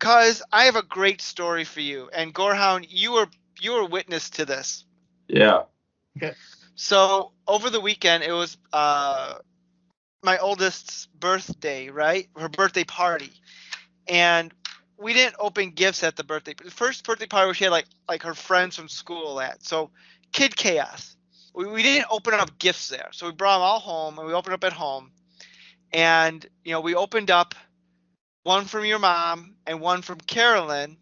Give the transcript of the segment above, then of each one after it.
Cuz I have a great story for you, and Gorehound, you were witness to this. Yeah. Okay. So over the weekend, it was my oldest's birthday, right? Her birthday party, and we didn't open gifts at the first birthday party where she had like her friends from school at. So kid chaos. We didn't open up gifts there, so we brought them all home and we opened up at home, and we opened up one from your mom and one from Carolyn,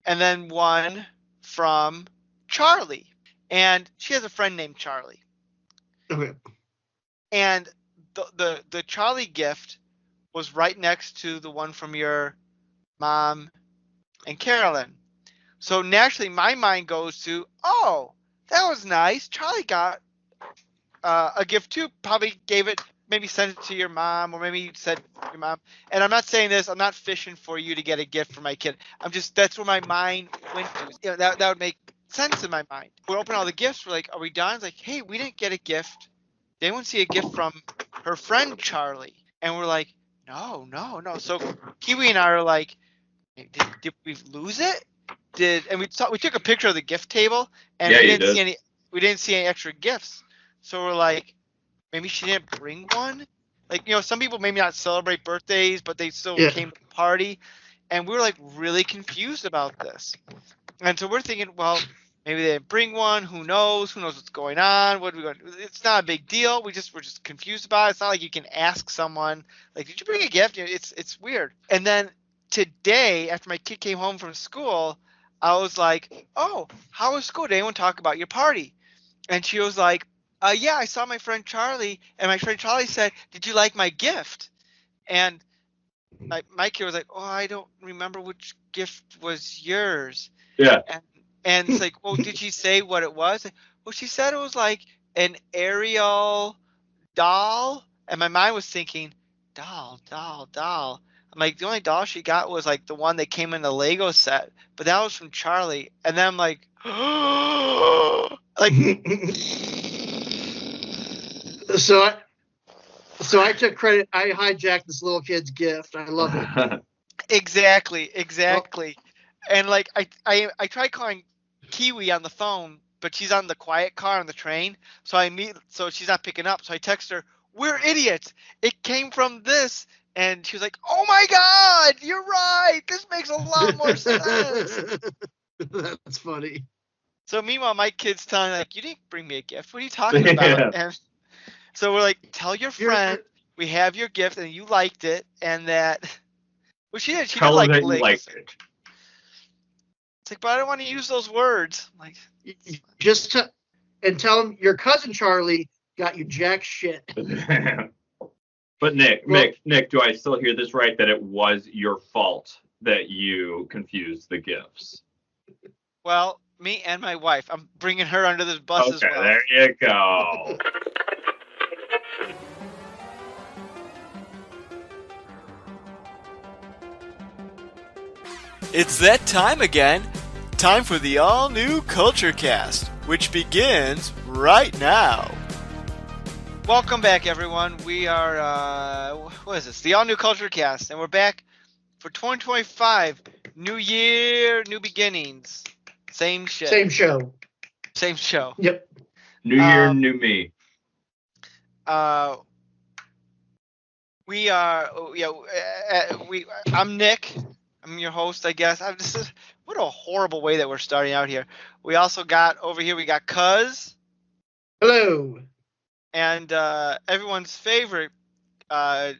and then one from Charlie. And she has a friend named Charlie. Okay. And the Charlie gift was right next to the one from your mom and Carolyn. So naturally, my mind goes to, oh, that was nice. Charlie got a gift too. Probably gave it, maybe sent it to your mom, or maybe you said your mom. And I'm not saying this. I'm not fishing for you to get a gift for my kid. That's where my mind went to. That would make sense in my mind. We're opening all the gifts. We're like, are we done? It's like, hey, we didn't get a gift. Did anyone see a gift from her friend Charlie? And we're like, no. So Kiwi and I are like, did we lose it? And we took a picture of the gift table, and we didn't see any extra gifts. So we're like, maybe she didn't bring one. Like, some people maybe not celebrate birthdays, but they still came to the party, and we were like really confused about this. And so we're thinking, well, maybe they didn't bring one. Who knows? Who knows what's going on? What are we going to do? It's not a big deal. We're just confused about it. It's not like you can ask someone, like, did you bring a gift? It's weird. And then today, after my kid came home from school, I was like, oh, how was school? Did anyone talk about your party? And she was like, yeah, I saw my friend Charlie, and my friend Charlie said, did you like my gift? And my kid was like, oh, I don't remember which gift was yours. Yeah. And it's like, well, did she say what it was? Well, she said it was like an Ariel doll. And my mind was thinking, doll. I'm like, the only doll she got was like the one that came in the Lego set, but that was from Charlie. And then I'm like, like. So I took credit. I hijacked this little kid's gift. I love it. Exactly. And like I tried calling Kiwi on the phone, but she's on the quiet car on the train. So she's not picking up. So I text her, "We're idiots. It came from this." And she was like, "Oh my God, you're right. This makes a lot more sense." That's funny. So meanwhile, my kid's telling like, "You didn't bring me a gift. What are you talking about?" And so we're like, "Tell your friend we have your gift and you liked it, and that." Well, she did. She did like it. It's like, but I don't want to use those words. Like, and tell him your cousin Charlie got you jack shit. But Nick, do I still hear this right? That it was your fault that you confused the gifts? Well, me and my wife. I'm bringing her under this bus as well. Okay, there you go. It's that time again. Time for the all-new Culture Cast, which begins right now. Welcome back, everyone. We are, what is this? The all-new Culture Cast, and we're back for 2025. New year, new beginnings. Same shit. Same show. Yep. New year, new me. We are, I'm Nick. I'm your host, I guess. What a horrible way that we're starting out here. We also got over here, we got Cuz. Hello. And everyone's favorite guy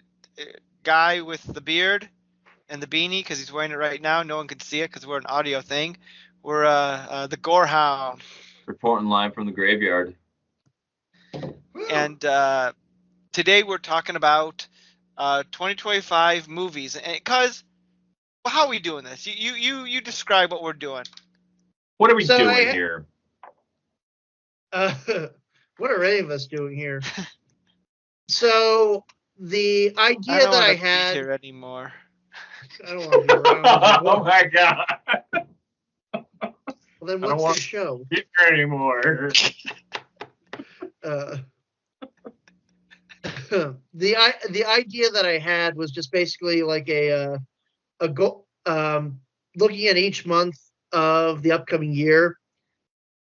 with the beard and the beanie, because he's wearing it right now. No one can see it because we're an audio thing. We're the Gorehound. Reporting live from the graveyard. And today we're talking about 2025 movies. And Cuz, well, how are we doing this? You describe what we're doing. What are we doing here? What are any of us doing here? So the idea that I had. Be here anymore. I don't want to be around. Oh my God. Well, then what's the show? Here anymore. The idea that I had was just basically like a looking at each month of the upcoming year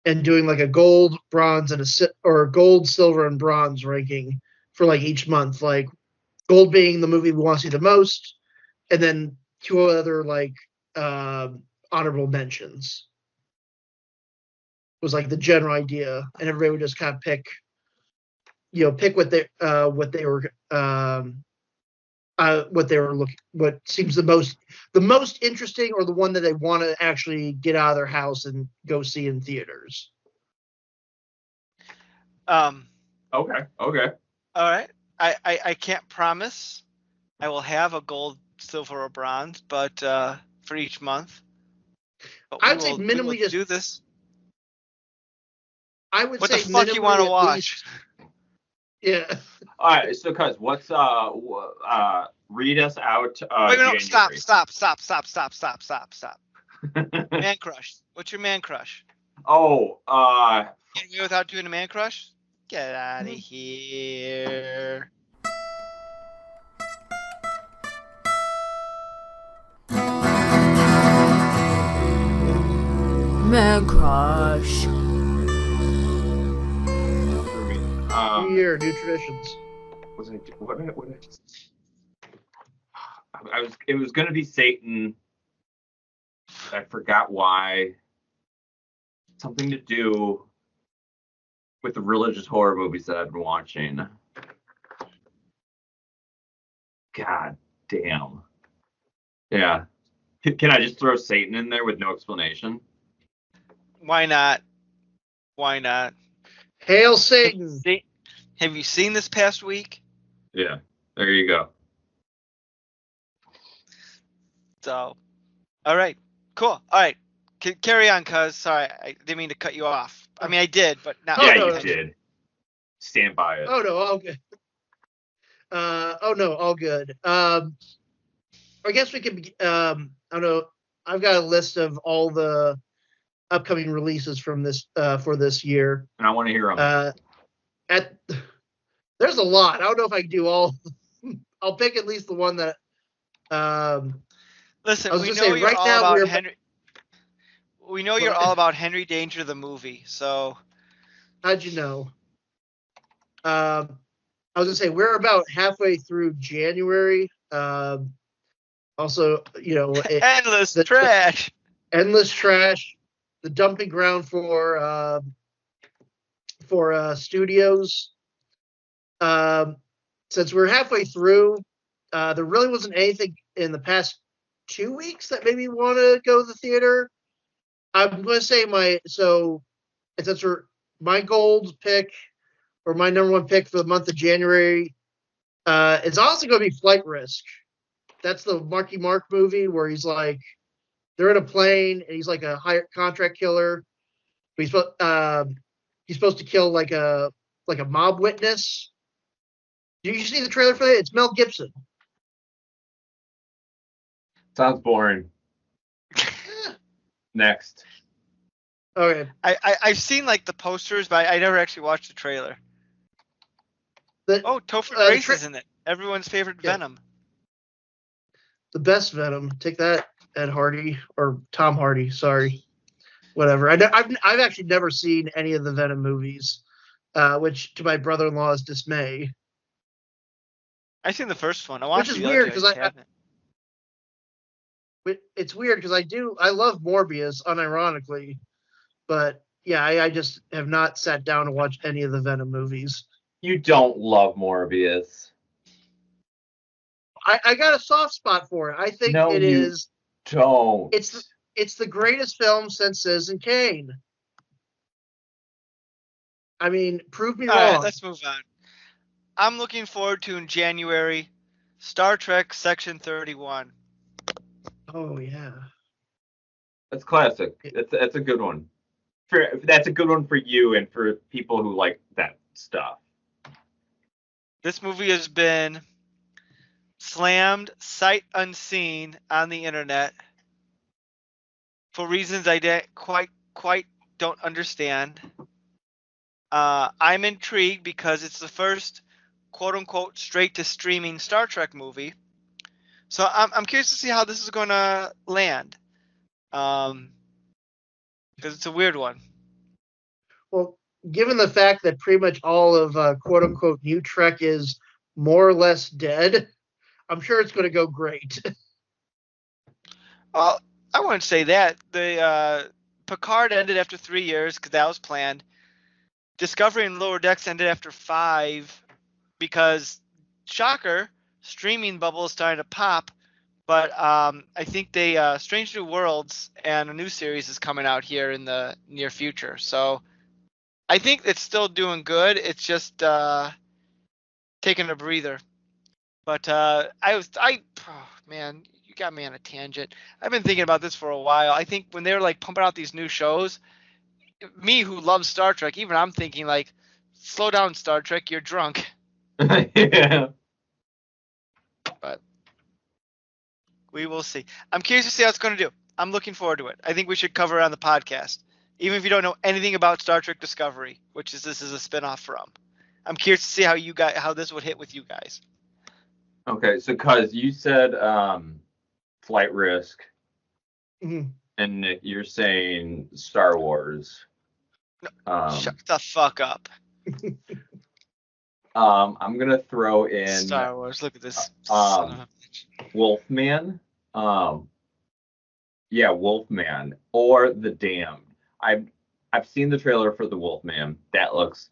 and doing like a gold, bronze, and or gold, silver, and bronze ranking for like each month. Like gold being the movie we want to see the most, and then two other like honorable mentions. Was like the general idea, and everybody would just kind of pick what they were looking, what seems the most interesting, or the one that they want to actually get out of their house and go see in theaters. Okay. Okay. All right. I can't promise I will have a gold, silver, or bronze, but for each month. But I would say minimally we will just do this. I would What say the fuck you want to watch? Yeah. All right. So, cuz what's read us out Wait, no, January. stop. Man crush. What's your man crush? Oh, Get away without doing a man crush? Get out of here. Man crush. New year, new traditions. It was gonna be Satan. I forgot why. Something to do with the religious horror movies that I've been watching. God damn. Yeah. Can I just throw Satan in there with no explanation? Why not? Why not? Hail Satan! Have you seen this past week? Yeah. There you go. So, all right, cool. All right, carry on, cuz. Sorry, I didn't mean to cut you off. I mean, I did, but not. Yeah, no, you no. did. Stand by it. Oh no, all good. All good. I guess we could. I don't know. I've got a list of all the upcoming releases from this for this year. And I want to hear them. There's a lot. I don't know if I can do all. I'll pick at least the one that. Listen, I was we gonna know say you're right all now about we're. Henry. We know you're What? all about Henry Danger the movie. So, How'd you know? I was gonna say we're about halfway through January. Also, endless trash. Endless trash, the dumping ground for studios. Since we're halfway through, there really wasn't anything in the past 2 weeks that made me want to go to the theater. I'm going to say since my gold pick or my number one pick for the month of January, it's also going to be Flight Risk. That's the Marky Mark movie where he's like, they're in a plane and he's like a high contract killer. But he's supposed to kill like a mob witness. Did you see the trailer for that? It's Mel Gibson. Sounds boring. Next. Okay. I've seen like the posters, but I never actually watched the trailer. Topher Grace is in it. Everyone's favorite Venom. The best Venom. Take that, Ed Hardy or Tom Hardy. Sorry, whatever. I've actually never seen any of the Venom movies, which to my brother-in-law's dismay. I've seen the first one. I watched which is the weird because it's weird because I love Morbius unironically, but yeah, I just have not sat down to watch any of the Venom movies. You don't love Morbius. I got a soft spot for it. I think it is. Don't. It's the greatest film since Citizen Kane. I mean, prove me wrong. All right, let's move on. I'm looking forward to in January, Star Trek Section 31. Oh yeah, that's classic. That's a good one. That's a good one for you and for people who like that stuff. This movie has been slammed sight unseen on the internet for reasons I quite don't understand. I'm intrigued because it's the first quote unquote straight to streaming Star Trek movie. So I'm curious to see how this is going to land, because it's a weird one. Well, given the fact that pretty much all of quote unquote new Trek is more or less dead, I'm sure it's going to go great. Well, I wouldn't say that. The Picard ended after 3 years because that was planned. Discovery and Lower Decks ended after 5 because, shocker, streaming bubble is starting to pop. But I think they Strange New Worlds and a new series is coming out here in the near future. So I think it's still doing good. It's just taking a breather. But man, you got me on a tangent. I've been thinking about this for a while. I think when they're like pumping out these new shows, me who loves Star Trek, even I'm thinking like, slow down, Star Trek, you're drunk. Yeah. But we will see. I'm curious to see how it's going to do. I'm looking forward to it. I think we should cover it on the podcast, even if you don't know anything about Star Trek Discovery, which is this is a spinoff from. I'm curious to see how this would hit with you guys. Okay, so cuz you said flight risk, Mhm. and Nick, you're saying Star Wars. Shut the fuck up. I'm gonna throw in Star Wars. Look at this. Son of a bitch. Wolfman. Yeah, Wolfman or The Damned. I've seen the trailer for the Wolfman. That looks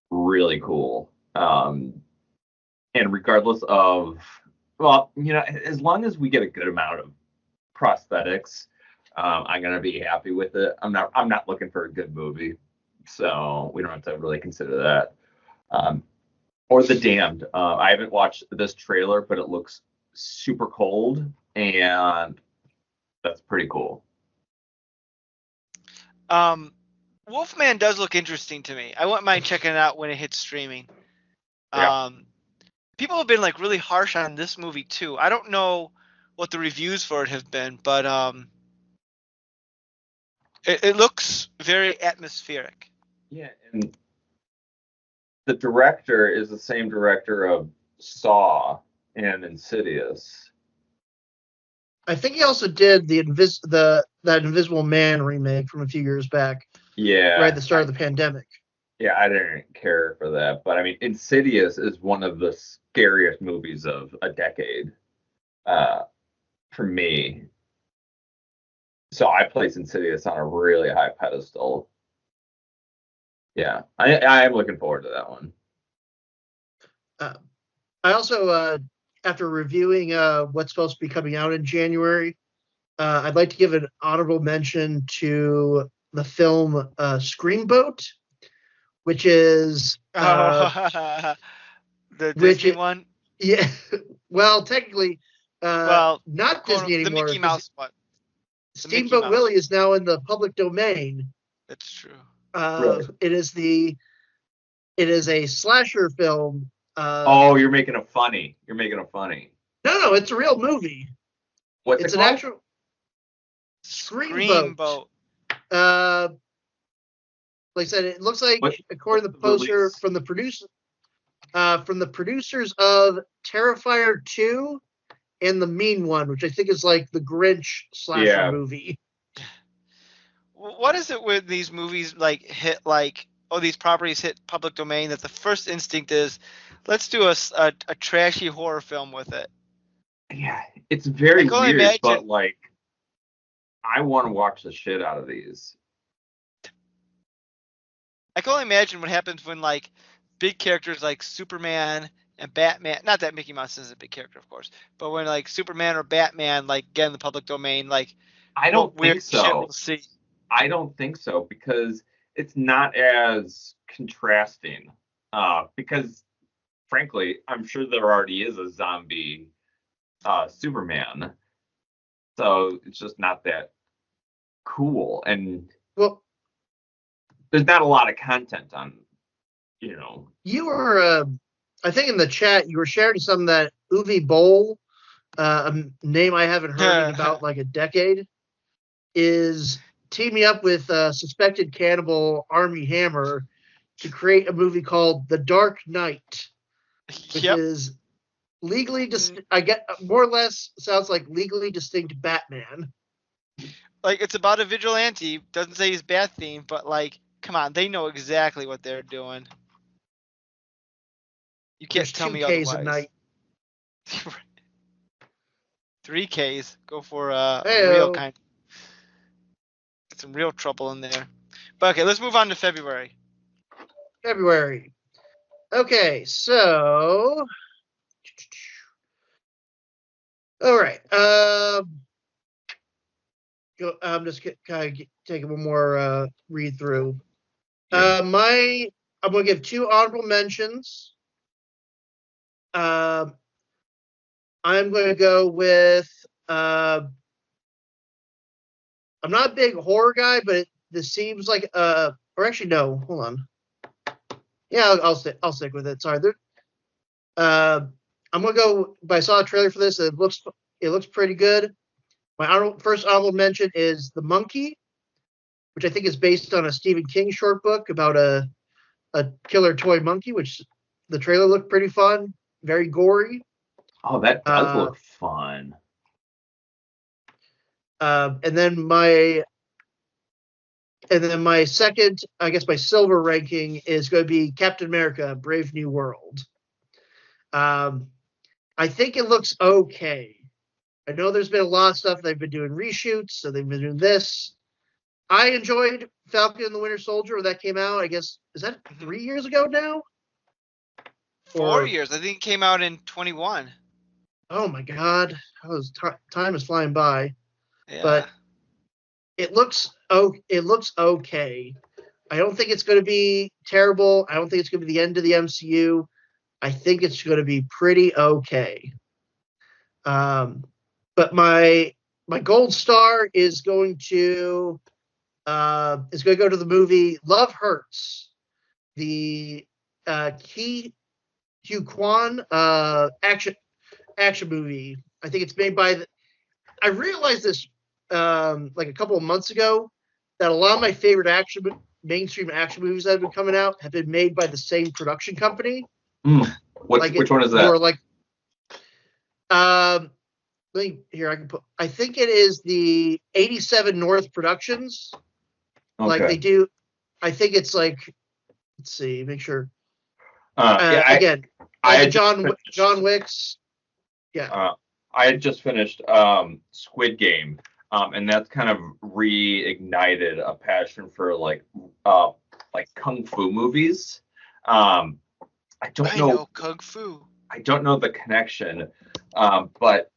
really cool. And regardless of, well, as long as we get a good amount of prosthetics, I'm gonna be happy with it. I'm not looking for a good movie, so we don't have to really consider that. Or The Damned. I haven't watched this trailer, but it looks super cold, and that's pretty cool. Wolfman does look interesting to me. I wouldn't mind checking it out when it hits streaming. Yeah. People have been like really harsh on this movie too. I don't know what the reviews for it have been, but it looks very atmospheric. Yeah, and the director is the same director of Saw and Insidious. I think he also did that Invisible Man remake from a few years back, Yeah. right at the start of the pandemic. Yeah, I didn't care for that, but I mean, Insidious is one of the scariest movies of a decade, for me. So I place Insidious on a really high pedestal. Yeah, I am looking forward to that one. I also, after reviewing what's supposed to be coming out in January, I'd like to give an honorable mention to the film Screamboat, which is The Disney one. Yeah, well, technically, Well, not Disney the anymore. Mickey Mouse one. The Mickey Steamboat Mouse. Willie is now in the public domain. That's true. Really? It is a slasher film. Oh, you're making it funny. You're making it funny. No, it's a real movie. What's It's it an called? actual Screamboat. Like I said, it looks like, according to the poster Release. from the producers of Terrifier 2 and The Mean One, which I think is like the Grinch slasher movie. What is it with these movies these properties hit public domain that the first instinct is, let's do a trashy horror film with it? Yeah, it's very I can only weird, imagine- but like, I want to watch the shit out of these. I can only imagine what happens when like big characters like Superman and Batman, not that Mickey Mouse is a big character, of course, but when like Superman or Batman like get in the public domain, like I don't what weird think shit so. we'll see. I don't think so, because it's not as contrasting. Because frankly, I'm sure there already is a zombie Superman, so it's just not that cool. And Well, there's not a lot of content on, you were, I think in the chat, you were sharing some that Uwe Boll, a name I haven't heard in about like a decade, is teaming up with suspected cannibal Armie Hammer to create a movie called The Dark Knight, which Yep. is legally I get more or less sounds like legally distinct Batman. Like, it's about a vigilante. Doesn't say he's bat themed, but like, come on, they know exactly what they're doing. You can't There's tell two me Ks a otherwise. night. 3Ks. Go for a real Heyo. kind. Get some real trouble in there. But okay, let's move on to February. February. Okay, so all right. I'm just kind of taking one more read through. Yeah. I'm gonna give two honorable mentions. I'm going to go with. I'm not a big horror guy, but this seems like or actually no, hold on. Yeah, I'll stick with it. Sorry, I'm gonna go. But I saw a trailer for this. It looks pretty good. My first honorable mention is The Monkey, which I think is based on a Stephen King short book about a killer toy monkey, which the trailer looked pretty fun, very gory. Oh, that does Uh, look fun. and then my second, I guess my silver ranking is going to be Captain America: Brave New World. I think it looks okay. I know there's been a lot of stuff they've been doing reshoots, so they've been doing this. I enjoyed Falcon and the Winter Soldier when that came out. I guess is that 3 years ago now? 4 years. I think it came out in 21. Oh my God, time is flying by. Yeah. But it looks okay. I don't think it's going to be terrible. I don't think it's going to be the end of the MCU. I think it's going to be pretty okay. But my gold star is going to go to the movie Love Hurts, the Ki Hugh Kwan action movie. I think it's made by. I realized this like a couple of months ago that a lot of my favorite mainstream action movies that have been coming out have been made by the same production company. Which one is that? More like here I can put. I think it is the 87 North Productions. Okay. Like they do. I think it's like. Let's see. Make sure. I had John Wick's. Yeah. I had just finished Squid Game, and that's kind of reignited a passion for like kung fu movies. I don't know kung fu. I don't know the connection, but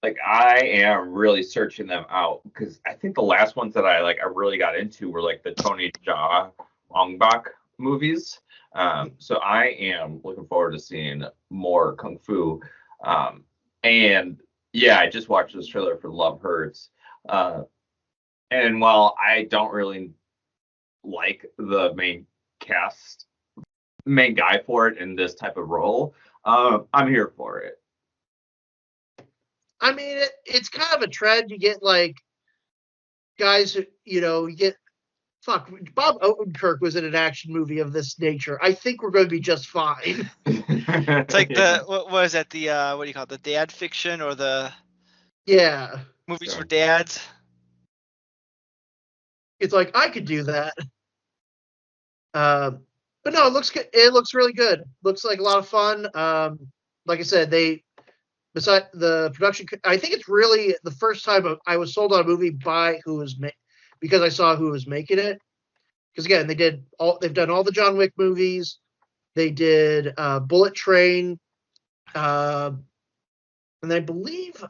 like I am really searching them out because I think the last ones that I really got into were like the Tony Jaa Ong Bak movies. So I am looking forward to seeing more kung fu. And yeah, I just watched this trailer for Love Hurts. And while I don't really like the main guy for it in this type of role, I'm here for it. I mean, it's kind of a trend. You get like guys who, you get Bob Odenkirk was in an action movie of this nature. I think we're going to be just fine. It's like what was that? The what do you call it? The dad fiction or the movies for dads? It's like I could do that. But no, it looks good. It looks really good. Looks like a lot of fun. Like I said, besides the production, I think it's really the first time I was sold on a movie because I saw who was making it. Because again, they've done all the John Wick movies. They did Bullet Train, and I believe,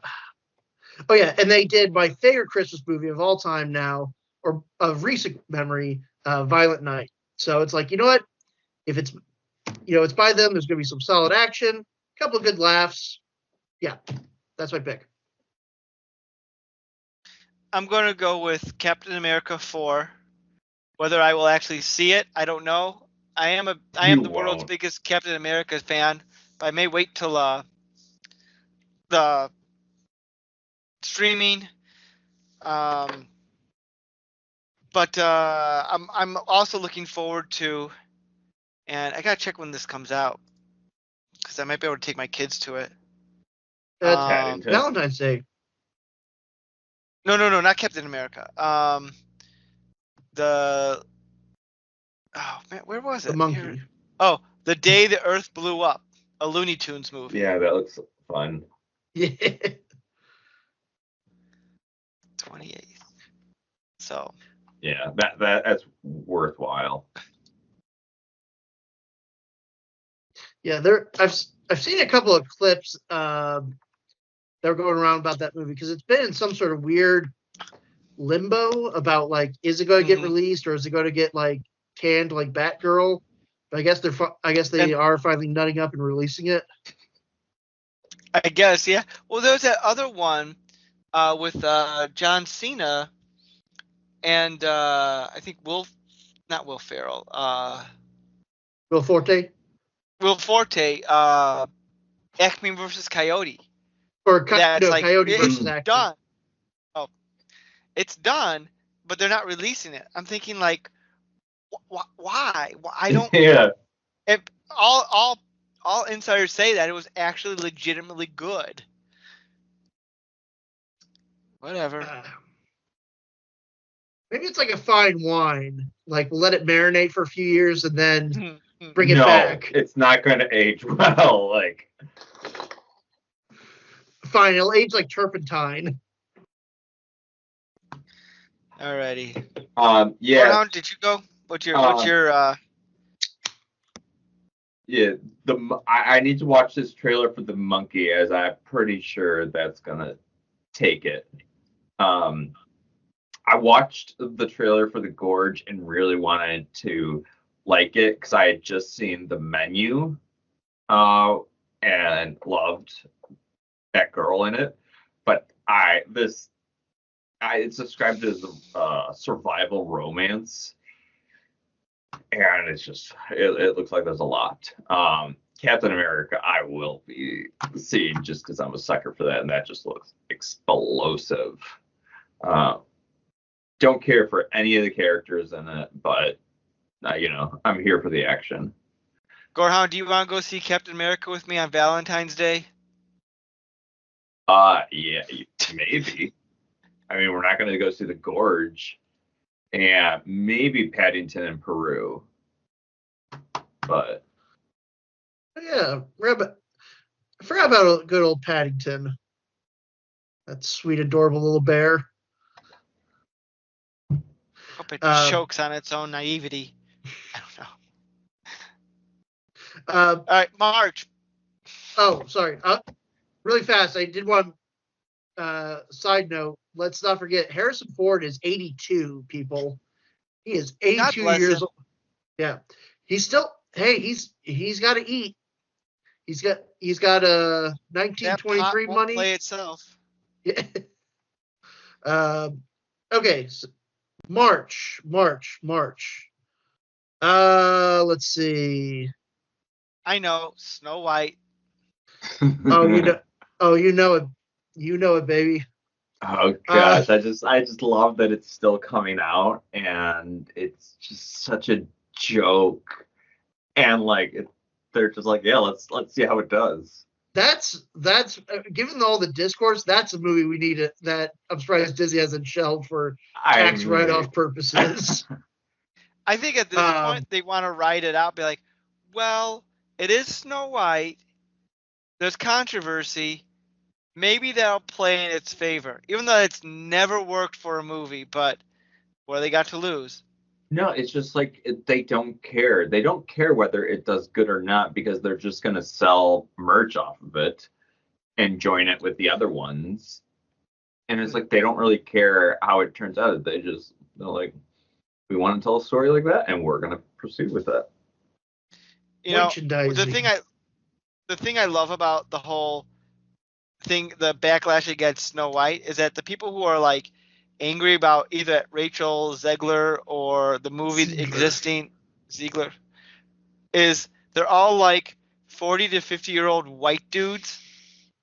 and they did my favorite Christmas movie of all time now, or of recent memory, Violent Night. So it's like, you know what? If it's by them, there's going to be some solid action, a couple of good laughs. Yeah, that's my pick. I'm going to go with Captain America 4. Whether I will actually see it, I don't know. I am the world's biggest Captain America fan, but I may wait till the streaming. But I'm also looking forward to, and I gotta check when this comes out. because I might be able to take my kids to it. Paddington. Valentine's Day. No, not Captain America. The oh man, where was it? The monkey. Here. Oh, The Day the Earth Blew Up, a Looney Tunes movie. Yeah, that looks fun. Yeah. 28th. So Yeah, that's worthwhile. Yeah, I've seen a couple of clips that were going around about that movie because it's been in some sort of weird limbo about like, is it going to get released or is it going to get like canned like Batgirl? But I guess they are finally nutting up and releasing it. I guess, yeah. Well, there was that other one with John Cena and I think not Will Ferrell, Will Forte Will Forte, Acme versus Coyote. or That's like Coyote versus it's Acme. done. Oh, it's done, but they're not releasing it. I'm thinking like, why? I don't. Yeah. All insiders say that it was actually legitimately good. Whatever. Maybe it's like a fine wine. Like we'll let it marinate for a few years and then bring it No, back. it's not going to age well. Like, fine, it'll age like turpentine. Alrighty. yeah. Gorehound, did you go? What's your Yeah, I need to watch this trailer for the monkey, as I'm pretty sure that's gonna take it. I watched the trailer for the Gorge and really wanted to like it because I had just seen the menu, and loved that girl in it. But it's described as a survival romance. And it's just, it looks like there's a lot. Captain America, I will be seeing just because I'm a sucker for that, and that just looks explosive. Don't care for any of the characters in it, but I'm here for the action. Gorehound, do you want to go see Captain America with me on Valentine's Day? Yeah, maybe. I mean, we're not going to go see the Gorge. And maybe Paddington in Peru. But yeah, I forgot about good old Paddington. That sweet, adorable little bear. Hope it chokes on its own naivety. I don't know. All right, March. Oh, sorry. Really fast, I did one side note. Let's not forget, Harrison Ford is 82, people. He is 82 years old. Yeah. He's still, hey, he's got to eat. He's got a 1923 that money. Play itself. Yeah. Okay. So March. Let's see. I know, Snow White. You know it, baby. oh gosh, I just love that it's still coming out, and it's just such a joke, and like they're just like, yeah, let's see how it does. That's given all the discourse, that's a movie we need that I'm surprised Disney hasn't shelved for tax write-off purposes. I think at this point they want to write it out, be like, well, it is Snow White. There's controversy. Maybe that'll play in its favor, even though it's never worked for a movie. But what do they got to lose? No, it's just like they don't care. They don't care whether it does good or not because they're just going to sell merch off of it and join it with the other ones. And it's like they don't really care how it turns out. They're like, we want to tell a story like that, and we're going to proceed with that. You know, the thing I love about the whole thing, the backlash against Snow White, is that the people who are like angry about either Rachel Zegler or the movie existing Ziegler is they're all like 40 to 50-year-old white dudes.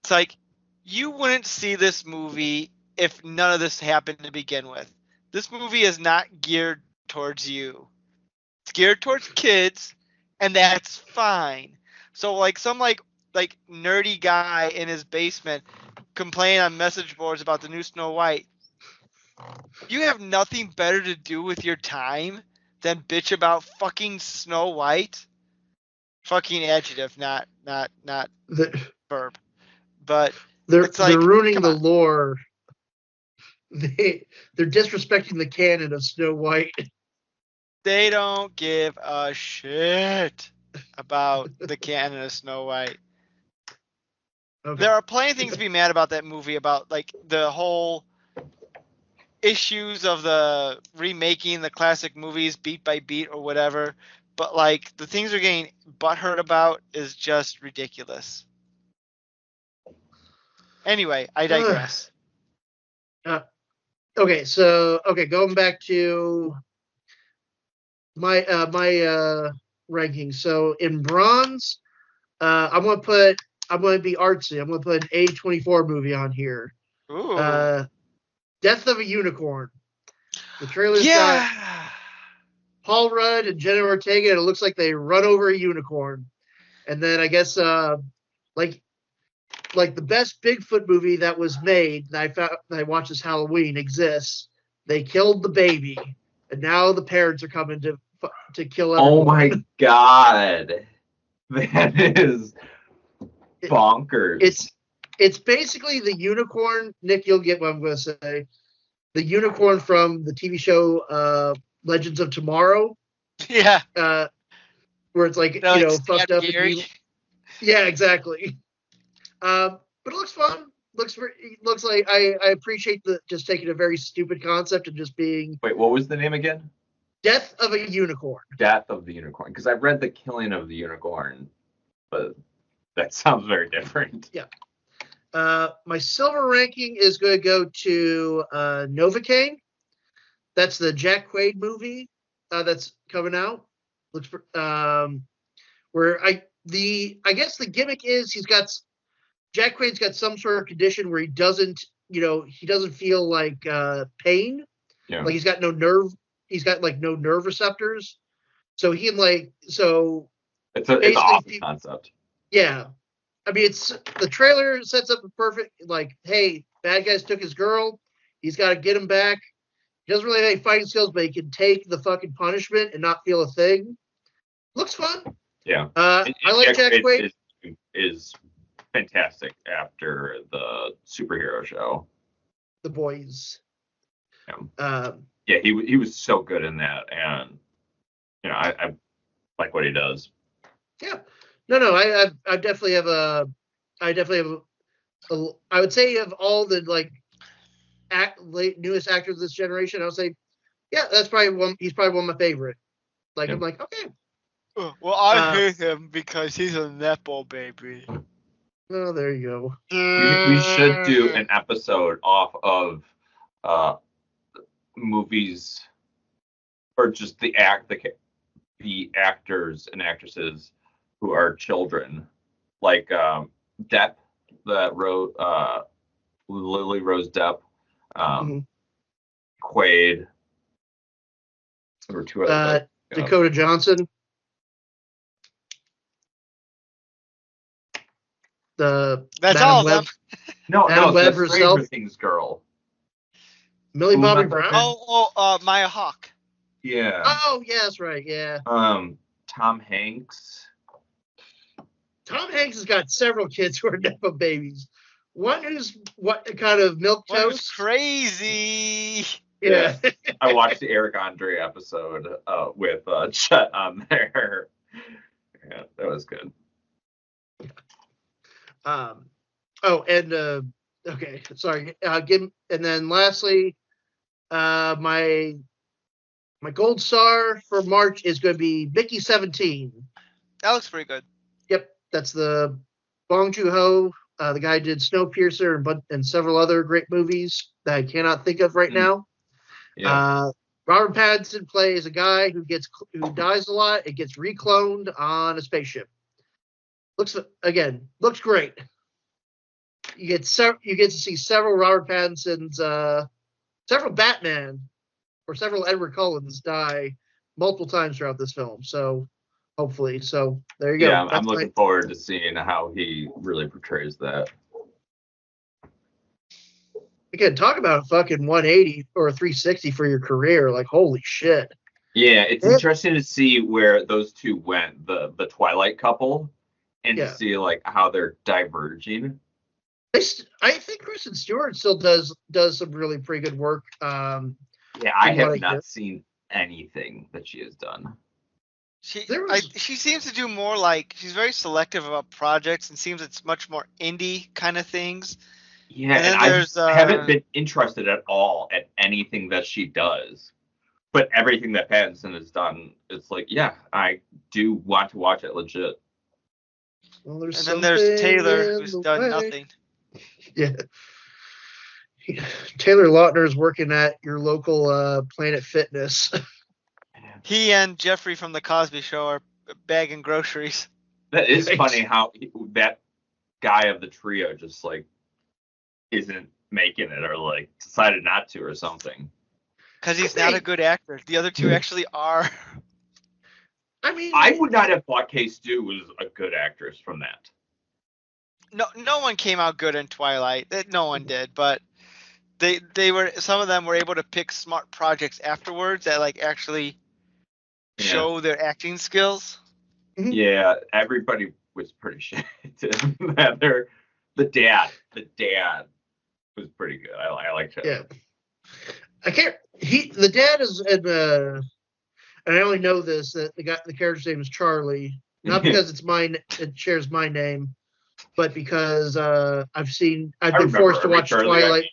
It's like, you wouldn't see this movie if none of this happened to begin with. This movie is not geared towards you. It's geared towards kids, and that's fine. So like some like like nerdy guy in his basement complaining on message boards about the new Snow White. You have nothing better to do with your time than bitch about fucking Snow White. Fucking adjective, not The- verb. But They're it's like, ruining come the on. lore. They're disrespecting the canon of Snow White. They don't give a shit about the canon of Snow White. Okay. There are plenty of things to be mad about that movie, about like the whole issues of the remaking the classic movies beat by beat or whatever. But like the things they're getting butthurt about is just ridiculous. Anyway, I digress. Okay, so going back to my rankings. So in bronze, I'm gonna be artsy. I'm gonna put an A24 movie on here. Ooh. Death of a Unicorn. The trailer's got Yeah. Paul Rudd and Jenna Ortega, and it looks like they run over a unicorn. And then I guess like the best Bigfoot movie that was made that I watched this Halloween exists. They killed the baby, and now the parents are coming to kill everyone. Oh my god, that is bonkers. It's basically the unicorn. Nick, you'll get what I'm going to say. The unicorn from the TV show Legends of Tomorrow. Yeah. Where it's like, Like fucked up. Gary. Yeah, exactly. But it looks fun. Looks like I appreciate just taking a very stupid concept and just being. Wait, what was the name again? Death of a Unicorn. Death of the Unicorn. Because I've read The Killing of the Unicorn, but that sounds very different. Yeah. My silver ranking is going to go to Novocaine. That's the Jack Quaid movie that's coming out. Looks for where I guess the gimmick is Jack Quaid's got some sort of condition where he doesn't feel like pain. Yeah. Like he's got no nerve receptors. So he can it's an awesome concept. Yeah. I mean, the trailer sets up a perfect, like, hey, bad guys took his girl. He's got to get him back. He doesn't really have any fighting skills, but he can take the fucking punishment and not feel a thing. Looks fun. Yeah. I like Jack Quaid. Is fantastic after the superhero show. The Boys. Yeah. Yeah, he was so good in that, and I like what he does. Yeah. No, I definitely have I would say of all the newest actors of this generation, I would say, yeah, that's probably he's probably one of my favorite. Like, I'm like, okay. Well, I hate him because he's a nepo baby. Oh, there you go. We should do an episode off of movies, or just the actors and actresses who are children, like Depp, that wrote Lily Rose Depp, Quaid. There were two others. Dakota Johnson. That's Madam all of Web. them. No, Madam Web the herself. Stranger Things girl. Millie Bobby Brown. Maya Hawke. Yeah. Oh, yeah, that's right. Yeah. Tom Hanks. Tom Hanks has got several kids who are nepo babies. One who's what kind of milk One who's toast? crazy. Yeah. I watched the Eric Andre episode with Chet on there. Yeah, that was good. Okay, sorry. And then lastly, my gold star for March is going to be Mickey 17. That looks pretty good. Yep, that's the Bong Joon-ho. The guy did Snowpiercer and several other great movies that I cannot think of right now. Yeah. Robert Pattinson plays a guy who dies a lot and gets recloned on a spaceship. Looks great. You get to see several Robert Pattinsons, several Batman, or several Edward Cullens die multiple times throughout this film. So hopefully. So there you go. Yeah, I'm That's looking forward to seeing how he really portrays that. again, talk about a fucking 180 or a 360 for your career. Like, holy shit. Yeah, it's Yeah. interesting to see where those two went, the Twilight couple, and to Yeah. see like how they're diverging. I think Kristen Stewart still does some really pretty good work. Yeah, I from what have hear. not seen anything that she has done. She seems to do more like she's very selective about projects and seems it's much more indie kind of things. Yeah, And then I there's haven't been interested at all at anything that she does. But everything that Pattinson has done, it's like, yeah, I do want to watch it legit. Well, there's and then there's Taylor in who's the done way. nothing. Yeah. Taylor Lautner is working at your local Planet Fitness. He and Jeffrey from the Cosby Show are bagging groceries. That is Right. funny how that guy of the trio just like isn't making it or like decided not to or something. Because he's not a good actor. The other two actually are. I mean, I would not have thought Case Stew was a good actress from that. No one came out good in Twilight. No one did, but they were, some of them were able to pick smart projects afterwards that like actually show their acting skills. Yeah, everybody was pretty shit. The dad was pretty good. I liked him. Yeah. The dad is in and I only know this, that the character's name is Charlie, not because it shares my name, but because I've been forced to watch Twilight.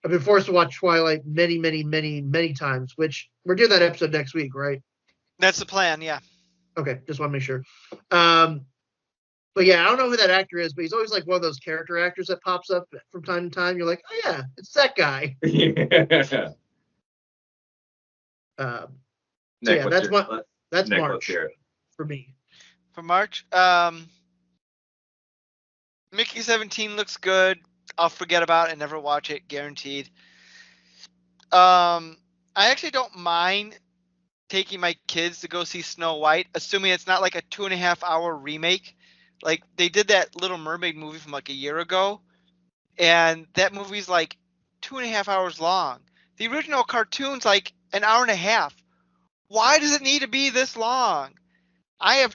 I've been forced to watch Twilight many, many, many, many times, which we're doing that episode next week, right? That's the plan, yeah. Okay, just want to make sure. But yeah, I don't know who that actor is, but he's always like one of those character actors that pops up from time to time. You're like, oh yeah, it's that guy. Yeah. So yeah, that's March for me. For March, Mickey 17 looks good. I'll forget about it and never watch it, guaranteed. I actually don't mind taking my kids to go see Snow White, assuming it's not like a 2.5-hour remake. Like they did that Little Mermaid movie from like a year ago, and that movie's like 2.5 hours long. The original cartoon's like an hour and a half. Why does it need to be this long? I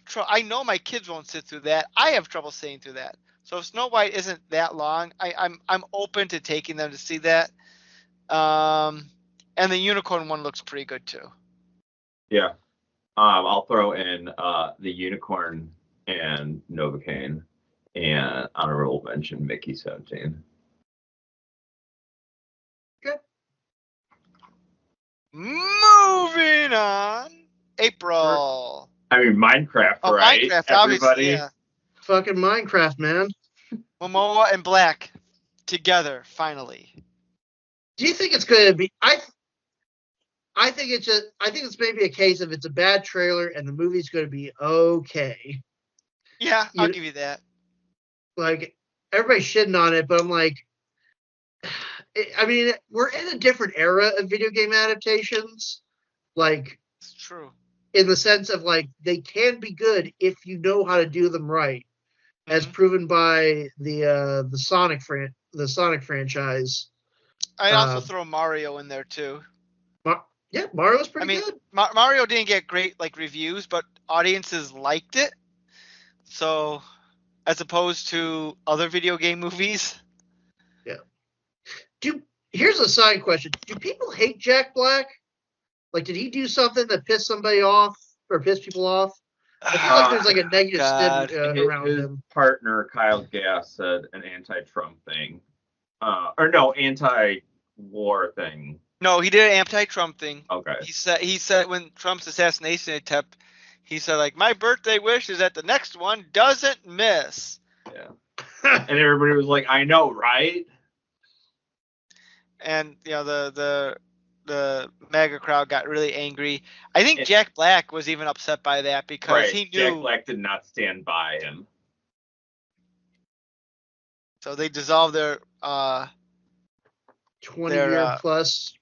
know my kids won't sit through that. I have trouble sitting through that. So if Snow White isn't that long, I'm open to taking them to see that. And the unicorn one looks pretty good too. Yeah. I'll throw in the unicorn and Novocaine and honorable mention Mickey 17. Okay. Moving on. April. I mean Minecraft, right? Minecraft, Everybody. obviously. Yeah. Fucking Minecraft, man. Momoa and Black together, finally. Do you think it's going to be? I think it's maybe a case of it's a bad trailer and the movie's going to be okay. Yeah, I'll give you that. Like everybody's shitting on it, but I'm like, I mean, we're in a different era of video game adaptations. Like, it's true. In the sense of like they can be good if you know how to do them right, as proven by the Sonic franchise. I'd also throw Mario in there too. Yeah, Mario's pretty good. Mario didn't get great like reviews, but audiences liked it. So, as opposed to other video game movies. Yeah. Here's a side question: do people hate Jack Black? Like, did he do something that pissed somebody off or pissed people off? I feel like there's like a negative stigma around his him. Partner Kyle Gass said an anti-Trump thing, or no, anti-war thing. No, he did an anti-Trump thing. Okay. He said when Trump's assassination attempt, he said like my birthday wish is that the next one doesn't miss. Yeah. And everybody was like, I know, right? And you know the MAGA crowd got really angry. I think Jack Black was even upset by that because he knew Jack Black did not stand by him. So they dissolved their 20-year plus.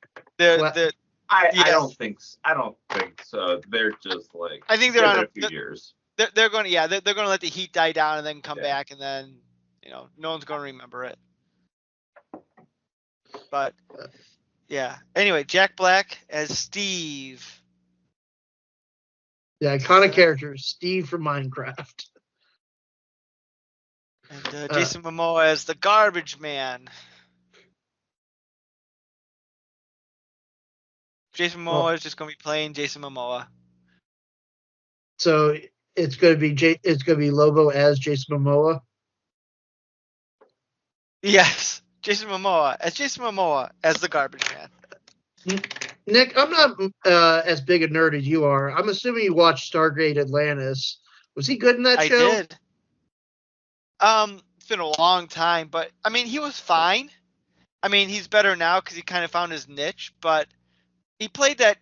I don't think so they're just like I think they're give on it a few years. they're going to they're going to let the heat die down and then come Yeah. back, and then no one's going to remember it. But yeah. Anyway, Jack Black as Steve. The iconic character, Steve from Minecraft. And Jason Momoa as the Garbage Man. Jason Momoa is just going to be playing Jason Momoa. So it's going to be Lobo as Jason Momoa. Yes, Jason Momoa as the Garbage Man. Nick, I'm not as big a nerd as you are. I'm assuming you watched Stargate Atlantis. Was he good in that show? I did. It's been a long time, but I mean, he was fine. I mean, he's better now because he kind of found his niche, but he played that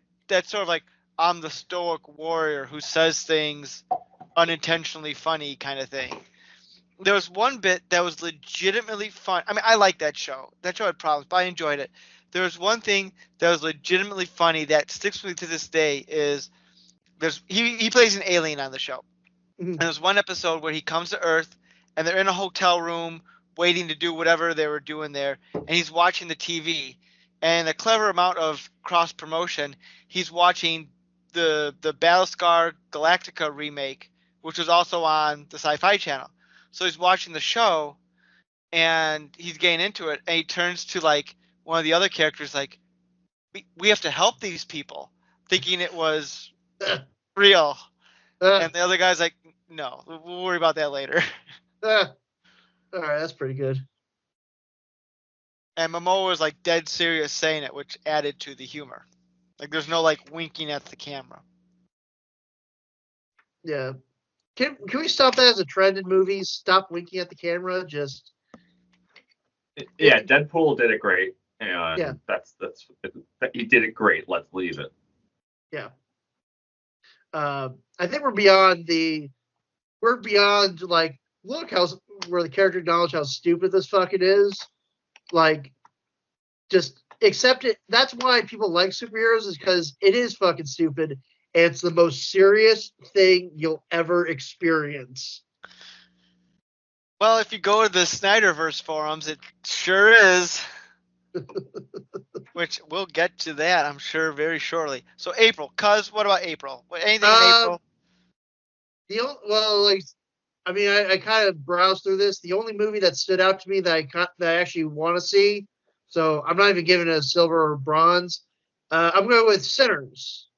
sort of like, I'm the stoic warrior who says things unintentionally funny kind of thing. There was one bit that was legitimately fun. I mean, I like that show. That show had problems, but I enjoyed it. There was one thing that was legitimately funny that sticks with me to this day is he plays an alien on the show. Mhm. And there's one episode where he comes to Earth and they're in a hotel room waiting to do whatever they were doing there, and he's watching the TV. And a clever amount of cross promotion, he's watching the Battlestar Galactica remake, which was also on the Sci-Fi Channel. So he's watching the show and he's getting into it, and he turns to like one of the other characters like, we have to help these people, thinking it was real. And the other guy's like, no, we'll worry about that later. All right, that's pretty good. And Momoa was like dead serious saying it, which added to the humor. Like there's no like winking at the camera. Yeah. Can we stop that as a trend in movies? Stop winking at the camera. Just Yeah, Deadpool did it great, and Yeah. that's he did it great. Let's leave it. yeah. I think we're beyond like, look where the character acknowledge how stupid this fucking is. Like, just accept it. That's why people like superheroes, is because it is fucking stupid. And it's the most serious thing you'll ever experience. Well, if you go to the Snyderverse forums, it sure is. Which we'll get to that, I'm sure, very shortly. So April, what about April? Anything in April? I kind of browsed through this. The only movie that stood out to me that I actually want to see, so I'm not even giving it a silver or bronze. I'm going with Sinners.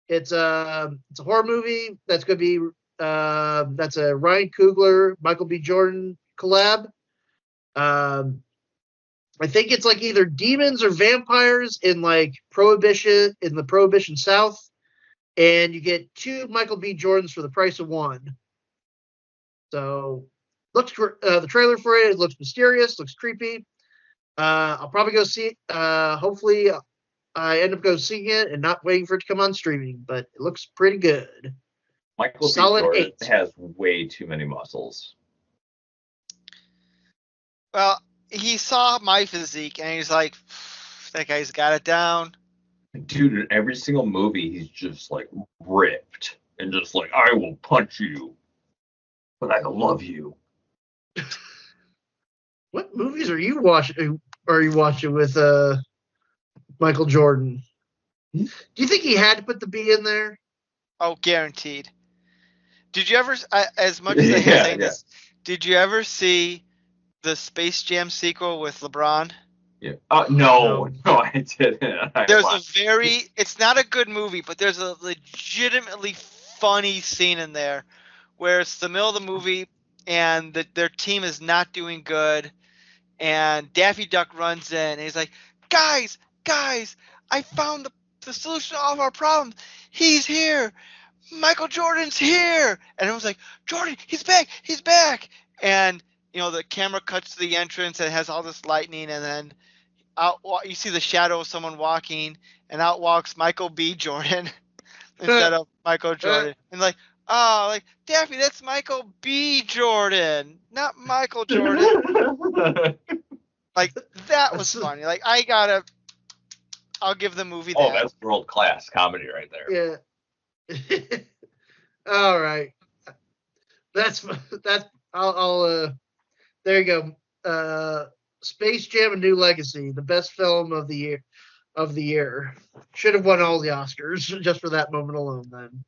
It's a horror movie that's going to be that's a Ryan Coogler, Michael B. Jordan collab. I think it's like either demons or vampires in like the Prohibition South, and you get 2 Michael B. Jordans for the price of 1. So, the trailer for it looks mysterious, looks creepy. I'll probably go see it. Hopefully, I end up going seeing it and not waiting for it to come on streaming. But it looks pretty good. Michael B. Solid Jordan 8. has way too many muscles. Well, he saw my physique and he's like, that guy's got it down. Dude, in every single movie, he's just like ripped and just like, I will punch you, but I love you. What movies are you watching? Are you watching with Michael Jordan? Do you think he had to put the B in there? Oh, guaranteed. Did you ever, as much as I hate saying this, did you ever see the Space Jam sequel with LeBron? Yeah. No, I didn't. It's not a good movie, but there's a legitimately funny scene in there where it's the middle of the movie and their team is not doing good, and Daffy Duck runs in and he's like, guys, I found the solution to all of our problems. He's here. Michael Jordan's here. And everyone's like, Jordan, he's back. And, the camera cuts to the entrance and it has all this lightning, and then you see the shadow of someone walking, and out walks Michael B. Jordan instead of Michael Jordan. And like, Daffy, that's Michael B. Jordan, not Michael Jordan. Like, that was funny. Like, I'll give the movie that. Oh, that's world-class comedy right there. Yeah. All right. That's I'll there you go. Space Jam: A New Legacy, the best film of the year. Should have won all the Oscars just for that moment alone. Then.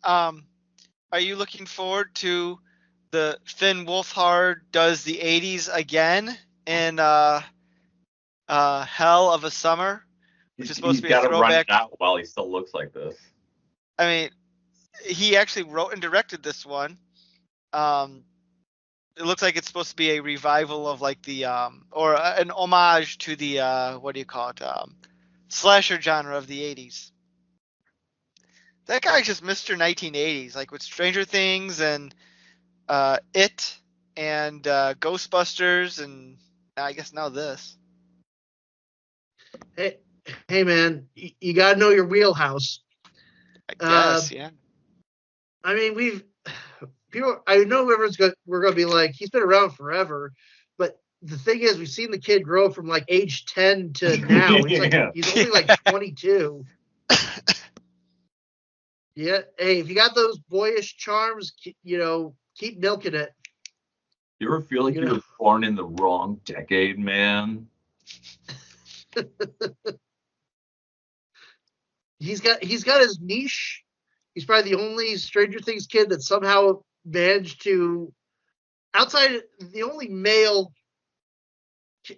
Are you looking forward to the Finn Wolfhard does the 80s again in Hell of a Summer, which is supposed He's to be a got to run throwback? it out while he still looks like this. I mean, he actually wrote and directed this one. It looks like it's supposed to be a revival of like the or an homage to the what do you call it, slasher genre of the 80s. That guy's just Mr. 1980s, like with Stranger Things and It and Ghostbusters, and I guess now this. Hey man, you gotta know your wheelhouse. I guess, yeah. I mean, people. I know we're gonna be like, he's been around forever, but the thing is, we've seen the kid grow from like age 10 to now. He's only like 22. Yeah. Hey, if you got those boyish charms, keep milking it. You ever feel like you were born in the wrong decade, man? He's got his niche. He's probably the only Stranger Things kid that somehow managed to, outside the only male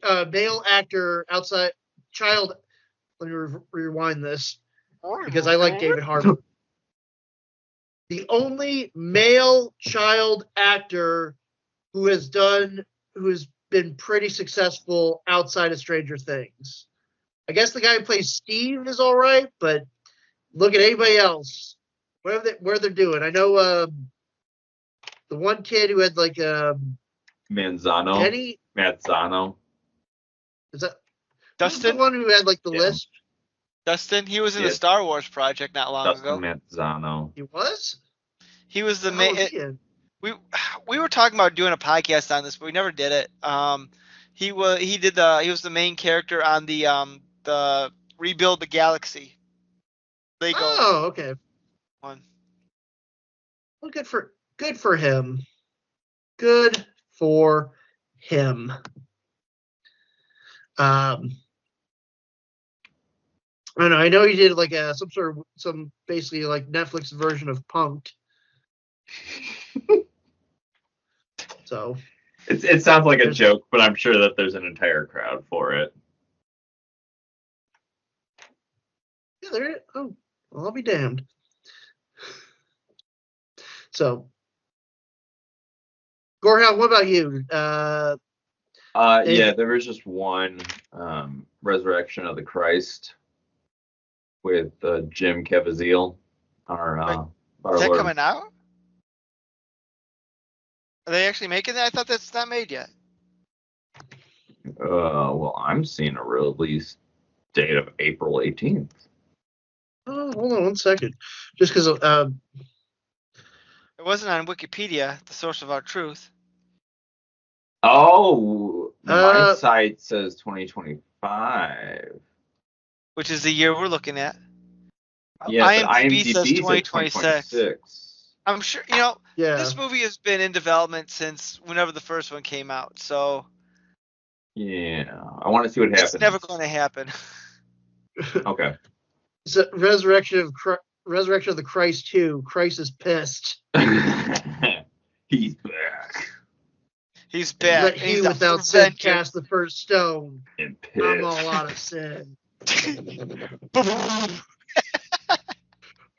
actor outside child. Let me rewind this because I like David Harbour. The only male child actor who has been pretty successful outside of Stranger Things. I guess the guy who plays Steve is all right, but look at anybody else. Where they're doing. I know the one kid who had like Manzano. Kenny. Mazzano. Is that Dustin? the one who had like the lisp? Dustin, he was in the Star Wars project not long ago. Dustin Mazzano. He was? He was the main. We were talking about doing a podcast on this, but we never did it. He was the main character on the Rebuild the Galaxy. Lego. Oh, okay. One. Well, good for him. Good for him. I don't know. I know he did like some basically like Netflix version of Punk'd. So it sounds like a joke, but I'm sure that there's an entire crowd for it. Yeah, well, I'll be damned. So, Gorehound, what about you? Yeah, there was just one Resurrection of the Christ with Jim Caviezel. Is that coming out? Are they actually making that? I thought that's not made yet. Well, I'm seeing a release date of April 18th. Oh, hold on one second. Just because it wasn't on Wikipedia, the source of our truth. Oh, my site says 2025. Which is the year we're looking at. Yeah, IMDb says 2026. I'm sure, this movie has been in development since whenever the first one came out, so. Yeah, I want to see what happens. It's never going to happen. Okay. So, Resurrection of the Christ 2. Christ is pissed. He's back. He's back. Let he without sin cast the first stone. I'm all out of sin.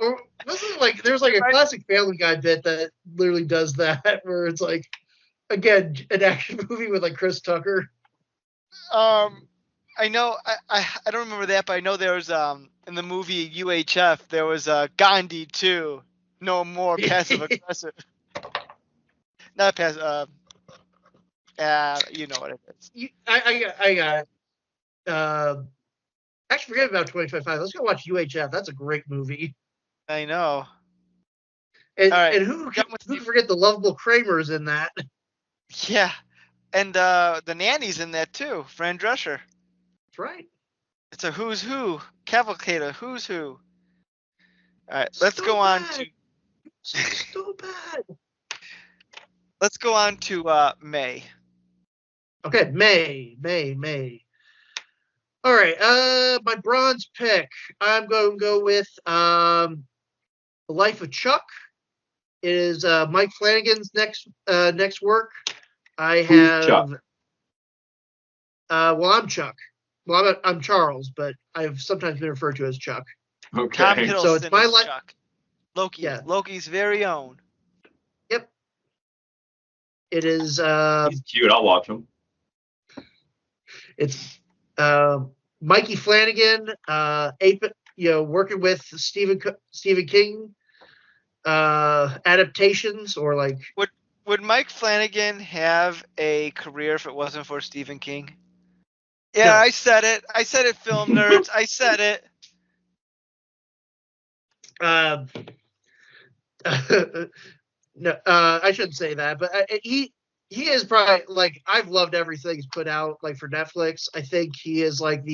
Or wasn't it like there's like a classic Family Guy bit that literally does that, where it's like, again, an action movie with like Chris Tucker. I know I don't remember that, but I know there was in the movie UHF there was Gandhi too. No more passive aggressive. Not passive. You know what it is. I got it. Actually, forget about 2025. Let's go watch UHF. That's a great movie. I know. And, all right. And who can forget the lovable Kramer's in that? Yeah. And the nanny's in that too, Fran Drescher. That's right. It's a who's who, cavalcade of who's who. All right, let's So go on bad. to So bad. May. Okay, May. All right, my bronze pick. I'm going to go with The Life of Chuck. It is Mike Flanagan's next work. I Who's have Chuck? well, I'm Chuck. Well, I'm Charles, but I've sometimes been referred to as Chuck. Okay. Tom So it's Hiddleston my is life. Chuck. Loki. Yeah. Loki's very own. Yep. It is. He's cute. I'll watch him. It's Mikey Flanagan. Working with Stephen King. Adaptations or like. Would Mike Flanagan have a career if it wasn't for Stephen King? Yeah, No. I said it. I said it, film nerds. I said it. No, I shouldn't say that, but he is probably like I've loved everything he's put out like for Netflix. I think he is like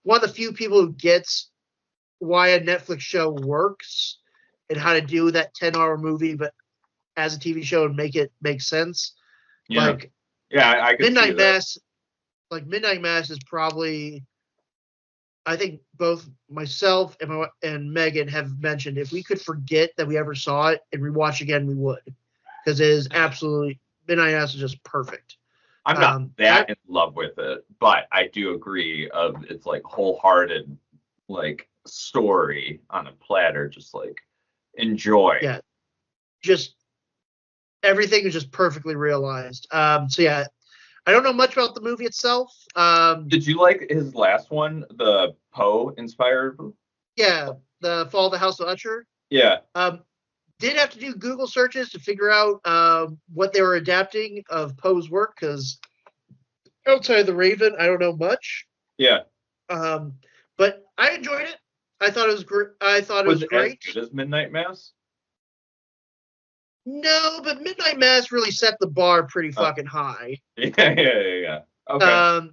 one of the few people who gets why a Netflix show works and how to do that 10-hour movie, but as a TV show and make it make sense. Yeah. Like I could see Midnight that. Mass. Like Midnight Mass is probably. I think both myself and Megan have mentioned if we could forget that we ever saw it and rewatch again, we would, because it is absolutely Midnight Mass is just perfect. I'm not that in love with it, but I do agree of it's like wholehearted, like story on a platter, just like enjoy. Yeah, just everything is just perfectly realized. So yeah, I don't know much about the movie itself. Did you like his last one, the Poe inspired? Yeah, the Fall of the House of Usher. Yeah. Did have to do Google searches to figure out what they were adapting of Poe's work because outside of The Raven, I don't know much. Yeah. But I enjoyed it. I thought it was great. I thought it was great. As good as Midnight Mass? No, but Midnight Mass really set the bar pretty fucking high. Yeah. Okay.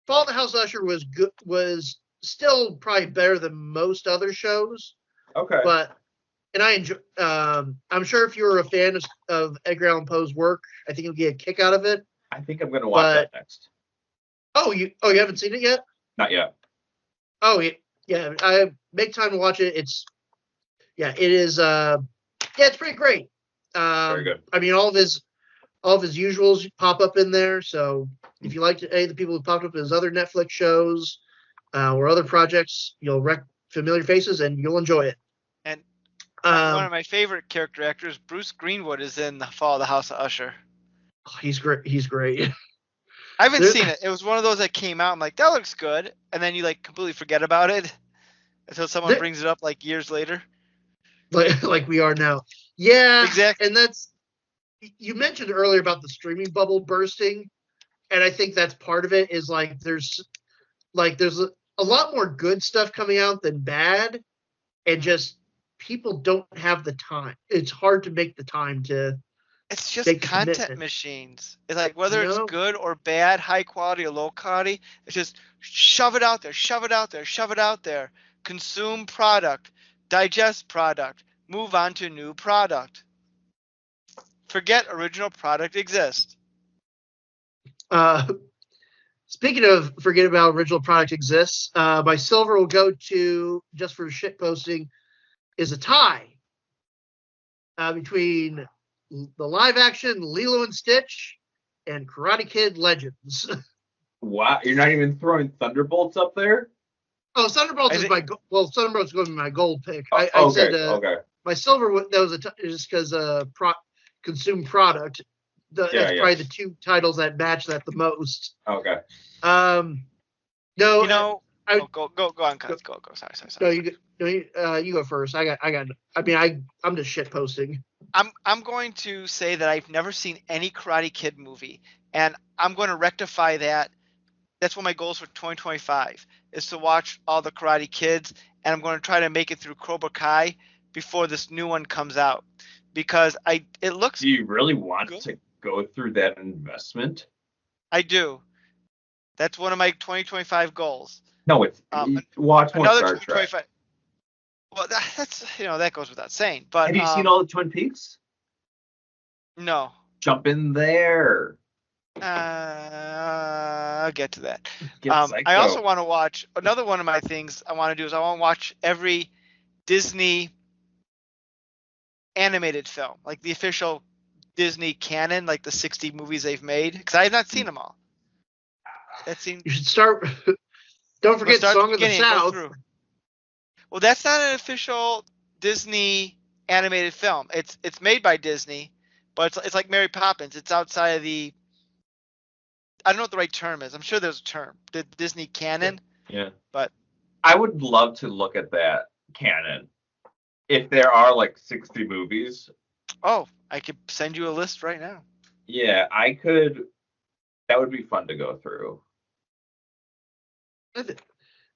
Fall of the House Usher was good. Was still probably better than most other shows. Okay. But and I enjoy. I'm sure if you're a fan of Edgar Allan Poe's work, I think you'll get a kick out of it. I think I'm gonna watch that next. Oh, you haven't seen it yet? Not yet. Oh, yeah. I make time to watch it. It is. It's pretty great. Very good. I mean, all of his usuals pop up in there. So if you like any of the people who popped up in his other Netflix shows or other projects, you'll familiar faces and you'll enjoy it. And one of my favorite character actors, Bruce Greenwood, is in The Fall of the House of Usher. He's great. He's great. I haven't seen it. It was one of those that came out. I'm like, that looks good, and then you like completely forget about it until someone brings it up like years later. Like we are now. Yeah, exactly. And that's you mentioned earlier about the streaming bubble bursting, and I think that's part of it. Is like there's a lot more good stuff coming out than bad, and just people don't have the time. It's hard to make the time to. It's just content machines. It's like whether it's good or bad, high quality or low quality, it's just shove it out there, shove it out there, shove it out there. Consume product, digest product, move on to new product. Forget original product exists. Speaking of forget about original product exists, my silver will go to just for shit posting is a tie between the live action Lilo and Stitch and Karate Kid Legends. Wow, you're not even throwing Thunderbolts up there? Oh, Thunderbolts is Thunderbolts going to be my gold pick. Okay, I said okay. My silver that was just because consume product. That's probably the two titles that match that the most. Okay. No. Go on, Cuz. Go. Sorry. No, you go first. I'm just shit posting. I'm going to say that I've never seen any Karate Kid movie, and I'm going to rectify that. That's one of my goals for 2025 is to watch all the Karate Kids, and I'm going to try to make it through Cobra Kai before this new one comes out because it looks. Do you really want to go through that investment? I do. That's one of my 2025 goals. No, it's watch more Star Trek. Well, that's that goes without saying. But Have you seen all the Twin Peaks? no. Jump in there. I'll get to that. Get I also psycho. want to watch another one of my things. I want to do is I want to watch every Disney animated film, like the official Disney canon, like the 60 movies they've made, because I have not seen them all. That seems. You should start. Don't forget Start at Song the of the beginning and go South. through. Well, that's not an official Disney animated film. It's made by Disney, but it's like Mary Poppins. It's outside of the. I don't know what the right term is. I'm sure there's a term. The Disney canon. Yeah. But I would love to look at that canon. If there are like 60 movies, I could send you a list right now. yeah, I could. That would be fun to go through.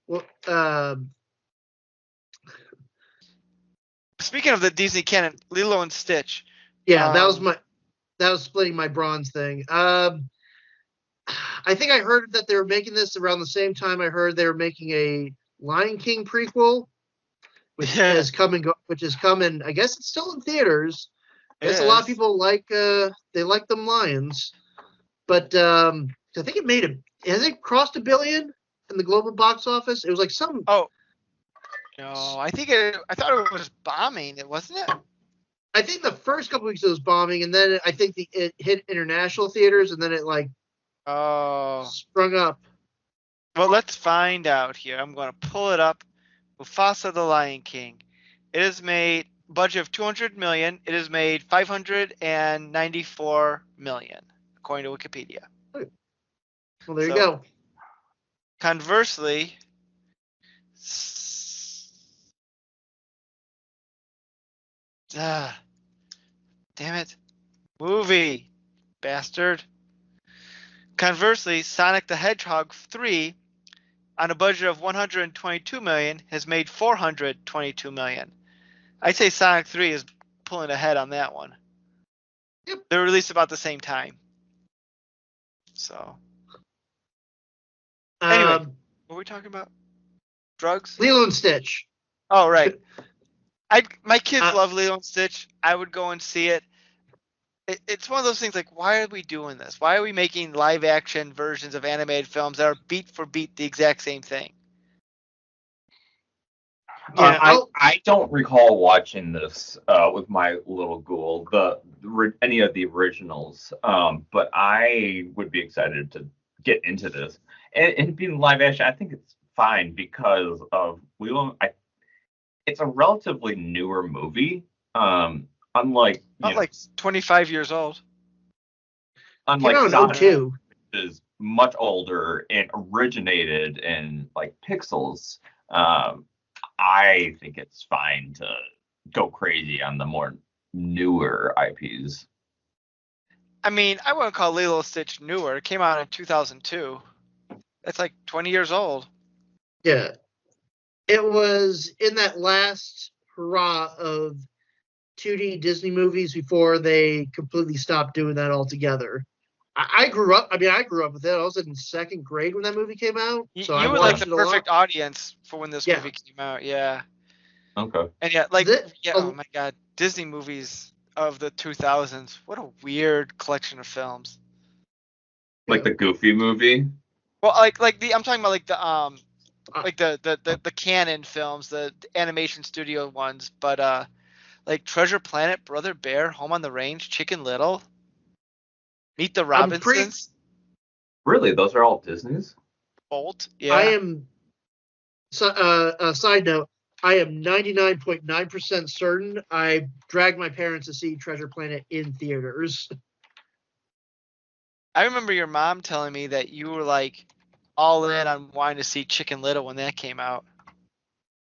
Well, Speaking of the Disney canon, Lilo and Stitch. yeah, that was splitting my bronze thing. I think I heard that they were making this around the same time I heard they were making a Lion King prequel, which has come and I guess it's still in theaters. Yes, a lot of people like they like them lions, but I think it has it crossed $1 billion in the global box office? It was like some. Oh no, I thought it was bombing. It wasn't it. I think the first couple weeks it was bombing, and then I think it hit international theaters, and then it sprung up. Well, let's find out here. I'm going to pull it up. Mufasa the Lion King. It has made budget of 200 million. It has made 594 million, according to Wikipedia. Well, there you go. Conversely, damn it, movie, bastard. Conversely, Sonic the Hedgehog 3, on a budget of 122 million, has made 422 million. I'd say Sonic 3 is pulling ahead on that one. Yep. They're released about the same time. So. Anyway, what were we talking about? Drugs? Lilo and Stitch. Oh, right. My kids love Lilo and Stitch. I would go and see it. It's one of those things like, why are we doing this? Why are we making live action versions of animated films that are beat for beat the exact same thing? Yeah, I don't recall watching this with my little ghoul, any of the originals, but I would be excited to get into this. And being live action, I think it's fine because of it's a relatively newer movie. Unlike Not like 25 years old. Unlike Sonic, which is much older and originated in like pixels. I think it's fine to go crazy on the more newer IPs. I mean, I wouldn't call Lilo and Stitch newer. It came out in 2002. That's like 20 years old. Yeah. It was in that last hurrah of 2D Disney movies before they completely stopped doing that altogether. I grew up with it. I was in second grade when that movie came out. So you were like the perfect audience for when this movie came out. Yeah. Okay. And oh my God, Disney movies of the 2000s. What a weird collection of films. Like the Goofy movie. Well, I'm talking about the canon films, the animation studio ones, but like Treasure Planet, Brother Bear, Home on the Range, Chicken Little, Meet the Robinsons. Really, those are all Disney's? Bolt, yeah. I am. Side note: I am 99.9% certain I dragged my parents to see Treasure Planet in theaters. I remember your mom telling me that you were like all in on wanting to see Chicken Little when that came out.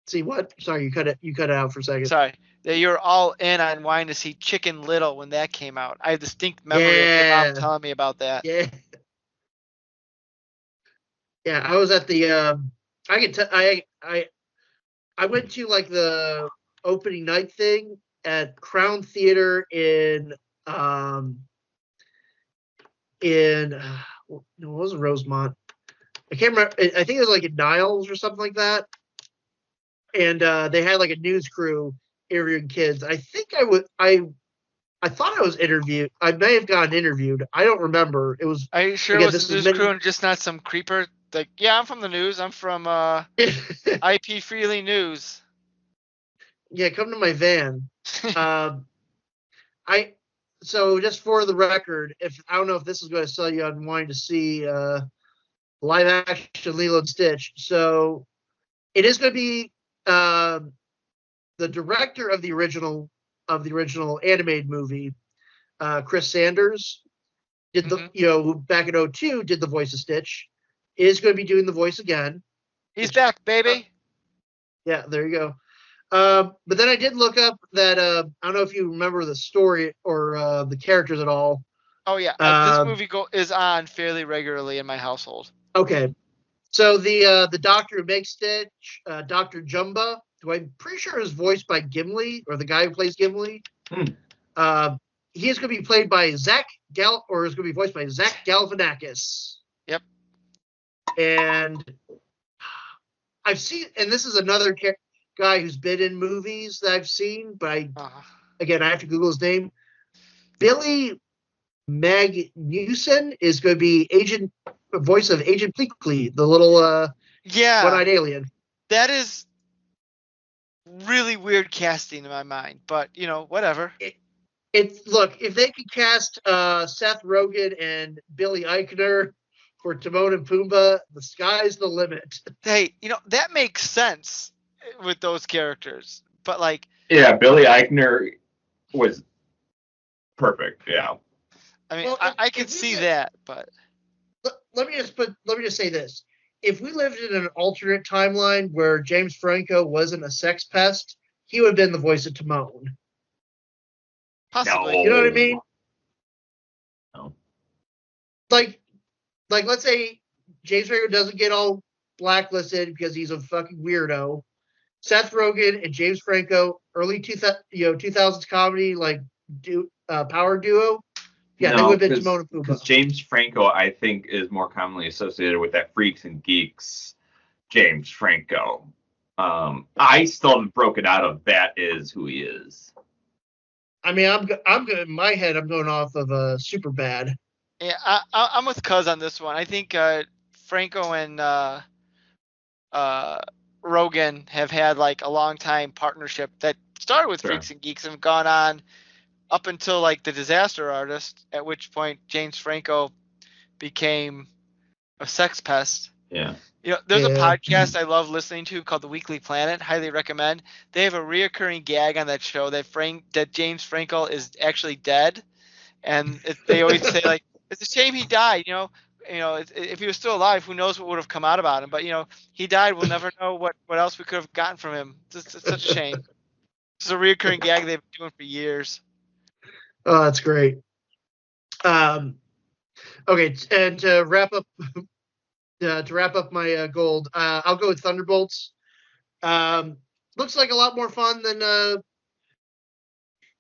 See what? Sorry, you cut it out for a second. Sorry, that you're all in on wanting to see Chicken Little when that came out. I have distinct memory of your mom telling me about that. Yeah. Yeah, I was at the. I went to like the opening night thing at Crown Theater in what was it, Rosemont? I can't remember. I think it was like in Niles or something like that. and they had like a news crew interviewing kids. I think I thought I was interviewed. I may have gotten interviewed. I don't remember. It was Are you sure it again. was This a was news crew many. and just not some creeper? Like, yeah, I'm from the news. I'm from IP Freely News. Yeah, come to my van. Um, I so just for the record, if I don't know if this is going to sell you on wanting to see live action Lilo and Stitch. So it is going to be the director of the original animated movie, Chris Sanders, did the back in '02 did the voice of Stitch, is going to be doing the voice again. He's back, baby. Yeah, there you go. But then I did look up that I don't know if you remember the story or the characters at all. Oh yeah, this movie is on fairly regularly in my household. Okay, so the doctor who makes Stitch, Dr. Jumba, who I'm pretty sure is voiced by Gimli, or the guy who plays Gimli. He is going to be played by is going to be voiced by Zach Galifianakis. Yep. And I've seen, and this is another guy who's been in movies that I've seen, but again, I have to Google his name. Billy Magnuson is going to be voice of Agent Pleakley, the little one-eyed alien. That is really weird casting in my mind, but whatever. Look, if they could cast Seth Rogen and Billy Eichner for Timon and Pumbaa, the sky's the limit. Hey, that makes sense with those characters, but like, yeah, Billy Eichner was perfect. Yeah, I mean, I can see that, but let me just say this: if we lived in an alternate timeline where James Franco wasn't a sex pest, he would have been the voice of Timon. Possibly. No. You know what I mean? No. Like let's say James Franco doesn't get all blacklisted because he's a fucking weirdo. Seth Rogen and James Franco, early 2000s comedy power duo. Yeah, they would have been Timon and Pumbaa. Because James Franco, I think, is more commonly associated with that Freaks and Geeks James Franco. I still haven't broken out of that is who he is. I mean, I'm good in my head. I'm going off of Super Bad. Yeah, I'm with Cuz on this one. I think Franco and Rogan have had like a long time partnership that started with Freaks and Geeks and have gone on up until like The Disaster Artist, at which point James Franco became a sex pest. Yeah. There's a podcast I love listening to called The Weekly Planet. Highly recommend. They have a reoccurring gag on that show that James Franco is actually dead, and they always say like, it's a shame he died. If he was still alive, who knows what would have come out about him? But he died. We'll never know what else we could have gotten from him. It's such a shame. It's a reoccurring gag they've been doing for years. Oh, that's great. Okay, and to wrap up my gold, I'll go with Thunderbolts. Looks like a lot more fun than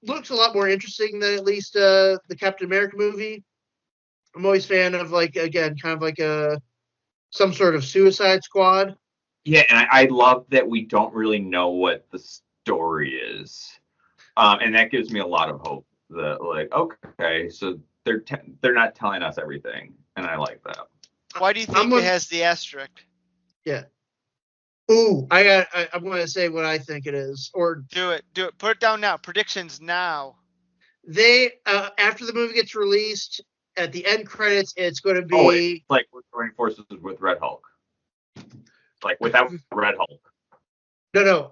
looks a lot more interesting than at least the Captain America movie. I'm always a fan of some sort of Suicide Squad. Yeah, and I love that we don't really know what the story is, and that gives me a lot of hope. That okay, so they're not telling us everything, and I like that. Why do you think it has the asterisk? Yeah. Ooh, I'm going to say what I think it is. Or do it. Put it down now. Predictions now. They after the movie gets released, at the end credits, it's going to be like we're joining forces with Red Hulk. Like without Red Hulk. No.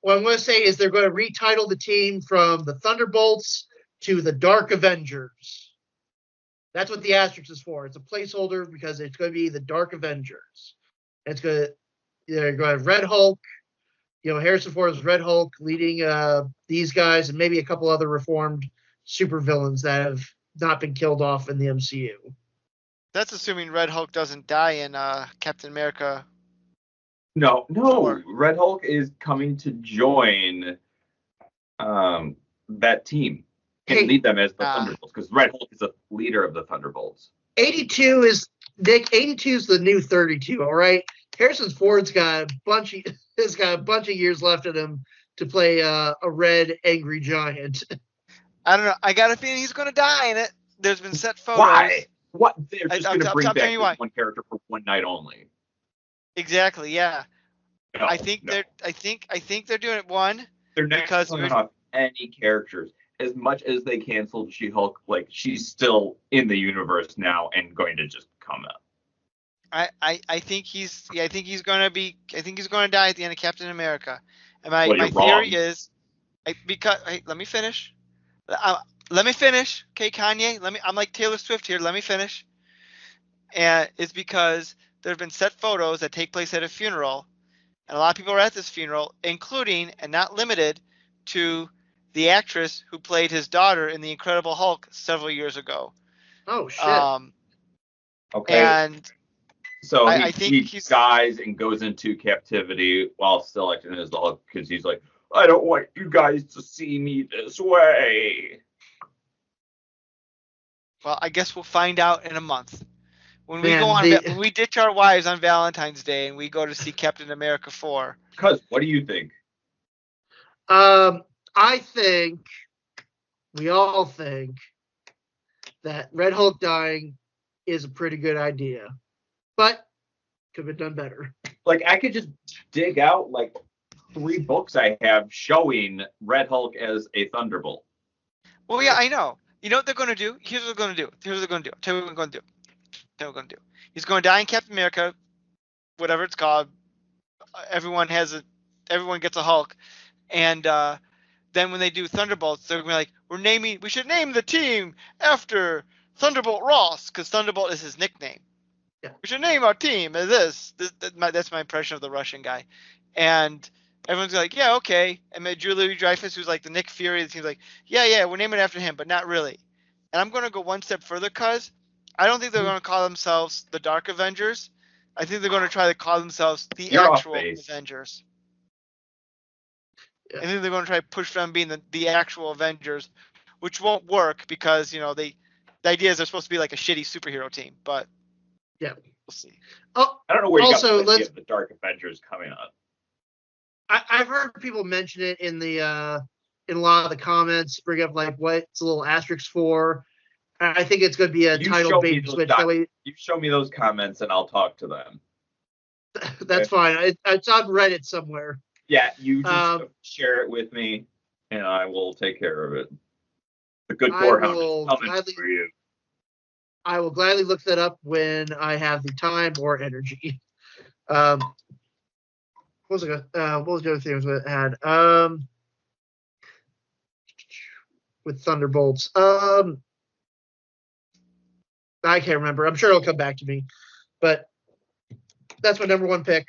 What I'm going to say is they're going to retitle the team from the Thunderbolts to the Dark Avengers. That's what the asterisk is for. It's a placeholder because it's going to be the Dark Avengers. And they're going to have Red Hulk, Harrison Ford is Red Hulk leading these guys and maybe a couple other reformed supervillains that have not been killed off in the MCU. That's assuming Red Hulk doesn't die in Captain America. No. Red Hulk is coming to join that team and lead them as the Thunderbolts, because Red Hulk is a leader of the Thunderbolts. 82 is the new 32. All right, Harrison Ford's got a bunch of He's got a bunch of years left in him to play a red angry giant. I don't know. I got a feeling he's going to die in it. There's been set photos. Why? What? They're just I'll going to bring tell back you this why. one character for one night only. Exactly. Yeah. No, I think no. I think they're doing it one They're not because killing off any characters. As much as they canceled She-Hulk, like she's still in the universe now and going to just come up. I think he's going to die at the end of Captain America. And Well, my you're theory wrong. is let me finish. Let me finish. Okay, Kanye, I'm like Taylor Swift here. Let me finish. And it's because there have been set photos that take place at a funeral, and a lot of people are at this funeral, including and not limited to the actress who played his daughter in The Incredible Hulk several years ago. Oh shit! Okay. And So I think he he's dies and goes into captivity while still acting as the Hulk because he's like, I don't want you guys to see me this way. well. I guess we'll find out in a month when we Man, go on when we ditch our wives on Valentine's Day and we go to see Captain America 4. Cuz, what do you think? I think we all think that Red Hulk dying is a pretty good idea, but could have been done better. Like, I could just dig out like 3 books I have showing Red Hulk as a Thunderbolt. Well, yeah, I know. You know what they're going to do? Here's what they're going to do. Here's what they're going to do. Tell me what they're going to do. Tell me what they're going to do. He's going to die in Captain America, whatever it's called. Everyone gets a Hulk, and then when they do Thunderbolts, they're going to be like, we should name the team after Thunderbolt Ross, because Thunderbolt is his nickname. Yeah. We should name our team as this. That's my impression of the Russian guy. And everyone's like, yeah, okay. And then Julia Louis-Dreyfus, who's like the Nick Fury, the team's like, yeah, we're naming it after him, but not really. And I'm going to go one step further, cuz I don't think they're going to call themselves the Dark Avengers. I think they're going to try to call themselves the actual Avengers. Yeah. I think they're going to try to push them being the actual Avengers, which won't work because, the idea is they're supposed to be like a shitty superhero team, but yeah, we'll see. Oh, I don't know where you also, got the idea of the Dark Avengers coming up. I've heard people mention it in in a lot of the comments, bring up like what's a little asterisk for. I think it's going to be a title bait switch. That way, you show me those comments and I'll talk to them. That's fine. It's on Reddit somewhere. Yeah, you just share it with me, and I will take care of it. The good Gorehound is coming for you. I will gladly look that up when I have the time or energy. What was the other things I had? With Thunderbolts. I can't remember. I'm sure it'll come back to me. But that's my number one pick.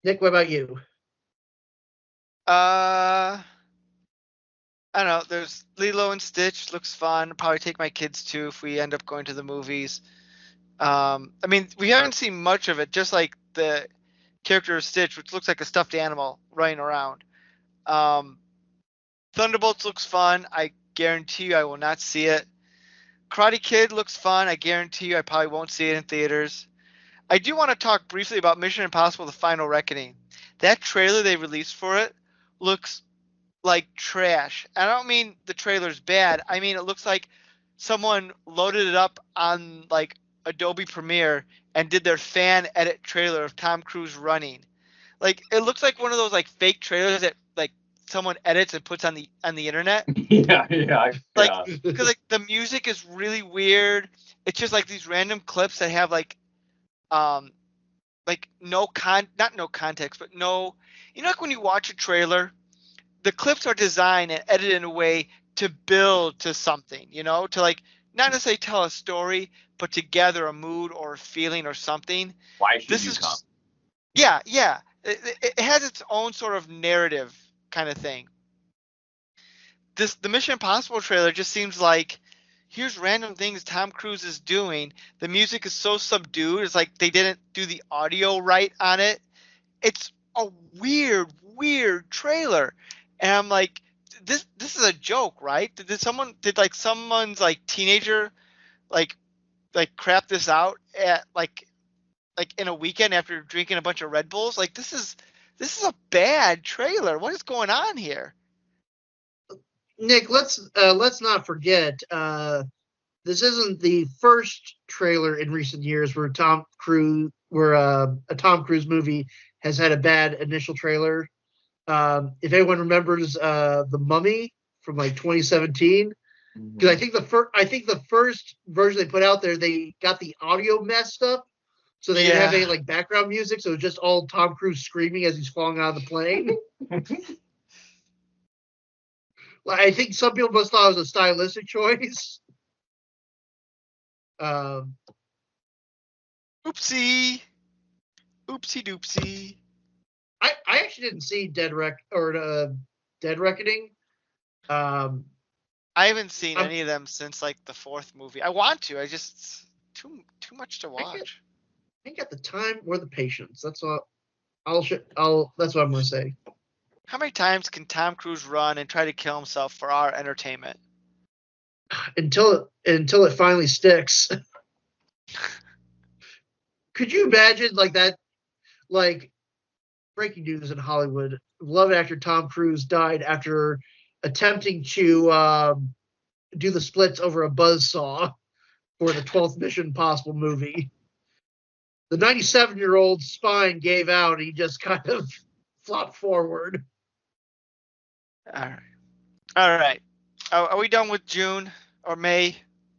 Nick, what about you? I don't know. There's Lilo and Stitch. Looks fun. Probably take my kids too if we end up going to the movies. I mean, we haven't seen much of it. Just like the character of Stitch, which looks like a stuffed animal running around. Thunderbolts looks fun. I guarantee you I will not see it. Karate Kid looks fun. I guarantee you I probably won't see it in theaters. I do want to talk briefly about Mission Impossible: The Final Reckoning. That trailer they released for it looks like trash. I don't mean the trailer's bad. I mean it looks like someone loaded it up on like Adobe Premiere and did their fan edit trailer of Tom Cruise running. Like it looks like one of those like fake trailers that like someone edits and puts on the internet. Yeah. Because like the music is really weird. It's just like these random clips that have like not no context, but no, like when you watch a trailer, the clips are designed and edited in a way to build to something, to like not necessarily tell a story, but to gather a mood or a feeling or something. Why should you come? Yeah. It has its own sort of narrative kind of thing. The Mission Impossible trailer just seems like here's random things Tom Cruise is doing. The music is so subdued. It's like they didn't do the audio right on it. It's a weird trailer. And I'm like, this is a joke, right? Did someone's like teenager like crap this out at like like in a weekend after drinking a bunch of Red Bulls. Like this is a bad trailer. What is going on here? Nick, let's not forget. This isn't the first trailer in recent years where a Tom Cruise movie has had a bad initial trailer. If anyone remembers The Mummy from like 2017, because I think the first version they put out there, they got the audio messed up, so they didn't have any like background music, so it was just all Tom Cruise screaming as he's falling out of the plane. I think some people must thought it was a stylistic choice. Oopsie doopsie. I actually didn't see Dead Reckoning. I haven't seen any of them since like the fourth movie. I want to. I just too much to watch. I ain't got the time or the patience. That's all. That's what I'm gonna say. How many times can Tom Cruise run and try to kill himself for our entertainment? Until it finally sticks. Could you imagine like that? Like breaking news in Hollywood: beloved actor Tom Cruise died after attempting to do the splits over a buzzsaw for the 12th Mission Impossible movie. The 97-year-old spine gave out, and he just kind of flopped forward. All right. Are we done with June or May?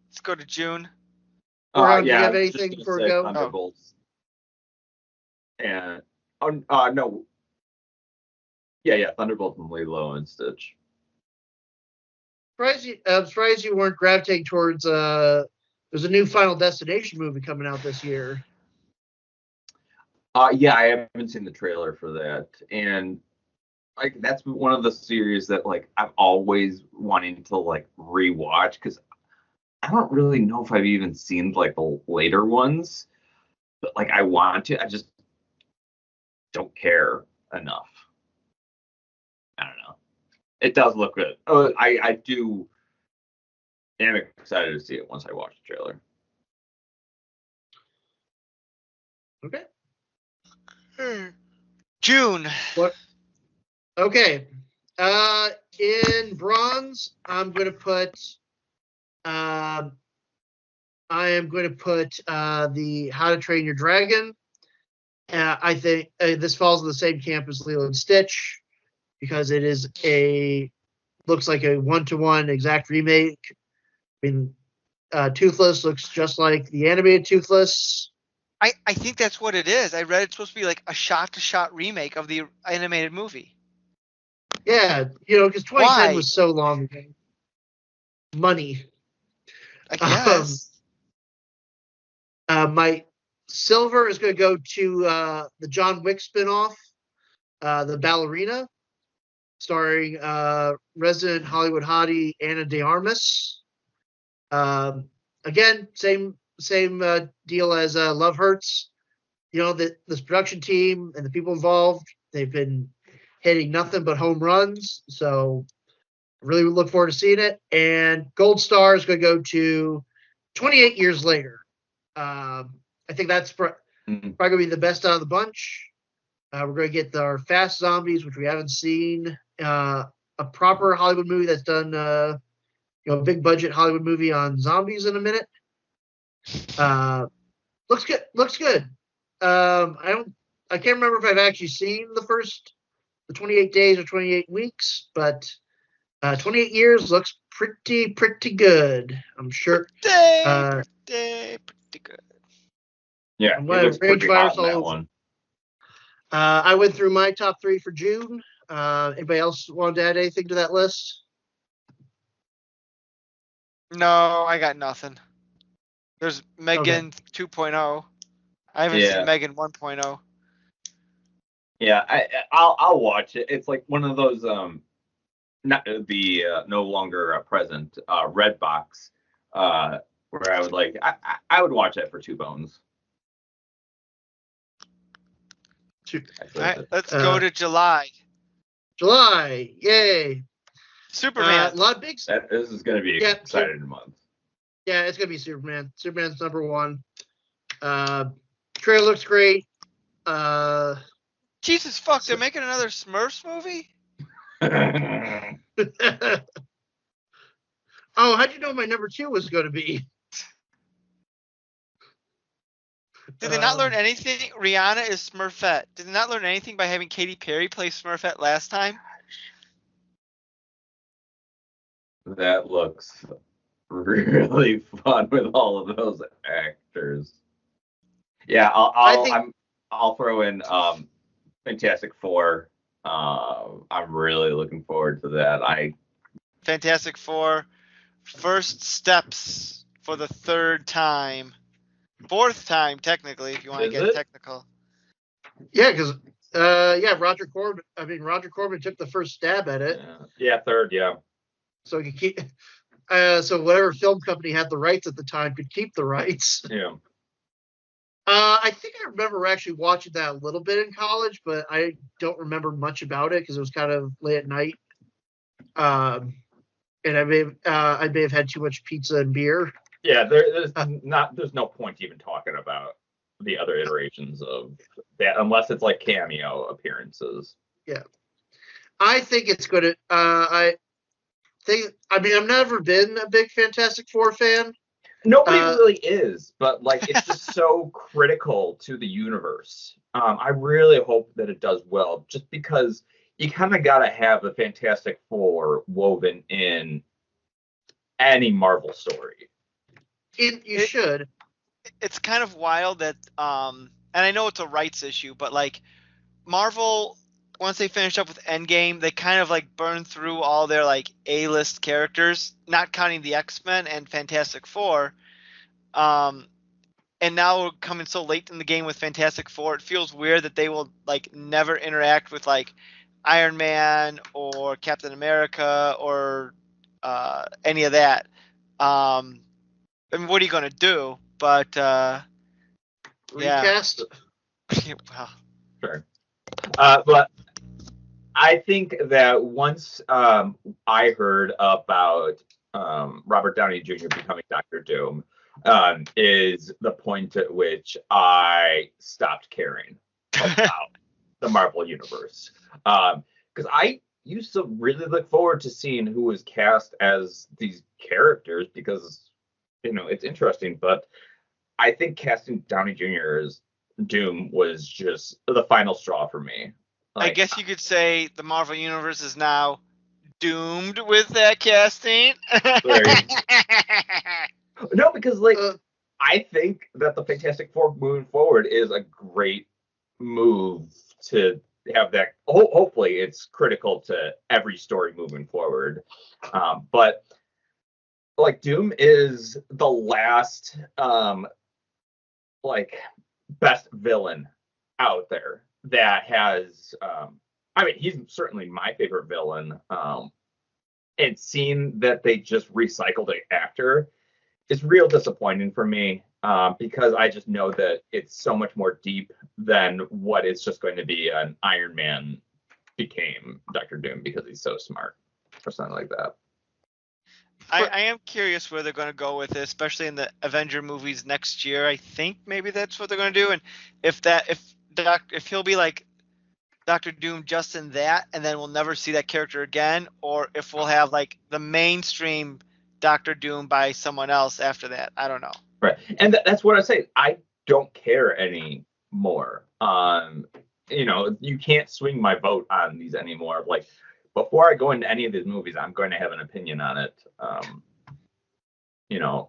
Let's go to June. Do you have anything before we go? Thunderbolts. And no. Yeah, Thunderbolts and Lilo and Stitch. I'm surprised you weren't gravitating towards. There's a new Final Destination movie coming out this year. Yeah, I haven't seen the trailer for that, and like that's one of the series that like I've always wanted to like rewatch because I don't really know if I've even seen like the later ones, but like I want to. I just don't care enough. I don't know. It does look good. Oh, I do. Am excited to see it once I watch the trailer. Okay. June. What? Okay. In bronze, I'm going to put. I am going to put the How to Train Your Dragon. I think this falls in the same camp as Lilo and Stitch because it is looks like a 1-to-1 exact remake. I mean, Toothless looks just like the animated Toothless. I think that's what it is. I read it's supposed to be like a shot-to-shot remake of the animated movie. Yeah, because 2010 was so long ago. Money. I guess. My silver is going to go to the John Wick spinoff, The Ballerina, starring resident Hollywood hottie Ana de Armas. Again, same deal as Love Hurts. This production team and the people involved, they've been hitting nothing but home runs. So really look forward to seeing it. And Gold Star is going to go to 28 Years Later. I think that's probably going to be the best out of the bunch. We're going to get our Fast Zombies, which we haven't seen. A proper Hollywood movie that's done, a big budget Hollywood movie on zombies in a minute. Looks good. I can't remember if I've actually seen the 28 days or 28 weeks, but 28 years looks pretty good. I'm sure. Pretty good. Yeah, I'm going to rage virus all over. One. I went through my top 3 for June. Anybody else want to add anything to that list? No, I got nothing. There's Megan 2.0. I haven't seen Megan 1.0. Yeah, I'll watch it. It's like one of those not the no longer present red box where I would I would watch that for 2 bones. All right, let's go to July. July, yay! Superman. A lot of big. This is going to be an exciting month. Yeah, it's going to be Superman. Superman's number 1. Trailer looks great. Jesus fuck, they're making another Smurfs movie? Oh, how'd you know my number 2 was going to be? Did they not learn anything? Rihanna is Smurfette. Did they not learn anything by having Katy Perry play Smurfette last time? That looks really fun with all of those actors. Yeah, I'll throw in Fantastic Four. I'm really looking forward to that. Fantastic Four, first steps for the third time. Fourth time, technically, if you want to get technical. Yeah, because Roger Corman took the first stab at it. Yeah, third, yeah. So he could keep. So whatever film company had the rights at the time could keep the rights. Yeah. I think I remember actually watching that a little bit in college, but I don't remember much about it because it was kind of late at night. And I may have had too much pizza and beer. Yeah, there's no point even talking about the other iterations of that unless it's like cameo appearances. Yeah, I think it's going to. I've never been a big Fantastic Four fan. Nobody really is, but like it's just so critical to the universe. I really hope that it does well, just because you kind of got to have the Fantastic Four woven in any Marvel story. You should. It's kind of wild that, and I know it's a rights issue, but like Marvel, once they finished up with Endgame, they kind of like burned through all their like A-list characters, not counting the X-Men and Fantastic Four. And now we're coming so late in the game with Fantastic Four, it feels weird that they will like never interact with like Iron Man or Captain America or any of that. I mean, what are you gonna do? But recast. Yeah. Well, sure. But I think that once I heard about Robert Downey Jr. becoming Doctor Doom, is the point at which I stopped caring about the Marvel Universe. Because I used to really look forward to seeing who was cast as these characters because, it's interesting. But I think casting Downey Jr. as Doom was just the final straw for me. I guess you could say the Marvel Universe is now doomed with that casting. No, because I think that the Fantastic Four moving forward is a great move to have that. Hopefully, it's critical to every story moving forward. But like Doom is the last best villain out there that has. He's certainly my favorite villain. And seeing that they just recycled an actor is real disappointing for me, because I just know that it's so much more deep than what is just going to be an Iron Man became Doctor Doom because he's so smart or something like that. I am curious where they're going to go with it, especially in the Avenger movies next year. I think maybe that's what they're going to do, and if he'll be like Doctor Doom just in that, and then we'll never see that character again, or if we'll have like the mainstream Doctor Doom by someone else after that. I don't know. Right, and that's what I say. I don't care anymore. You can't swing my vote on these anymore. Like, before I go into any of these movies, I'm going to have an opinion on it.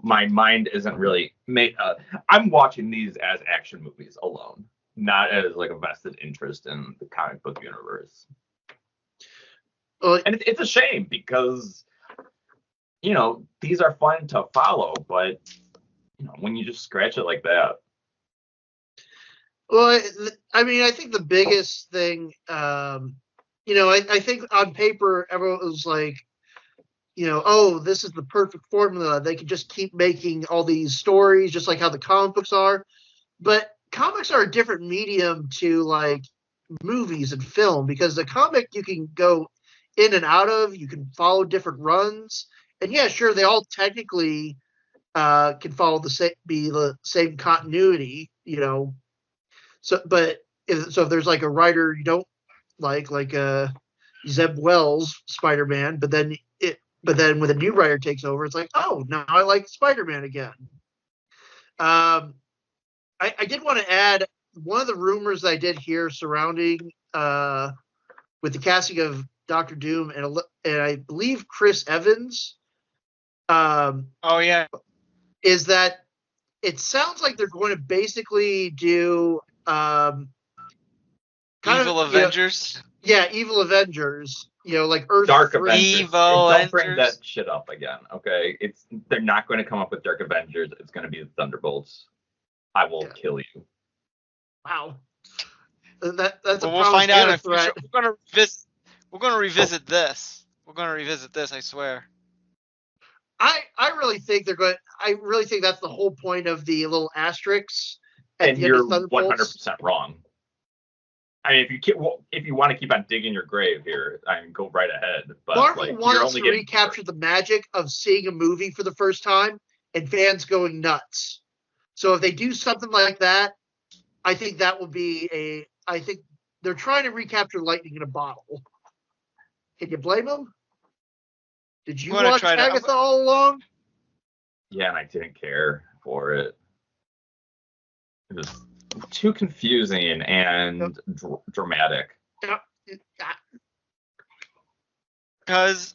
My mind isn't really made. I'm watching these as action movies alone, not as like a vested interest in the comic book universe. And it's a shame because, these are fun to follow, but when you just scratch it like that. Well, I think the biggest thing, I think on paper, everyone was like, this is the perfect formula. They could just keep making all these stories, just like how the comic books are. But comics are a different medium to like movies and film, because the comic you can go in and out of, you can follow different runs, and yeah, sure, they all technically can follow the same continuity, if there's like a writer you don't like Zeb Wells Spider-Man, but then when a new writer takes over, it's like, oh, now I like Spider-Man again. I did want to add one of the rumors I did hear surrounding with the casting of Doctor Doom and I believe Chris Evans. Oh yeah, is that it sounds like they're going to basically do Evil Avengers. Evil Avengers. Like Earth Dark 3. Avengers. Evil Don't bring Avengers. that shit up again, okay? They're not going to come up with Dark Avengers. It's going to be the Thunderbolts. I will kill you. Wow. That's a we'll find out in a threat. future. We're going to revisit this. We're going to revisit this. I swear. I really think they're going. I really think that's the whole point of the little asterisks. And you're 100% wrong. I mean, if you want to keep on digging your grave here, I mean, go right ahead. But Marvel wants to recapture the magic of seeing a movie for the first time and fans going nuts. So if they do something like that, I think that will be I think they're trying to recapture lightning in a bottle. Can you blame them? Did you watch Agatha all along? Yeah, and I didn't care for it. It was too confusing and dramatic. Because,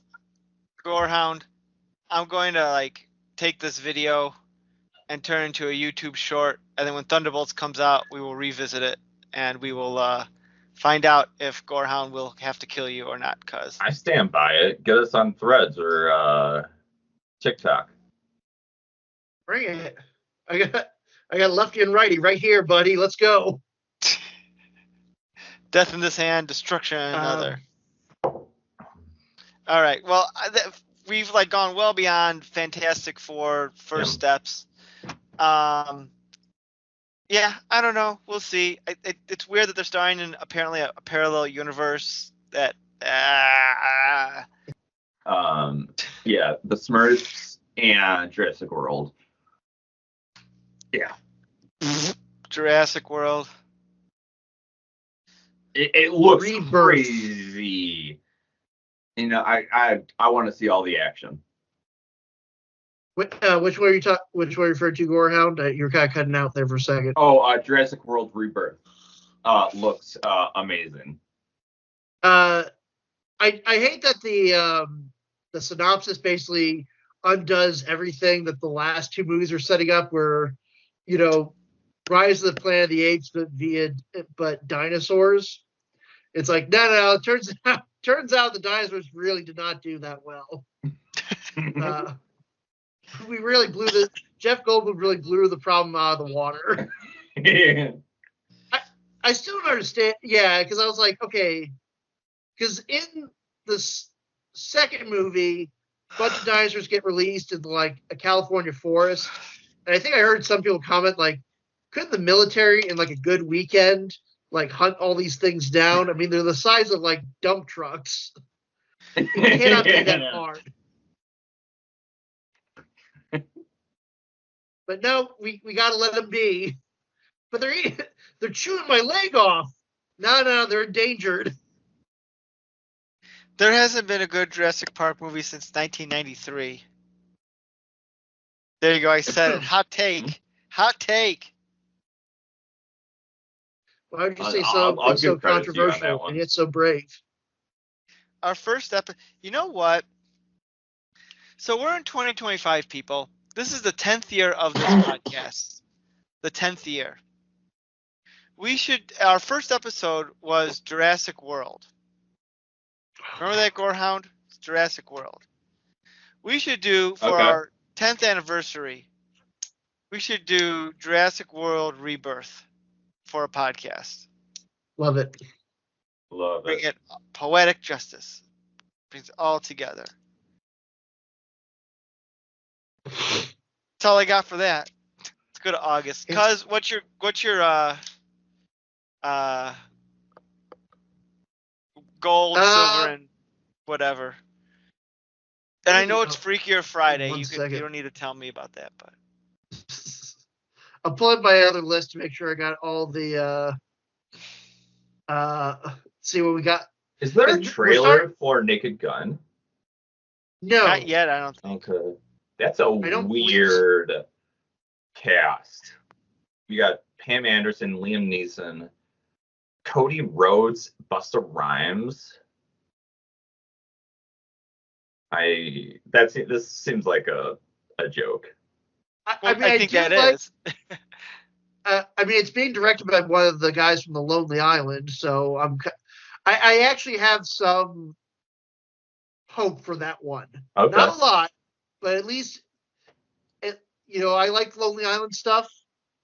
Gorehound, I'm going to take this video and turn it into a YouTube short, and then when Thunderbolts comes out, we will revisit it, and we will find out if Gorehound will have to kill you or not. Cause I stand by it. Get us on Threads or TikTok. Bring it. I got lefty and righty right here, buddy. Let's go. Death in this hand, destruction in another. All right. Well, we've gone well beyond Fantastic Four first steps. Yeah, I don't know. We'll see. It's weird that they're starting in apparently a parallel universe that. Yeah, the Smurfs and Jurassic World. Yeah. Jurassic World. It looks crazy. I want to see all the action. Which one are you Which one you referred to, Gorehound? You're kind of cutting out there for a second. Oh, Jurassic World Rebirth. Looks amazing. I hate that the synopsis basically undoes everything that the last two movies are setting up, where Rise of the Planet of the Apes, but dinosaurs. It's like no. Turns out the dinosaurs really did not do that well. We really Jeff Goldblum really blew the problem out of the water. I still don't understand. Yeah, because I was like, okay, because in the second movie, a bunch of dinosaurs get released in a California forest, and I think I heard some people comment couldn't the military in a good weekend hunt all these things down? I mean, they're the size of dump trucks. It cannot be that hard. But no, we gotta let them be. But they're chewing my leg off. No, they're endangered. There hasn't been a good Jurassic Park movie since 1993. There you go. I said it. Hot take. Hot take. Why would you say something so controversial and yet so brave? Our first episode. You know what? So we're in 2025, people. This is the 10th year of this podcast. The 10th year. Our first episode was Jurassic World. Remember that, Gorehound? It's Jurassic World. We should do, for our 10th anniversary, we should do Jurassic World Rebirth for a podcast. Love it. Bring it poetic justice. Brings it all together. That's all I got for that. Let's go to August. Cuz what's your gold, silver, and whatever? And I know it's Freakier Friday. You don't need to tell me about that, but I'm pulling my other list to make sure I got all the see what we got. Is there a We're trailer for Naked Gun? No, Not yet, I don't think. Okay. That's a I don't believe weird cast. You got Pam Anderson, Liam Neeson, Cody Rhodes, Busta Rhymes. This seems like a joke. Well, mean, I I think do that like. is. I mean, it's being directed by one of the guys from the Lonely Island, so I actually have some hope for that one. Okay. Not a lot, but at least I like Lonely Island stuff.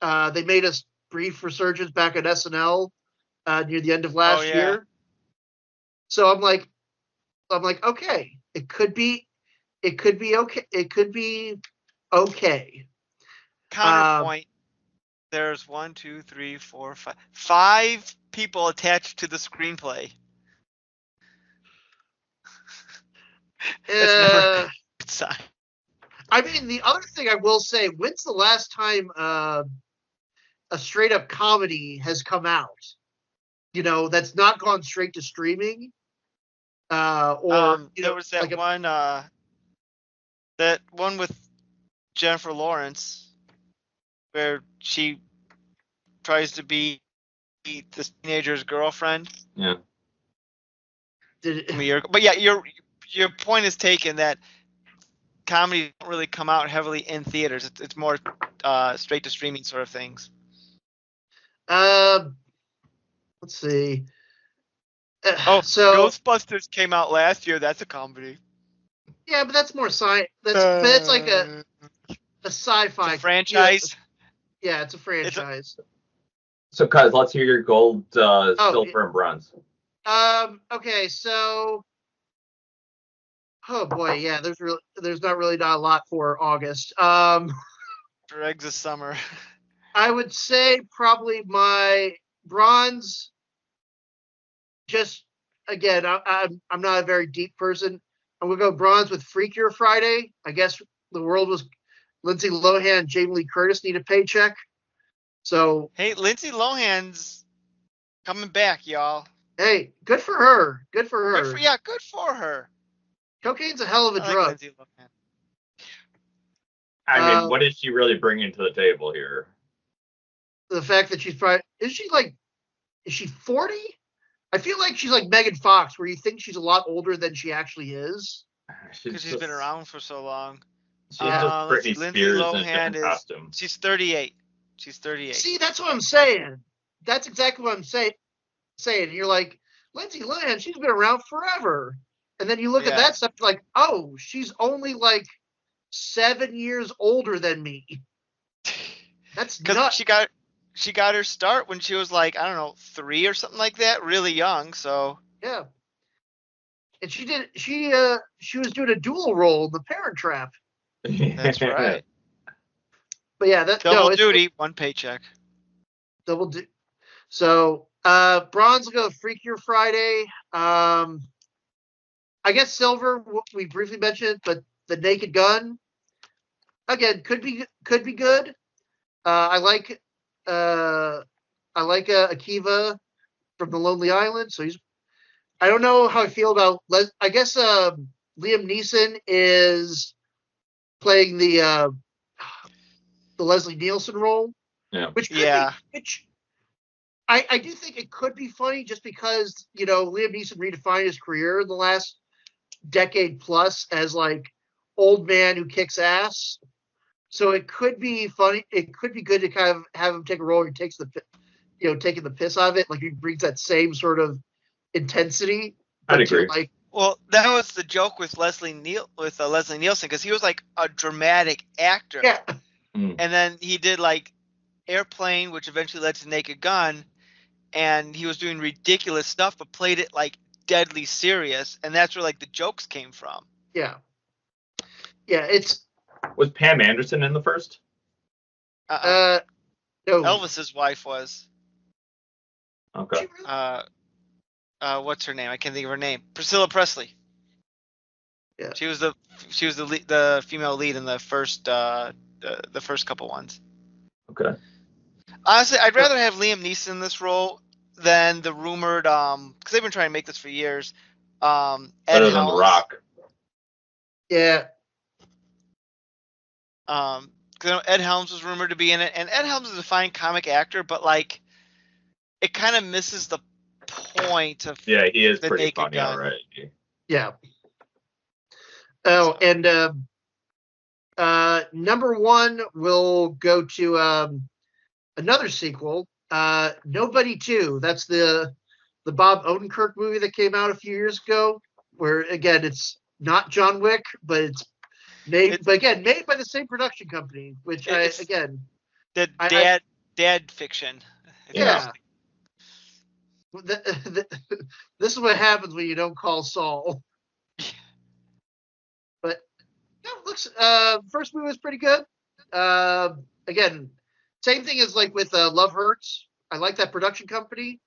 They made a brief resurgence back at SNL near the end of Oh last yeah. year, so I'm like, okay, it could be okay. It could be okay. Counterpoint. There's 1, 2, 3, 4, 5. 5 people attached to the screenplay. That's never a good sign. I mean, the other thing I will say, when's the last time a straight up comedy has come out? That's not gone straight to streaming. Or there was that one with Jennifer Lawrence where she tries to be this teenager's girlfriend. Yeah. But yeah, your point is taken that comedy don't really come out heavily in theaters. It's more straight to streaming sort of things. let's see. So Ghostbusters came out last year. That's a comedy. Yeah, but that's more science. But it's like a sci-fi it's a franchise. Yeah, it's a franchise. So, guys, let's hear your gold, silver, and bronze. Okay, so. Oh boy, yeah. There's not a lot for August. Dregs of summer. I would say probably my bronze. Just again, I'm not a very deep person. I'm gonna go bronze with Freakier Friday. I guess the world was Lindsay Lohan, Jamie Lee Curtis need a paycheck. So hey, Lindsay Lohan's coming back, y'all. Hey, good for her. Good for her. Good for her. Cocaine's a hell of a drug. Like Lindsay Lohan. I mean, what is she really bringing to the table here? The fact that is she 40? I feel like she's like Megan Fox, where you think she's a lot older than she actually is. Because she's been around for so long. She's just Britney Spears in a different costume. She's 38. She's 38. See, that's what I'm saying. That's exactly what I'm saying. You're like, Lindsay Lohan, she's been around forever. And then you look at that stuff, like, oh, she's only like 7 years older than me. That's nuts. She got her start when she was like, I don't know, 3 or something like that, really young. So yeah, and she was doing a dual role in The Parent Trap. That's right. But yeah, double duty, one paycheck. Double duty. So bronze will go Freakier Friday. I guess silver we briefly mentioned, but The Naked Gun again could be good. I like Akiva from The Lonely Island. So I don't know how I feel about. I guess Liam Neeson is playing the Leslie Nielsen role. Yeah. Which I do think it could be funny just because Liam Neeson redefined his career in the last decade plus as like old man who kicks ass. So it could be funny. It could be good to kind of have him take a role where he takes taking the piss out of it. Like he brings that same sort of intensity. I'd agree. Well, that was the joke with Leslie Nielsen because he was like a dramatic actor. Yeah. And then he did like Airplane, which eventually led to Naked Gun, and he was doing ridiculous stuff, but played it like deadly serious, and that's where like the jokes came from. Yeah. Yeah, Was Pam Anderson in the first? No. Elvis's wife was. Okay. What's her name? I can't think of her name. Priscilla Presley. Yeah. She was the female lead in the first couple ones. Okay. Honestly, I'd rather have Liam Neeson in this role than the rumored because they've been trying to make this for years. Ed Better than The Helms. Rock. Yeah. 'Cause Ed Helms was rumored to be in it, and Ed Helms is a fine comic actor, but like, it kind of misses the point of Yeah, he is the pretty Naked funny Gun. already. Yeah. Oh, So- and number one will go to another sequel, Nobody 2. That's the Bob Odenkirk movie that came out a few years ago, where again it's not John Wick, but it's made by the same production company, which It's the I dad fiction. yeah. This is what happens when you don't call Saul. But yeah, looks first movie was pretty good. Again, same thing as like with Love Hurts. I like that production company.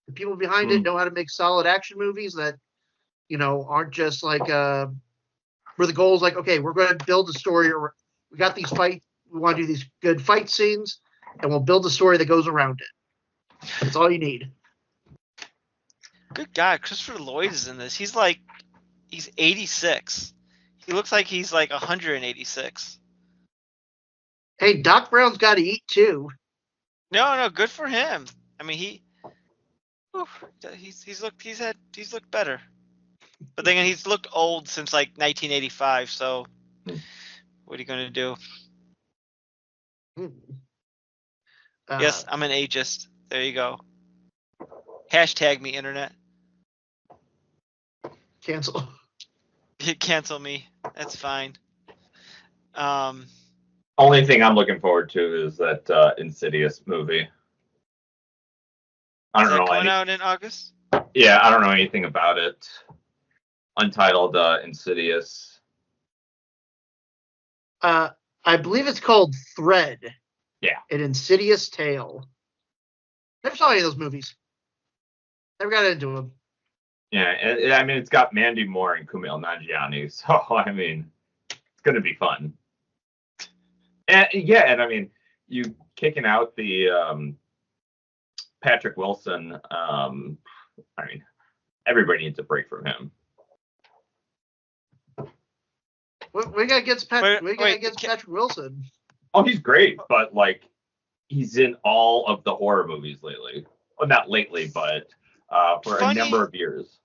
The people behind it know how to make solid action movies that, aren't just like where the goal is like, okay, we're going to build a story, or we got these fights, we want to do these good fight scenes, and we'll build a story that goes around it. That's all you need. Good God, Christopher Lloyd is in this. He's 86. He looks like he's like 186. Hey, Doc Brown's got to eat too. No, good for him. I mean, he's looked better. But then again, he's looked old since like 1985. So, what are you gonna do? Yes, I'm an ageist. There you go. Hashtag me, internet. Cancel. Cancel me. That's fine. Only thing I'm looking forward to is that Insidious movie. I Is don't that know coming out in August? Yeah, I don't know anything about it. Untitled Insidious. I believe it's called Thread. Yeah. An Insidious Tale. Never saw any of those movies. Never got into them. Yeah, I mean, it's got Mandy Moore and Kumail Nanjiani, so I mean, it's gonna be fun. And I mean, you kicking out the Patrick Wilson. I mean, everybody needs a break from him. We got against Patrick Wilson. Oh, he's great, but like, he's in all of the horror movies lately. Well, not lately, but for a number of years.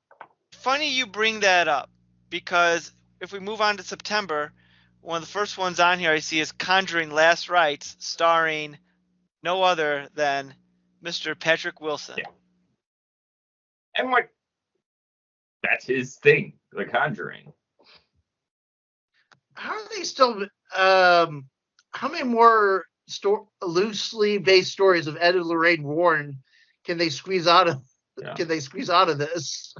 Funny you bring that up, because if we move on to September, one of the first ones on here I see is Conjuring Last Rites, starring no other than Mr. Patrick Wilson. Yeah. And like, that's his thing, The Conjuring. How are they still? How many more loosely based stories of Ed and Lorraine Warren can they squeeze out of? Yeah. Can they squeeze out of this?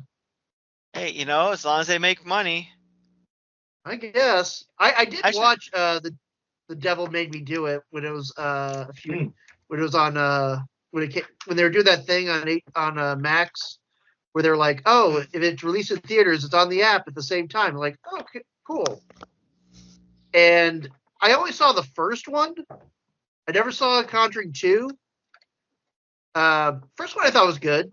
Hey, as long as they make money. I guess I did watch the Devil Made Me Do It when it was when it was on when they were doing that thing on Max, where they're like, oh, if it's released in theaters, it's on the app at the same time. I'm like, oh, okay, cool. And I only saw the first one. I never saw Conjuring 2. First one I thought was good.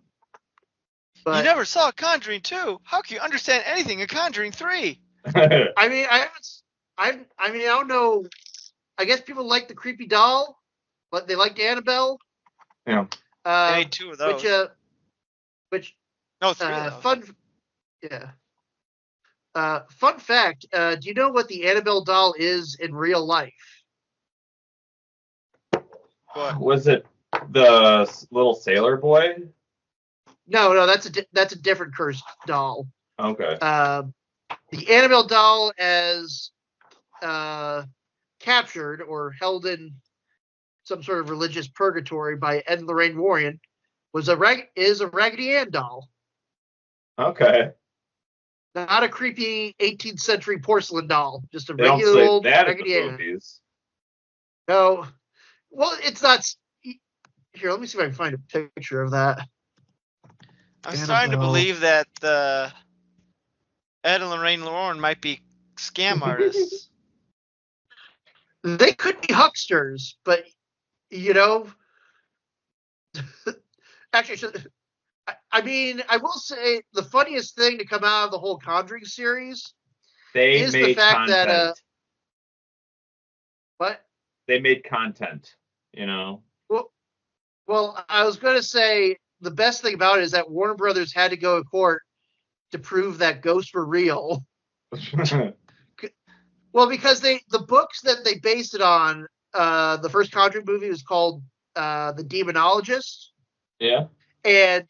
But you never saw Conjuring 2? How can you understand anything in Conjuring 3? I mean, I don't know. I guess people like the creepy doll, but they liked Annabelle. Yeah. They made 2 of those. No, 3 of those. Fun. Yeah. Fun fact, do you know what the Annabelle doll is in real life? What? Was it the little sailor boy? No, that's a different cursed doll. Okay. The Annabelle doll, as captured or held in some sort of religious purgatory by Ed and Lorraine Warren, is a Raggedy Ann doll. Okay. Not a creepy 18th century porcelain doll, just a regular old Raggedy Ann. No, well, it's not. Here, let me see if I can find a picture of that. I'm starting to believe that Ed and Lorraine Warren might be scam artists. They could be hucksters, but Actually, I mean, I will say the funniest thing to come out of the whole Conjuring series They is the made fact content. that what? They made content, you know. Well, I was going to say the best thing about it is that Warner Brothers had to go to court to prove that ghosts were real. Well, because the books that they based it on, the first Conjuring movie was called The Demonologist, Yeah. and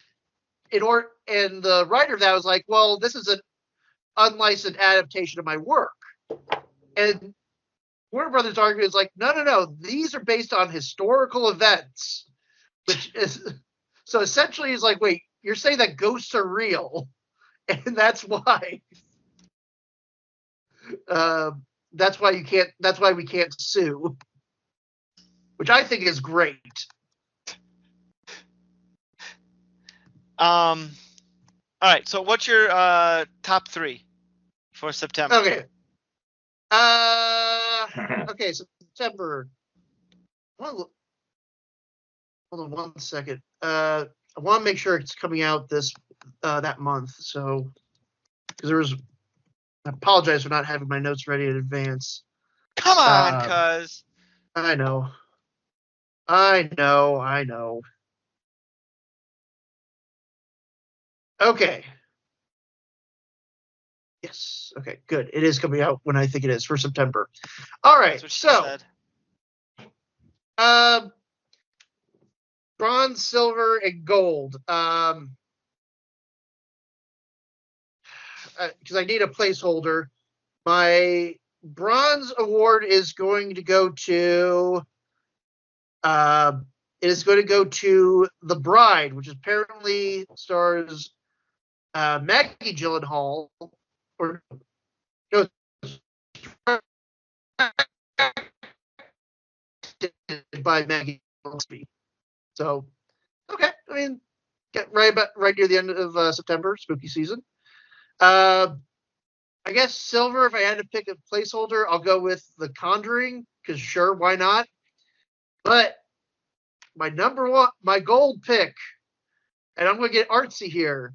and the writer of that was like, well, this is an unlicensed adaptation of my work, and Warner Brothers argument is like, no, these are based on historical events, which is so essentially is like, wait, you're saying that ghosts are real, and that's why. That's why you can't. That's why we can't sue, which I think is great. All right. So what's your top 3 for September? Okay. Okay. September. Hold on 1 second. I want to make sure it's coming out that month. So, because there was. I apologize for not having my notes ready in advance. Come on, cuz. I know. Okay. Yes. Okay, good. It is coming out when I think it is for September. All right. That's what she So, said. bronze, silver, and gold. Because I need a placeholder. My bronze award is going to go to. It is going to go to The Bride, which apparently stars Maggie Gyllenhaal, or no, by Maggie Gyllenhaal. So, okay, I mean, get right near the end of September, spooky season. I guess silver. If I had to pick a placeholder, I'll go with The Conjuring, because sure, why not? But my gold pick, and I'm going to get artsy here,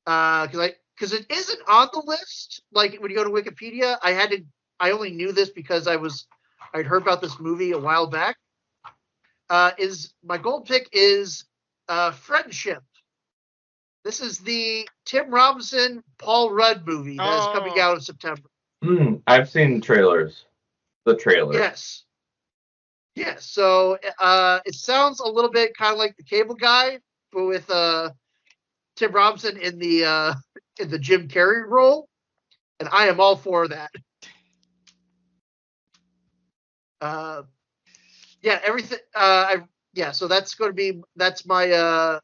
because it isn't on the list. Like when you go to Wikipedia, I only knew this because I'd heard about this movie a while back. Is my gold pick is Friendship. This is the Tim Robinson, Paul Rudd movie that is coming out in September. I've seen trailers. The trailer. Yes. Yes. So it sounds a little bit kind of like The Cable Guy, but with Tim Robinson in the Jim Carrey role, and I am all for that. Yeah, everything. So that's my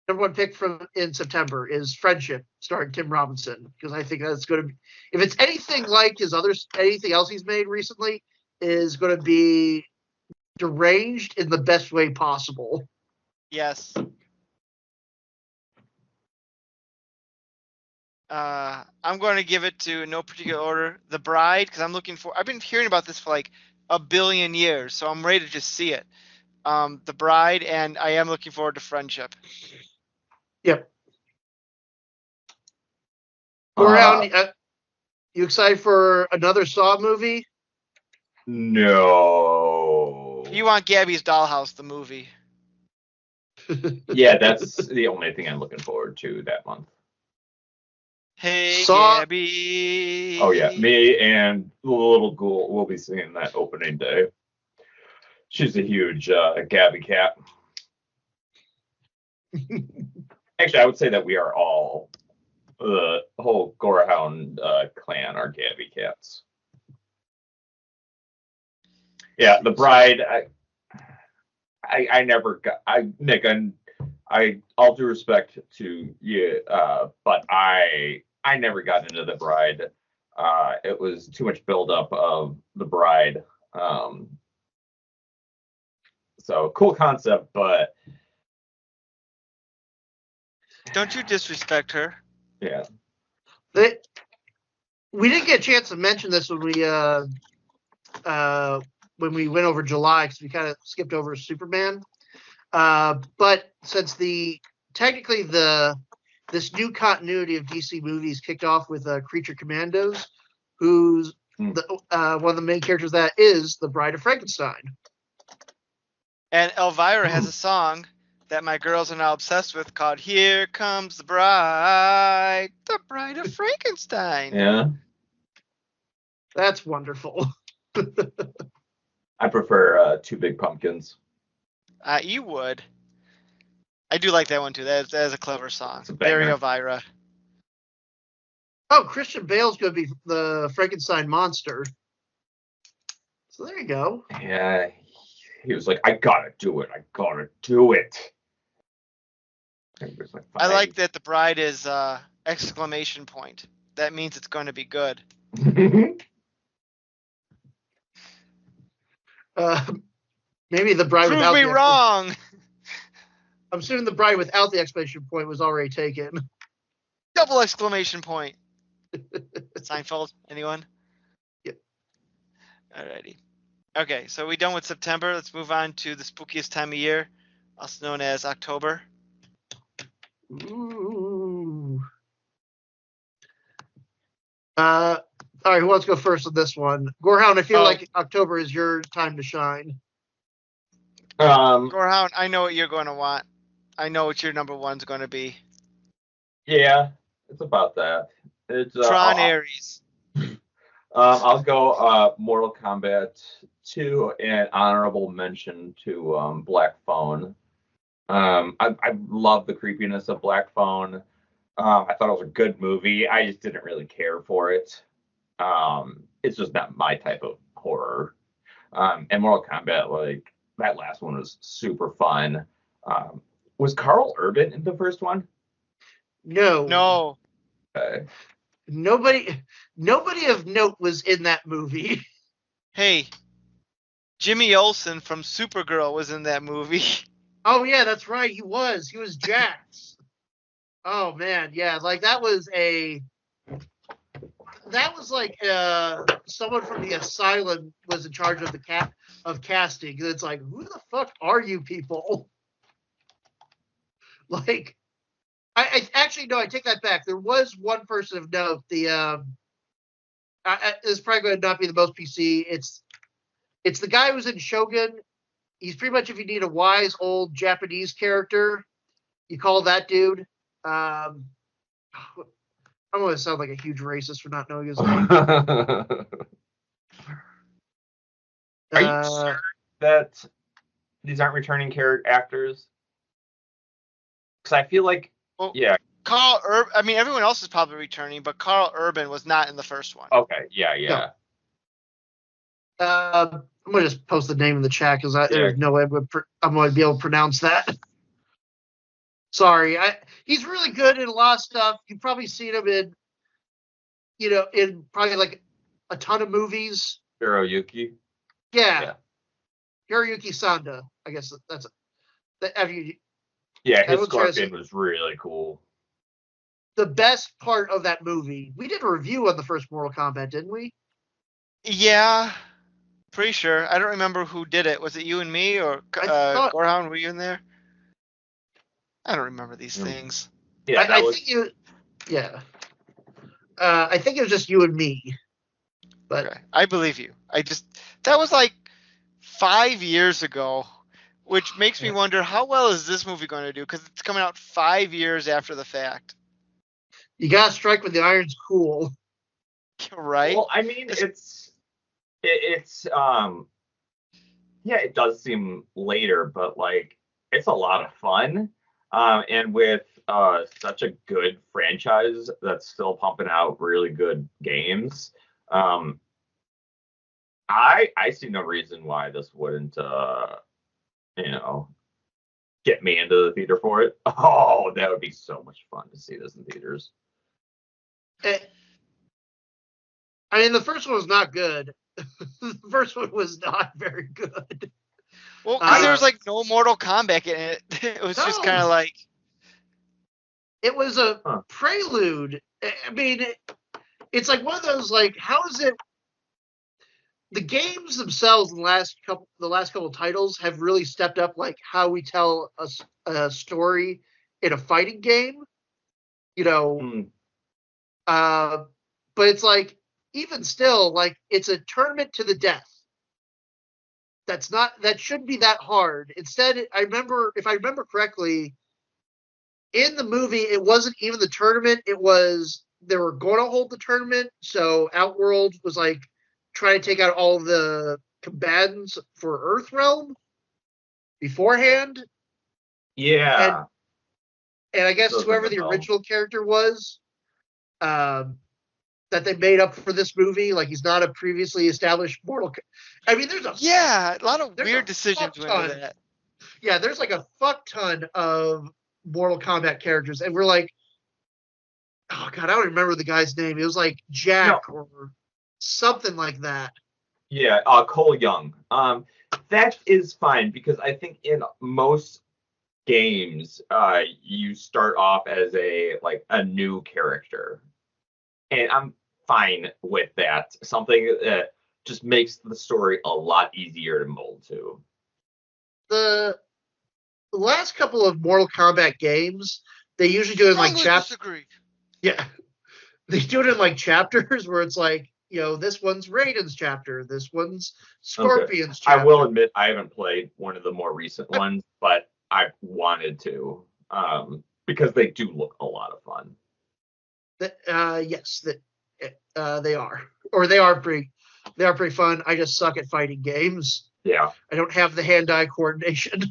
number one pick in September is Friendship, starring Tim Robinson, because I think that's going to be, if it's anything like anything else he's made recently, is going to be deranged in the best way possible. Yes. I'm going to give it to, in no particular order, The Bride, because I've been hearing about this for like a billion years, so I'm ready to just see it. The Bride, and I am looking forward to Friendship. Yep. Gorehound, you excited for another Saw movie? No. You want Gabby's Dollhouse, the movie. Yeah, that's the only thing I'm looking forward to that month. Hey, Saw. Gabby. Oh, yeah. Me and the little ghoul will be seeing that opening day. She's a huge Gabby cat. Actually, I would say that we are all, the whole Gorehound clan are Gabby cats. Yeah, The Bride, I never got, Nick, I all due respect to you, but I never got into The Bride. It was too much buildup of The Bride. So cool concept, but don't you disrespect her. Yeah. We didn't get a chance to mention this when we went over July, because we kind of skipped over Superman. But since technically this new continuity of DC movies kicked off with Creature Commandos, who's one of the main characters that is the Bride of Frankenstein. And Elvira has a song that my girls are now obsessed with called "Here Comes the Bride of Frankenstein." Yeah. That's wonderful. I prefer Two Big Pumpkins. You would. I do like that one too. That is a clever song. It's a banger. Very Elvira. Oh, Christian Bale's going to be the Frankenstein monster. So there you go. Yeah, he was like, I gotta do it. It was like, I like that the bride is exclamation point. That means it's going to be good. Maybe the bride Prove without me wrong. I'm assuming the bride without the exclamation point was already taken. Double exclamation point. Seinfeld, anyone? Yep. Alrighty. Okay, so we done with September. Let's move on to the spookiest time of year, also known as October. Ooh. All right, who wants to go first on this one? Gorehound, I feel like October is your time to shine. Gorehound, I know what you're going to want. I know what your number one's going to be. Yeah, it's about that. It's Tron Ares. I'll go Mortal Kombat 2 and honorable mention to Black Phone. I love the creepiness of Black Phone. I thought it was a good movie. I just didn't really care for it. It's just not my type of horror. And Mortal Kombat, like that last one was super fun. Was Carl Urban in the first one? No. Okay. Nobody of note was in that movie. Hey, Jimmy Olsen from Supergirl was in that movie. Oh yeah, that's right. He was Jax. Oh man, yeah, like that was like someone from the asylum was in charge of of casting. It's like, who the fuck are you people? Like, I actually no, I take that back. There was one person of note. It's probably going to not be the most PC. It's the guy who's in Shogun. He's pretty much, if you need a wise old Japanese character, you call that dude. I'm going to sound like a huge racist for not knowing his name. Are you sure that these aren't returning actors? Because I feel like, yeah. Carl Urban, I mean, everyone else is probably returning, but Carl Urban was not in the first one. Okay, yeah. No. I'm going to just post the name in the chat because there's no way I'm going to be able to pronounce that. Sorry. He's really good in a lot of stuff. You've probably seen him in probably like a ton of movies. Hiroyuki? Yeah. Hiroyuki Sanda. I guess that's it. Yeah, his Scorpion was really cool. The best part of that movie, we did a review on the first Mortal Kombat, didn't we? Yeah, pretty sure. I don't remember who did it. Was it you and me or Gorehound? Were you in there? I don't remember these things. Yeah, I think you. Yeah. I think it was just you and me. But okay. I believe you. That was like 5 years ago. Which makes me wonder, how well is this movie going to do? Because it's coming out 5 years after the fact. You got to strike when the iron's cool. Right? Well, I mean, it's it does seem later, but like it's a lot of fun. And with such a good franchise that's still pumping out really good games, I see no reason why this wouldn't get me into the theater for it. Oh, that would be so much fun to see this in theaters. I mean, the first one was not good. The first one was not very good. Well, because there was like no Mortal Kombat in it. It was just kind of like. It was a prelude. I mean, it's like one of those, like, how is it? the games themselves in the last couple titles have really stepped up, like how we tell a story in a fighting game. You know, Mm, but it's like even still, like it's a tournament to the death. That shouldn't be that hard. Instead, if I remember correctly, in the movie, it wasn't even the tournament. It was they were going to hold the tournament. So Outworld was like trying to take out all the combatants for Earthrealm beforehand, and yeah, and I guess those ring whoever a the bell. original character was, um, that they made up for this movie, like he's not a previously established mortal. I mean, Yeah, a lot of there's weird a decisions fuck went into ton. that. Yeah, there's like a fuck ton of Mortal Kombat characters, and we're like, oh god, I don't remember the guy's name. It was like No, Jack or something like that. yeah, Cole Young. That is fine because I think in most games, you start off as a new character, and I'm fine with that. Something that just makes the story a lot easier to mold to. The last couple of Mortal Kombat games, they usually do it in like Strongly disagree. yeah, they do it in like chapters where it's like, this one's Raiden's chapter, this one's Okay. Scorpion's I chapter. will admit I haven't played one of the more recent I- ones, but I wanted to, because they do look a lot of fun. Yes, they are, or they are pretty fun. I just suck at fighting games. Yeah. I don't have the hand-eye coordination.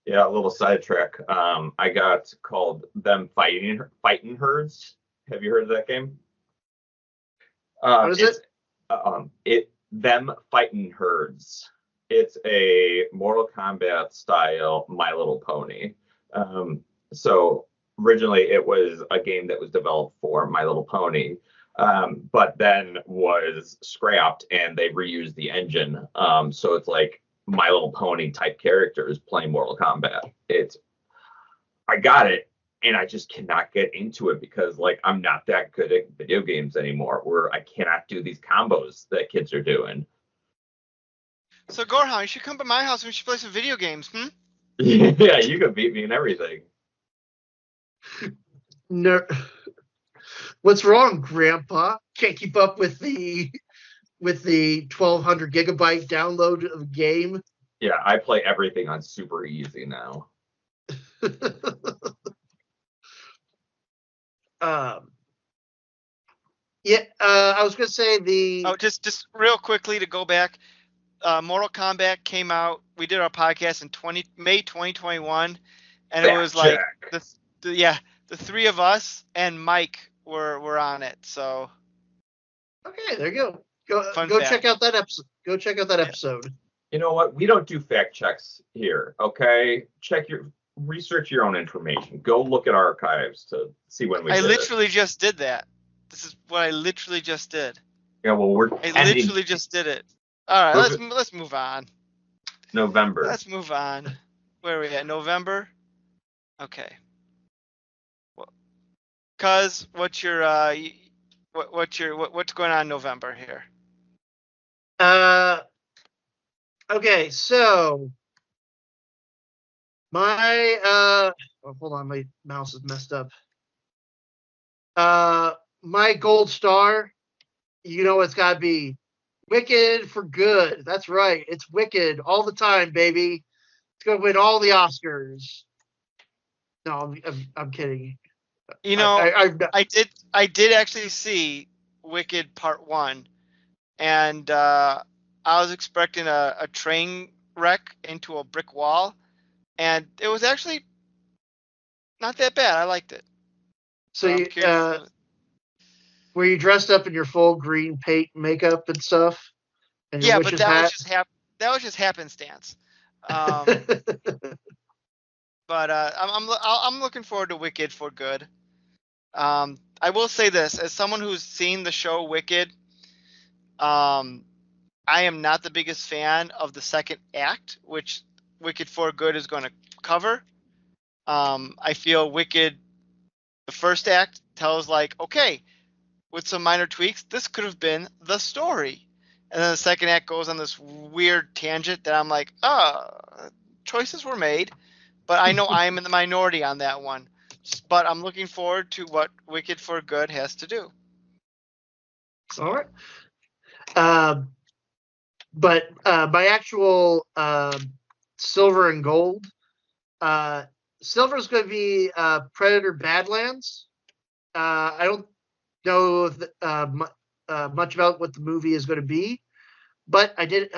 Yeah, a little sidetrack. I got called them fighting herds. Have you heard of that game? What is it? It them fighting herds. It's a Mortal Kombat style My Little Pony. So originally it was a game that was developed for My Little Pony, but then was scrapped and they reused the engine. So it's like My Little Pony type characters playing Mortal Kombat. I got it, and I just cannot get into it because like I'm not that good at video games anymore, where I cannot do these combos that kids are doing. So Gorehound, you should come to my house and we should play some video games. Yeah, you could beat me in everything. No, what's wrong, Grandpa? Can't keep up with the 1200 gigabyte download of a game. Yeah, I play everything on super easy now. um, yeah, I was gonna say Oh, just real quickly to go back. Mortal Kombat came out. We did our podcast in May 2021, and it Fact was like check. the three of us and Mike were on it. So okay, there you go. Fun Go fact. check out that episode. Go check out that Yeah. episode. You know what? We don't do fact checks here, okay? Research your own information. Go look at archives to see when we I did it. literally just did that. This is what I literally just did. Yeah, well, we're I ending literally just did it. All right, Perfect. let's move on. November. Let's move on. Where are we at? November. Okay. Well, Cuz, what's going on in November here? Okay, so my hold on, my mouse is messed up. My gold star, it's gotta be Wicked for Good. That's right, it's Wicked all the time, baby. It's gonna win all the Oscars. No, I'm kidding. You know, I'm I did actually see Wicked Part 1, and I was expecting a train wreck into a brick wall, and it was actually not that bad. I liked it. so I'm you, curious. were you dressed up in your full green paint makeup and stuff? And your Yeah, but witch's that hat? was just happenstance. But I'm looking forward to Wicked for Good. I will say this, as someone who's seen the show Wicked, I am not the biggest fan of the second act, which Wicked for Good is going to cover. I feel Wicked, the first act tells like, okay, with some minor tweaks, this could have been the story. and then the second act goes on this weird tangent that I'm like, choices were made, but I know I am in the minority on that one. But I'm looking forward to what Wicked for Good has to do. All right. But my actual silver and gold, silver is going to be Predator Badlands. I don't know if, much about what the movie is going to be, but I did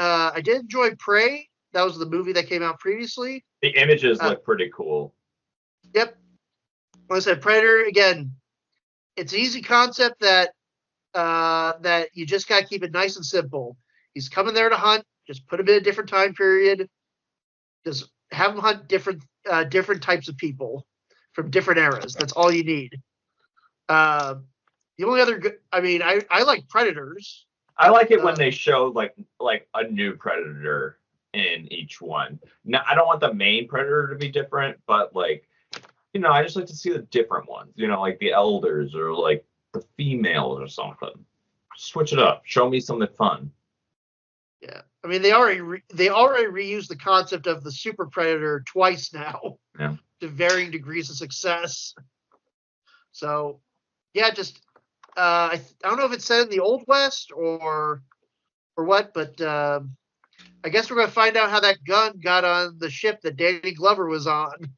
enjoy Prey. That was the movie that came out previously. The images look pretty cool. Yep. Like I said, Predator, again, it's an easy concept that you just got to keep it nice and simple. He's coming there to hunt. Just put him in a different time period. Just have him hunt different types of people from different eras. That's all you need. The only other good, I like Predators. I like it when they show like a new Predator in each one. Now, I don't want the main Predator to be different, but I just like to see the different ones. Like the elders or like the females or something. Switch it up. Show me something fun. Yeah, they already reused the concept of the Super Predator twice now. Yeah. To varying degrees of success. So, yeah, just I don't know if it's set in the Old West or what, but I guess we're gonna find out how that gun got on the ship that Danny Glover was on.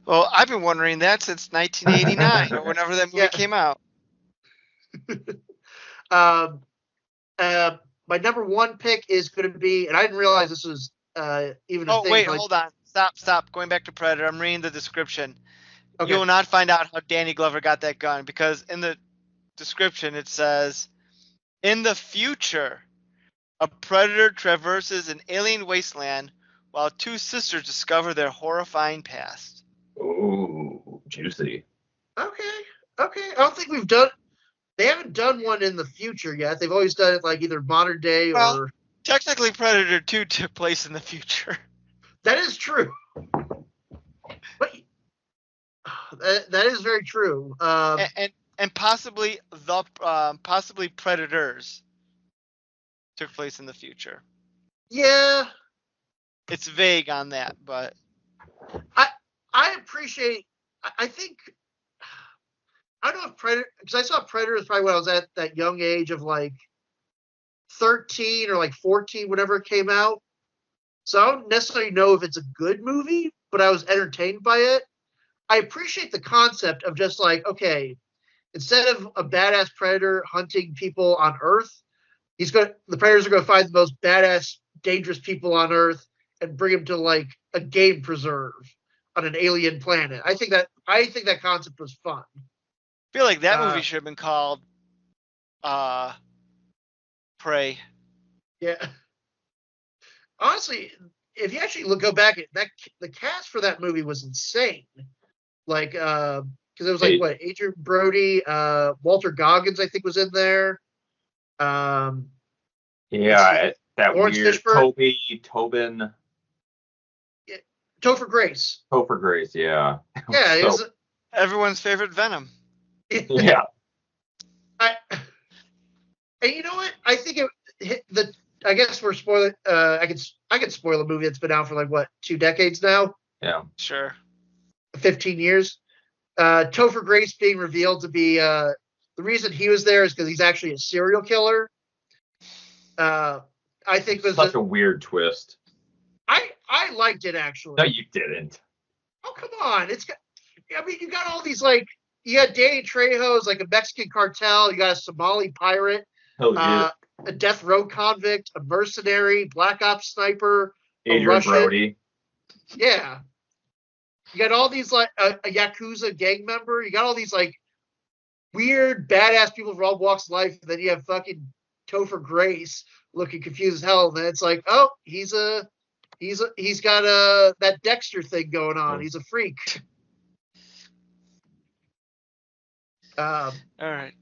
Well, I've been wondering that since 1989 or whenever that movie came out. My number one pick is going to be, and I didn't realize this was even a thing. Oh, wait, hold on. Stop. Going back to Predator, I'm reading the description. Okay. You will not find out how Danny Glover got that gun because in the description it says, in the future, a predator traverses an alien wasteland while two sisters discover their horrifying past. Ooh, juicy. Okay. I don't think they haven't done one in the future yet. They've always done it like either modern day or. Technically, Predator 2 took place in the future. That is true. But that is very true. And possibly Predators took place in the future. Yeah. It's vague on that, but I appreciate. I think. I don't know if Predator, because I saw Predators probably when I was at that young age of like 13 or like 14, whenever it came out. So I don't necessarily know if it's a good movie, but I was entertained by it. I appreciate the concept of just like, okay, instead of a badass predator hunting people on Earth, the predators are going to find the most badass, dangerous people on Earth and bring them to like a game preserve on an alien planet. I think that concept was fun. I feel like that movie should have been called Prey. Yeah. Honestly, if you actually go back at that, the cast for that movie was insane. Like, because it was like Adrian Brody, Walter Goggins, I think was in there. That Lawrence weird Fishburne. Tobin. Yeah, Topher Grace. Topher Grace, yeah. Yeah, it was everyone's favorite Venom. Yeah. And you know what? I think it hit the. I guess we're spoiling. I could spoil a movie that's been out for like 2 decades now. Yeah. Sure. 15 years. Topher Grace being revealed to be the reason he was there is because he's actually a serial killer. I think was such a weird twist. I liked it actually. No, you didn't. Oh come on! You got all these like you got Danny Trejo's like a Mexican cartel. You got a Somali pirate. Hell yeah. A death row convict, a mercenary, black ops sniper, Adrian a Russian. Brody. Yeah. You got all these like a Yakuza gang member. You got all these like weird badass people from all walks of life. And then you have fucking Topher Grace looking confused as hell. And then it's like, oh, he's got that Dexter thing going on. He's a freak. All right.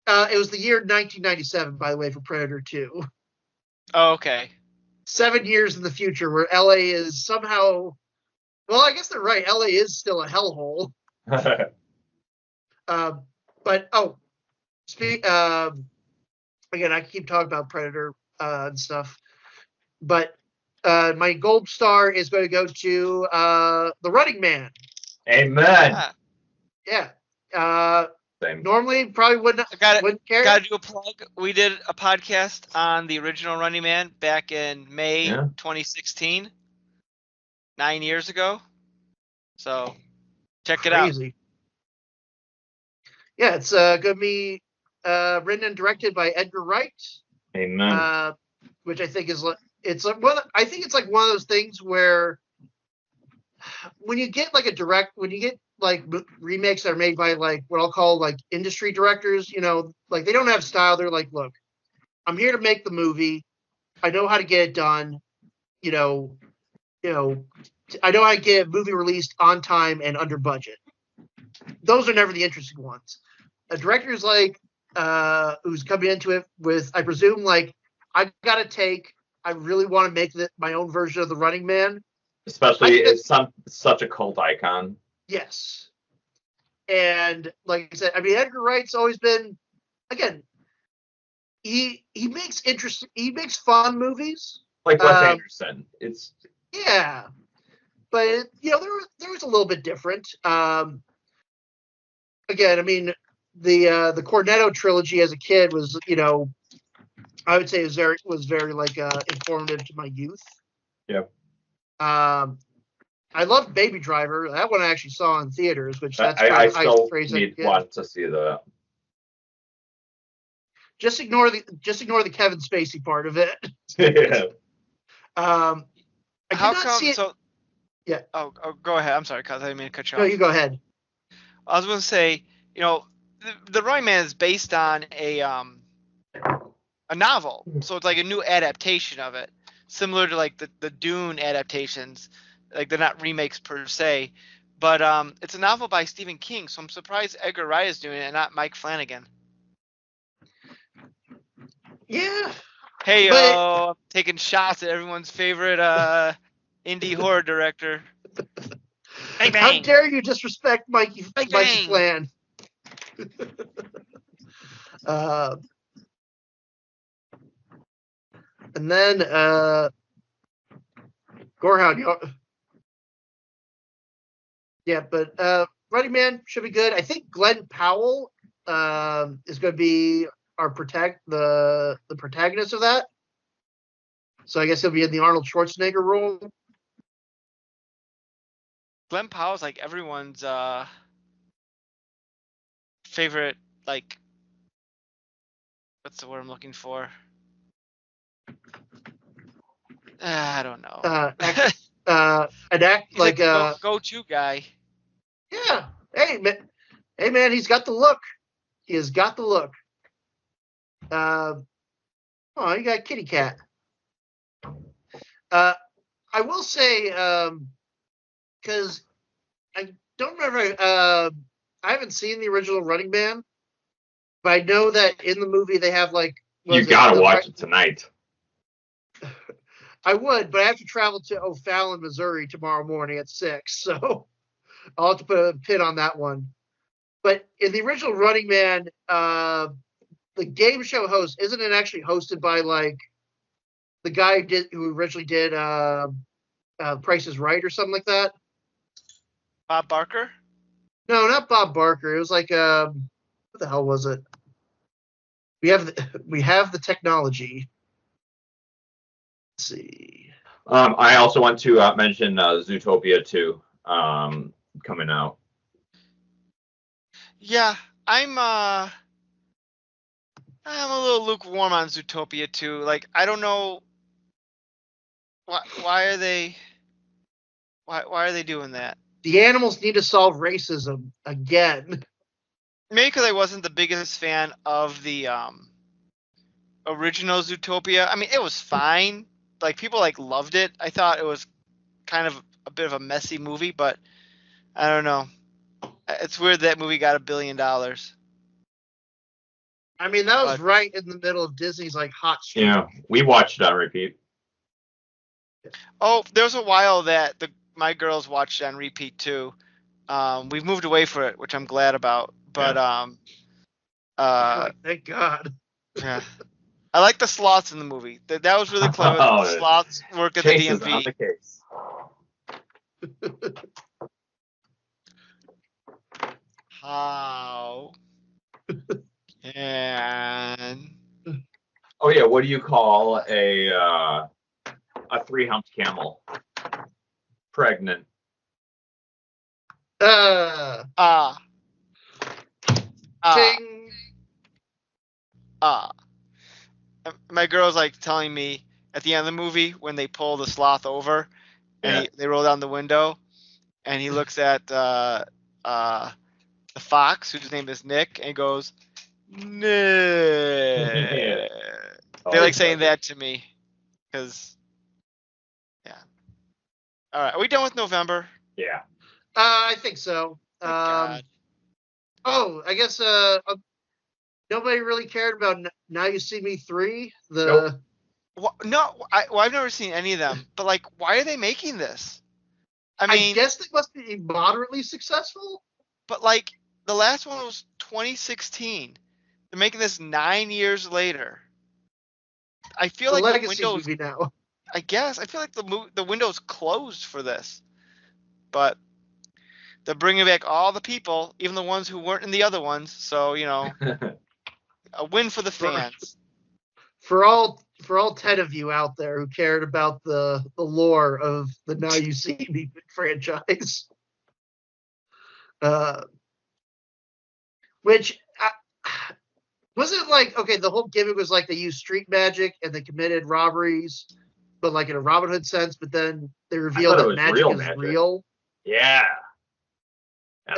It was the year 1997, by the way, for Predator 2. Oh, okay. 7 years in the future, where LA is somehow. Well, I guess they're right. LA is still a hellhole. again, I keep talking about Predator and stuff, but my gold star is going to go to The Running Man. Amen. Ah, Yeah. Same. Normally, probably wouldn't care. Gotta do a plug. We did a podcast on the original Running Man back in May Yeah. 2016, 9 years ago. So check it out. Crazy. Yeah, it's going to be written and directed by Edgar Wright. Amen. Which I think is it's like one. I think it's like one of those things where when you get like when you get like remakes that are made by like what I'll call like industry directors, like they don't have style. They're like, look, I'm here to make the movie. I know how to get it done. You know, I know how to get a movie released on time and under budget. Those are never the interesting ones. A director is like who's coming into it with, I presume, like I really want to make my own version of the Running Man. Especially it's such a cult icon. Yes. And like I said, I mean, Edgar Wright's always been, again, he makes fun movies. Like Wes Anderson. It's yeah, but there was a little bit different. Again, I mean, the Cornetto trilogy as a kid was, I would say was very like informative to my youth. Yeah. I loved Baby Driver. That one I actually saw in theaters, which that's I still praise want to see that. Just ignore the Kevin Spacey part of it. Yeah. I did How not come? see it. So Yeah. Oh, go ahead. I'm sorry, cuz I didn't mean to cut you off. No, you go ahead. I was going to say, the Running Man is based on a novel, so it's like a new adaptation of it, similar to like the Dune adaptations. Like they're not remakes per se, but it's a novel by Stephen King. So I'm surprised Edgar Wright is doing it and not Mike Flanagan. Yeah. Hey, But- I'm taking shots at everyone's favorite indie horror director. Bang, How bang. dare you disrespect Mikey bang. Flan? And then Gorehound. Yeah, but Running Man should be good. I think Glenn Powell is going to be the protagonist of that. So I guess he'll be in the Arnold Schwarzenegger role. Glenn Powell's like everyone's favorite, like, what's the word I'm looking for? I don't know. An act He's like the go-to guy. yeah. Hey man, he's got the look. He has got the look. Oh, you got Kitty Cat. I will say, because I don't remember. I haven't seen the original Running Man, but I know that in the movie they have like. You gotta watch it tonight. I would, but I have to travel to O'Fallon, Missouri tomorrow morning at 6, so I'll have to put a pin on that one. But in the original Running Man, the game show host, isn't it actually hosted by like the guy who originally did Price is Right or something like that? Bob Barker? No, not Bob Barker. It was like what the hell was it? We have the technology. Let's see. I also want to mention Zootopia 2 coming out. Yeah, I'm a little lukewarm on Zootopia 2. Like, I don't know why are they doing that? The animals need to solve racism again. Maybe because I wasn't the biggest fan of the original Zootopia. I mean, it was fine. Like, people loved it. I thought it was kind of a bit of a messy movie, but I don't know. It's weird that movie got $1 billion. I mean, that was right in the middle of Disney's like hot streak. Yeah, we watched it on repeat. Oh, there was a while that my girls watched it on repeat too. We've moved away from it, which I'm glad about. But Oh, thank God. yeah. I like the sloths in the movie. That was really clever. Oh, The sloths work at the Chase is on DMV. the case. How can Oh yeah, what do you call a 3-humped camel? Pregnant. ah Ting. ah? My girl's like telling me at the end of the movie when they pull the sloth over and Yeah. they roll down the window and he looks at the fox whose name is Nick and goes Nick. Yeah. Oh, They like he saying does it. that to me because yeah. All right, are we done with November? Yeah. I think so. Thank God. Oh, I guess nobody really cared about Now You See Me 3. Nope. No, I've never seen any of them. But like, why are they making this? I I mean, guess they must be moderately successful. but like the last one was 2016. They're making this 9 years later. I feel The like the legacy windows. movie now. I guess I feel like the window's closed for this. But they're bringing back all the people, even the ones who weren't in the other ones. So a win for the fans. For all 10 of you out there who cared about the lore of the Now You See Me franchise. Which wasn't like, okay, the whole gimmick was like they used street magic and they committed robberies, but like in a Robin Hood sense, but then they revealed thought it that was magic real is magic. real. Yeah.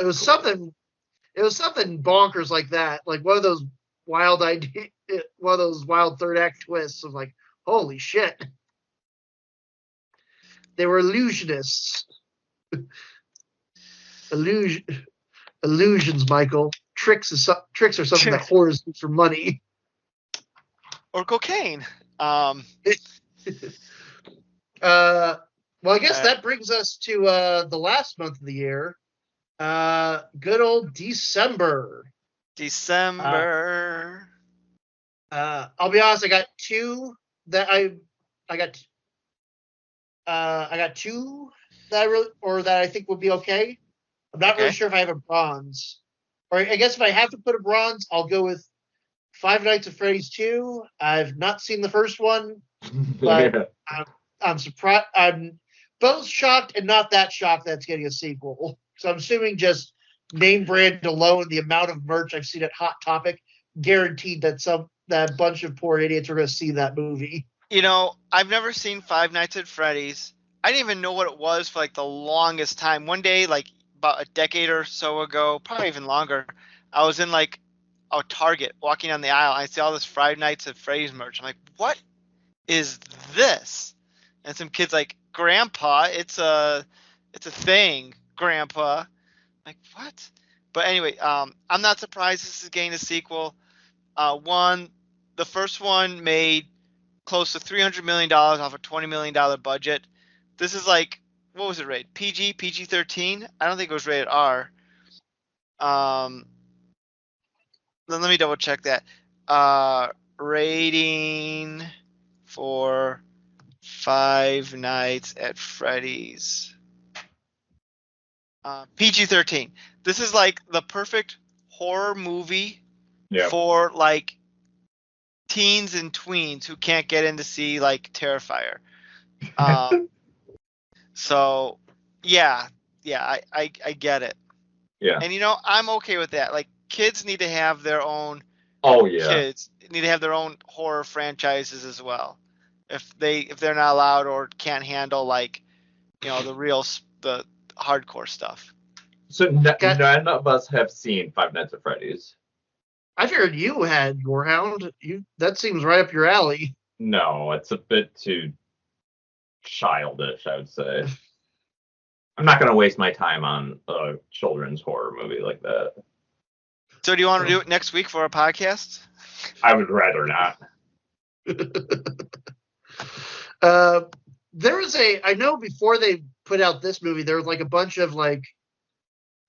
It was something bonkers like that. Like one of those wild third act twists of like, holy shit. They were illusionists. Illusions, Michael. Tricks are something that whores do for money. Or cocaine. Well, I guess that brings us to the last month of the year. Good old December. December. I'll be honest, I got two that I got two that I think would be okay. I'm not really sure if I have a bronze. Or I guess if I have to put a bronze, I'll go with Five Nights at Freddy's 2. I've not seen the first one, but I'm surprised. I'm both shocked and not that shocked that it's getting a sequel. So I'm assuming just name brand alone, the amount of merch I've seen at Hot Topic, guaranteed that bunch of poor idiots are going to see that movie. I've never seen Five Nights at Freddy's. I didn't even know what it was for like the longest time. One day, like about a decade or so ago, probably even longer, I was in like a Target walking down the aisle. And I see all this Five Nights at Freddy's merch. I'm like, what is this? And some kid's like, Grandpa, it's a thing, Grandpa. I'm like, what? But anyway, I'm not surprised this is getting a sequel. The first one made close to $300 million off a $20 million budget. This is like, what was it rated? PG-13? I don't think it was rated R. Then let me double check that. Rating for Five Nights at Freddy's. PG-13. This is like the perfect horror movie for like teens and tweens who can't get in to see like Terrifier. So yeah, I get it. Yeah. And I'm okay with that. Like kids need to have their own. Oh yeah. Kids need to have their own horror franchises as well. If they're not allowed or can't handle like, the hardcore stuff. So none of us have seen Five Nights at Freddy's. I figured you had Gorehound. That seems right up your alley. No, it's a bit too childish, I would say. I'm not going to waste my time on a children's horror movie like that. So do you want to do it next week for a podcast? I would rather not. I know before they put out this movie, there was like a bunch of like,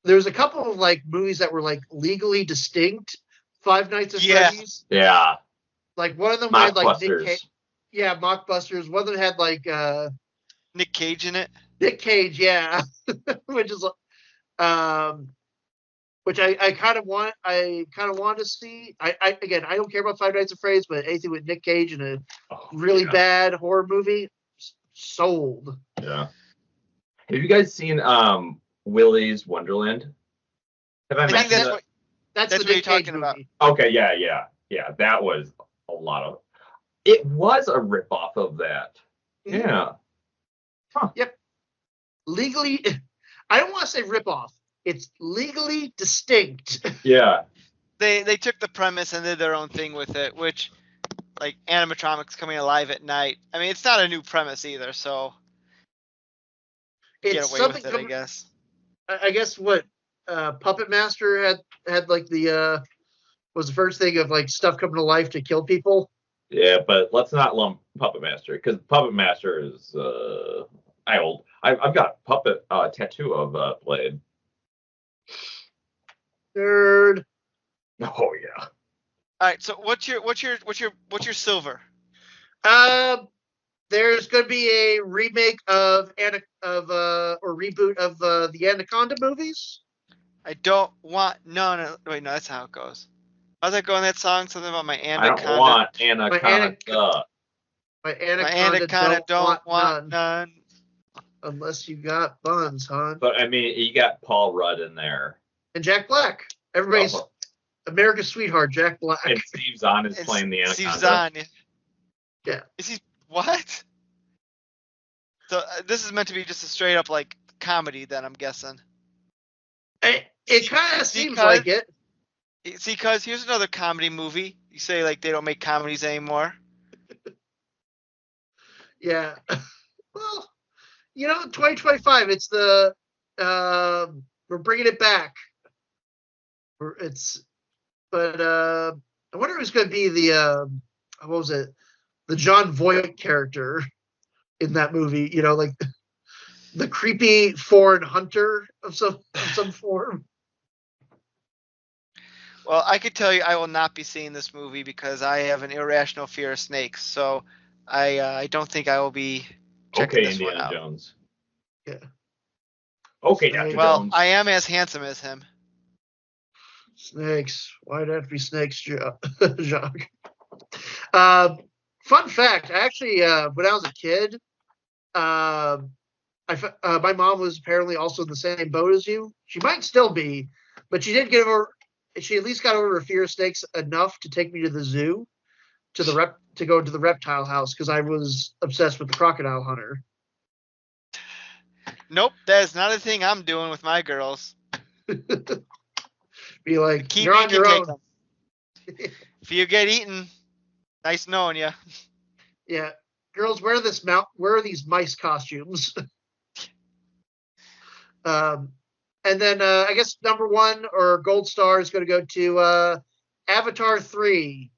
there was a couple of like movies that were like legally distinct Five Nights at Freddy's. Yeah. Like one of them had like Nick Mockbusters. Cage. Yeah, Mockbusters. One of them had like Nick Cage in it. Nick Cage, yeah, which is um, which I kind of want. I kind of want to see. I again, I don't care about Five Nights at Freddy's, but anything with Nick Cage in a Oh, really yeah. bad horror movie, sold. Yeah. Have you guys seen Willy's Wonderland? Have I I think mentioned that's that? what That's That's the what Nick you're Cage talking movie. about. Okay, yeah. That was a lot of. It was a ripoff of that. Mhm. Yeah. Yep. Legally, I don't want to say ripoff. It's legally distinct. Yeah. they took the premise and did their own thing with it, which like animatronics coming alive at night. I mean, it's not a new premise either, so It's get away something. with it, I guess. I guess what Puppet Master had like the was the first thing of like stuff coming to life to kill people. Yeah, but let's not lump Puppet Master because Puppet Master is I've got a puppet tattoo of Blade. Nerd. Oh yeah. All right, so what's your silver? There's going to be a remake or reboot of the Anaconda movies. I don't want no. Wait, no, that's how it goes. How's that going? That song, something about my I anaconda. don't want Anaconda. My My anaconda don't want none none. unless you got buns, hon. But I mean, you got Paul Rudd in there. And Jack Black. Everybody's Oh, America's sweetheart, Jack Black. and Steve Zahn is It's playing the Steve Anaconda. Zahn. Yeah. Is he what? So this is meant to be just a straight up like comedy, then I'm guessing. It kind of seems Because- like it. See, cause here's another comedy movie. You say like they don't make comedies anymore. Yeah. Well, 2025. It's the we're bringing it back. But I wonder who's going to be the what was it? The John Voight character in that movie. Like the creepy foreign hunter of some form. Well, I could tell you I will not be seeing this movie because I have an irrational fear of snakes. So I don't think I will be checking Okay, this one Indiana out. Jones. Yeah. Okay, Dr. Well, Jones. I am as handsome as him. Snakes. Why'd it have to be snakes, Jacques? Fun fact. Actually, when I was a kid, my mom was apparently also in the same boat as you. She might still be, but she at least got over her fear of snakes enough to take me to the zoo, to go to the reptile house because I was obsessed with the crocodile hunter. Nope, that is not a thing I'm doing with my girls. Be like, Keep you're on your own. If you get eaten, nice knowing you. Yeah, girls, wear these mice costumes. And then I guess number one or gold star is going to go to Avatar 3.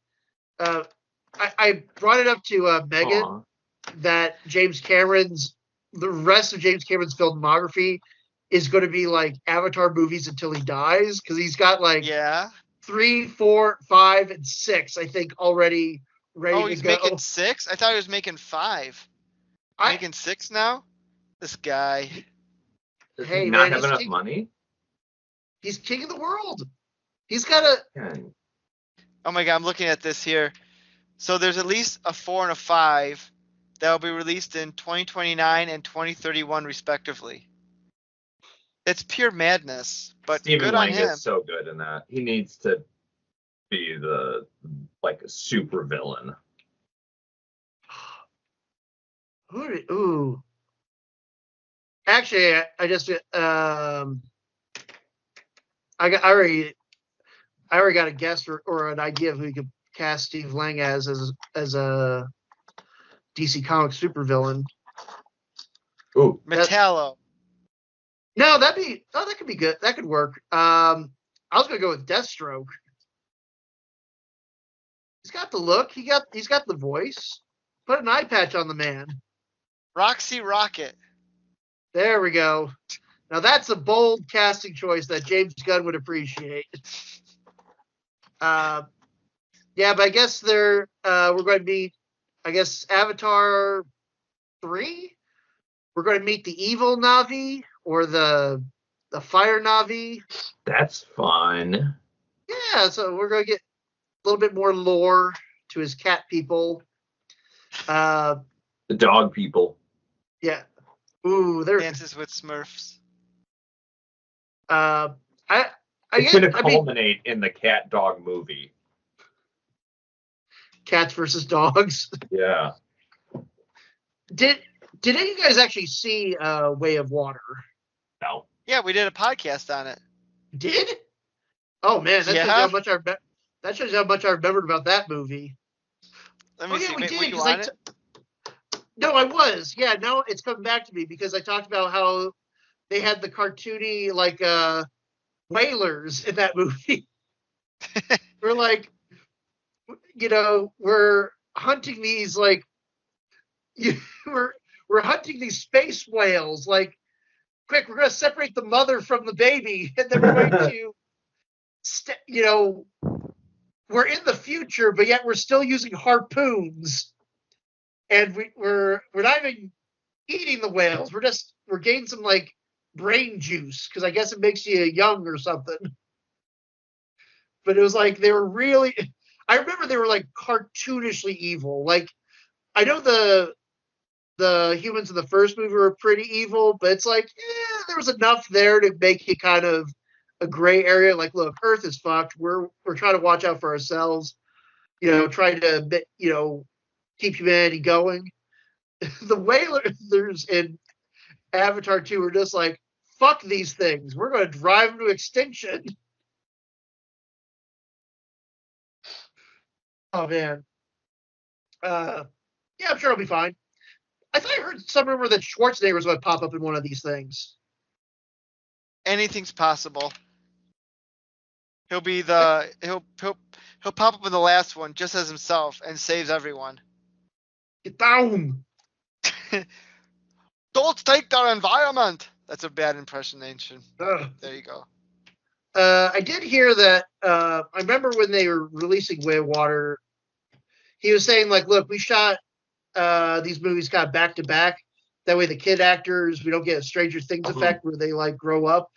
I brought it up to Megan Aw. that the rest of James Cameron's filmography is going to be like Avatar movies until he dies because he's got like Yeah. 3, 4, 5, and 6, I think, already ready Oh, to he's go. making 6? I thought he was making 5. I- Making 6 now? This guy. Does Hey, he not man, have he's enough king- money? He's king of the world. He's got a Yeah. Oh my god, I'm looking at this here. So there's at least a 4 and a 5 that will be released in 2029 and 2031 respectively. It's pure madness, but Stephen good on Lang him. is so good in that. He needs to be the super villain. ooh. Actually, I just I already got a guess or an idea of who you could cast Steve Lang as a DC Comics supervillain. Ooh, Metallo. No, that could be good. That could work. I was gonna go with Deathstroke. He's got the look. He's got the voice. Put an eye patch on the man. Roxy Rocket. There we go. Now that's a bold casting choice that James Gunn would appreciate. Yeah, but I guess we're going to meet, I guess, Avatar 3. We're going to meet the evil Navi or the fire Navi. That's fun. Yeah, so we're going to get a little bit more lore to his cat people. Uh, The dog people. yeah. Ooh, they're Dances with Smurfs. uh, I It's going to I mean, culminate in the cat dog movie. cats versus dogs. Yeah. Did any of you guys actually see Way of Water? No. Yeah, we did a podcast on it. Did? Oh man, that shows you Yeah. how much that shows you how much I remembered about that movie. Let me Oh yeah, see. we did Were you because on it? no, I was. Yeah, now it's coming back to me because I talked about how they had the cartoony like whalers in that movie. We're like, we're hunting these like we're hunting these space whales. Like, quick, we're gonna separate the mother from the baby, and then we're going to, we're in the future, but yet we're still using harpoons, and we're not even eating the whales. We're getting some like brain juice because I guess it makes you young or something. But it was like they were really. I remember they were like cartoonishly evil. Like I know the humans in the first movie were pretty evil, but it's like, yeah, there was enough there to make it kind of a gray area. Like, look, Earth is fucked. We're trying to watch out for ourselves. Trying to keep humanity going. The whalers in Avatar 2 were just like, fuck these things. We're going to drive them to extinction. Oh man. Yeah, I'm sure it'll be fine. I thought I heard some rumor that Schwarzenegger was going to pop up in one of these things. Anything's possible. He'll be he'll pop up in the last one just as himself and saves everyone. Get down. Don't take their environment. That's a bad impersonation. Ugh. There you go. I did hear that. I remember when they were releasing Way of Water, he was saying like, "Look, we shot these movies kind of back to back. That way, the kid actors we don't get a Stranger Things effect where they like grow up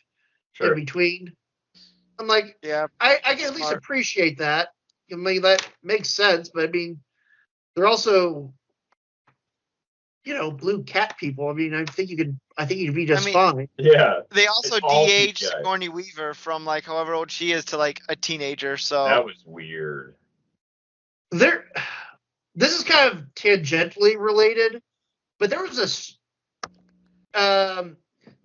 in between." I'm like, Yeah. I can at least appreciate that. I mean, that makes sense, but I mean, they're also, blue cat people. I mean, I think you'd be just fine. Yeah. They also It's all de-aged CGI. Sigourney Weaver from like however old she is to like a teenager. So That was weird. This is kind of tangentially related, but there was this.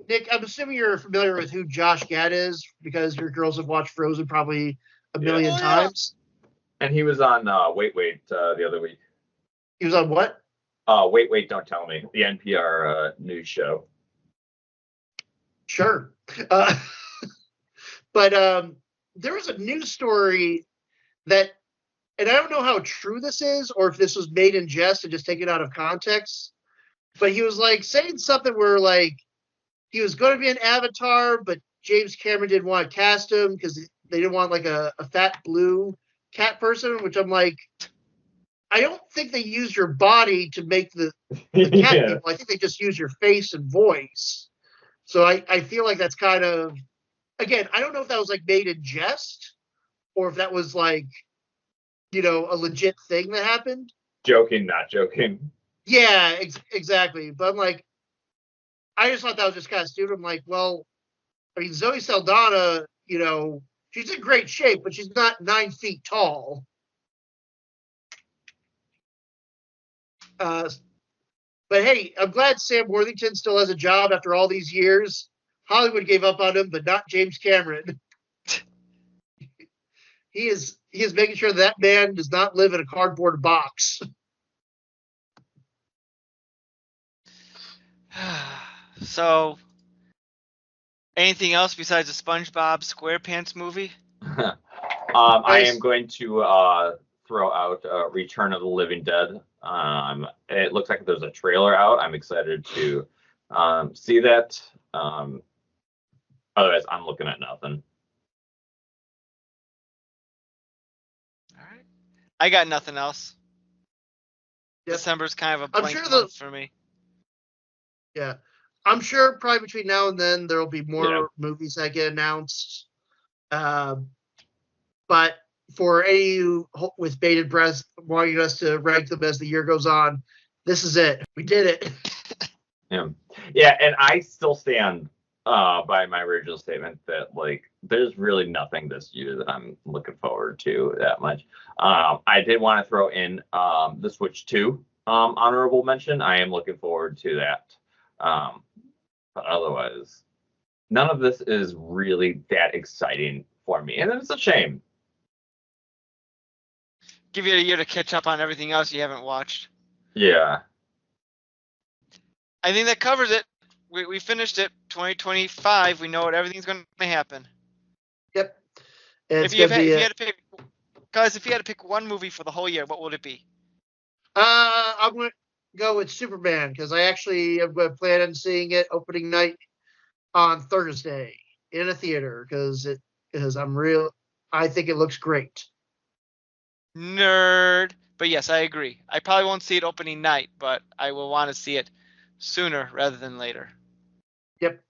Nick, I'm assuming you're familiar with who Josh Gad is because your girls have watched Frozen probably a million times. And he was on Wait, the other week. He was on what? Wait, Don't Tell Me, the NPR news show. Sure. But there was a news story that, and I don't know how true this is or if this was made in jest and just taken out of context, but he was like saying something where like he was going to be an Avatar, but James Cameron didn't want to cast him because they didn't want like a fat blue cat person, which I'm like, I don't think they use your body to make the cat people. I think they just use your face and voice. So I feel like that's kind of, again, I don't know if that was like made in jest or if that was like, a legit thing that happened. Joking, not joking. Yeah, exactly. But I'm like, I just thought that was just kind of stupid. I'm like, well, I mean, Zoe Saldana, she's in great shape, but she's not 9 feet tall. But hey, I'm glad Sam Worthington still has a job after all these years. Hollywood gave up on him, but not James Cameron. He is making sure that man does not live in a cardboard box. So, anything else besides the SpongeBob SquarePants movie? I am going to throw out Return of the Living Dead. It looks like there's a trailer out. I'm excited to see that. Otherwise, I'm looking at nothing. All right. I got nothing else. Yep. December's kind of a I'm blank sure month for me. Yeah. I'm sure probably between now and then there will be more Yeah. movies that get announced. But for any of you with bated breath wanting us to rank them as the year goes on, this is it. We did it. Yeah, and I still stand by my original statement that like there's really nothing this year that I'm looking forward to that much. I did want to throw in the Switch 2 honorable mention. I am looking forward to that. But otherwise, none of this is really that exciting for me, and it's a shame. Give you a year to catch up on everything else you haven't watched. Yeah. I think that covers it. We finished it. 2025. We know what everything's going to happen. Yep. It's If you gonna be had to pick, guys, if you had to pick one movie for the whole year, what would it be? I'm gonna go with Superman because I actually am going to plan on seeing it opening night on Thursday in a theater because I think it looks great. Nerd. But yes, I agree. I probably won't see it opening night, but I will want to see it sooner rather than later. Yep.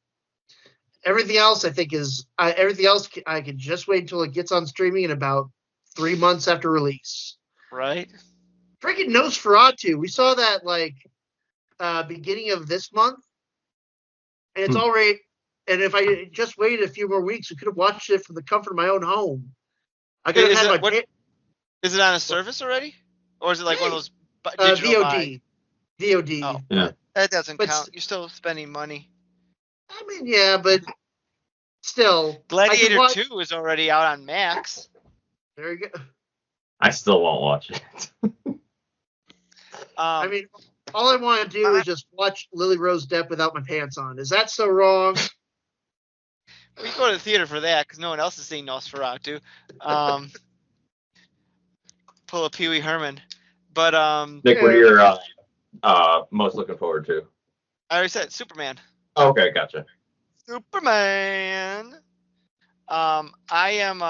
Everything else I think everything else I can just wait until it gets on streaming in about 3 months after release. Right? Freaking Nosferatu. We saw that like beginning of this month, and it's already. And if I just waited a few more weeks, we could have watched it from the comfort of my own home. I could have had my. Is it on a service already, or is it like one of those digital VOD? VOD. Oh, Yeah. that doesn't But count. You're still spending money. I mean, yeah, but still. Gladiator 2 is already out on Max. There you go. I still won't watch it. I mean, all I want to do is just watch Lily Rose Depp without my pants on. Is that so wrong? We go to the theater for that because no one else is seeing Nosferatu. Pull a Pee Wee Herman. But Nick, what are your most looking forward to? I already said Superman. Okay, gotcha. Superman. I am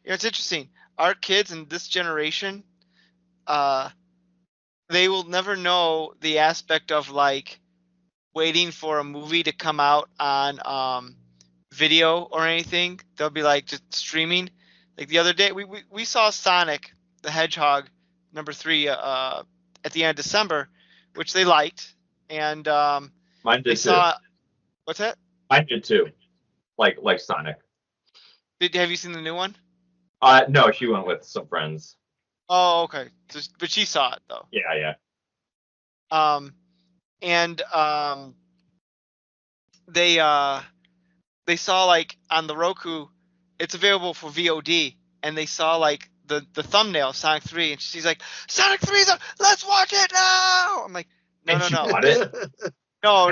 it's interesting. Our kids in this generation, they will never know the aspect of like waiting for a movie to come out on video or anything. They'll be like just streaming. Like the other day, we saw Sonic the Hedgehog #3 at the end of December, which they liked, and Mine did too. What's that? Mine did too. Like Sonic. Have you seen the new one? No, she went with some friends. Oh, okay. So, but she saw it though. Yeah. They saw like on the Roku, it's available for VOD, and they saw like the thumbnail Sonic 3, and she's like, Sonic 3's up, let's watch it now. I'm like, no. Bought it? No.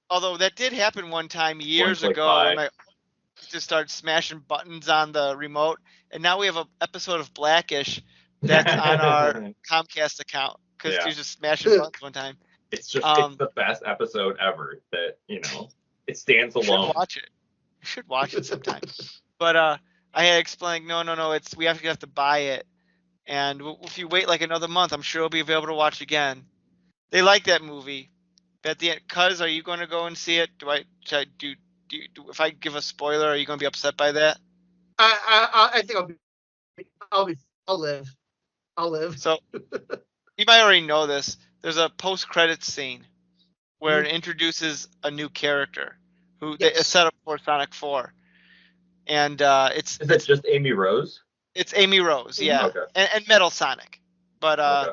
Although that did happen one time years ago when I just started smashing buttons on the remote, and now we have an episode of Blackish that's on our Comcast account because you're just smashing buttons one time. It's just it's the best episode ever. That it stands alone. You should watch it sometime. But I had explained, no, we have to buy it, and if you wait like another month, I'm sure it'll be available to watch again. They like that movie. But at the end, Cuz, are you going to go and see it? If I give a spoiler, are you going to be upset by that? I think I'll live. So you might already know this. There's a post-credits scene where it introduces a new character who is set up for Sonic 4, and is it just Amy Rose? It's Amy Rose, yeah, okay. and Metal Sonic, but okay.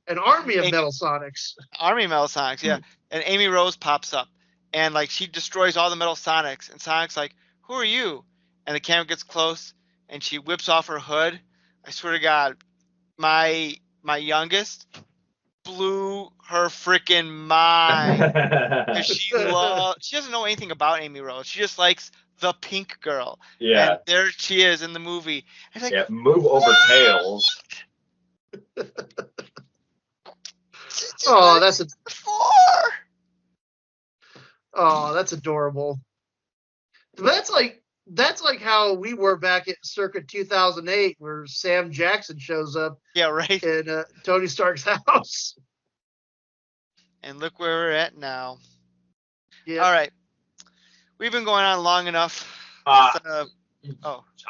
An army of Metal Sonics. Army of Metal Sonics, yeah. And Amy Rose pops up, and like she destroys all the Metal Sonics, and Sonic's like, "Who are you?" And the camera gets close, and she whips off her hood. I swear to God, my youngest blew her freaking mind. She doesn't know anything about Amy Rose. She just likes the pink girl. Yeah. And there she is in the movie. It's like, move over tails. Oh, that's adorable. But that's like that's like how we were back at circa 2008, where Sam Jackson shows up Yeah, right. in Tony Stark's house. And look where we're at now. Yeah. All right. We've been going on long enough. Oh.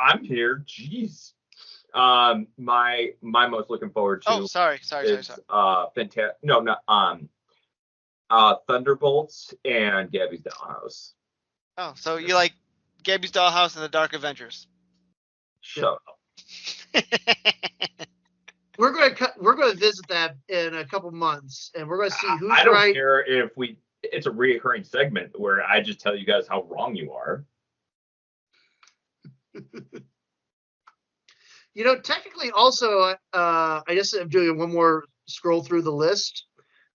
I'm here. Jeez. My most looking forward to. Oh, sorry. is fantastic. No, not Thunderbolts and Gabby's Dollhouse. Oh, so you like Gabby's Dollhouse and the Dark Avengers? Shut up. We're gonna visit that in a couple months, and we're gonna see who's I don't right. care if it's a reoccurring segment where I just tell you guys how wrong you are. You know, technically, also, I just am doing one more scroll through the list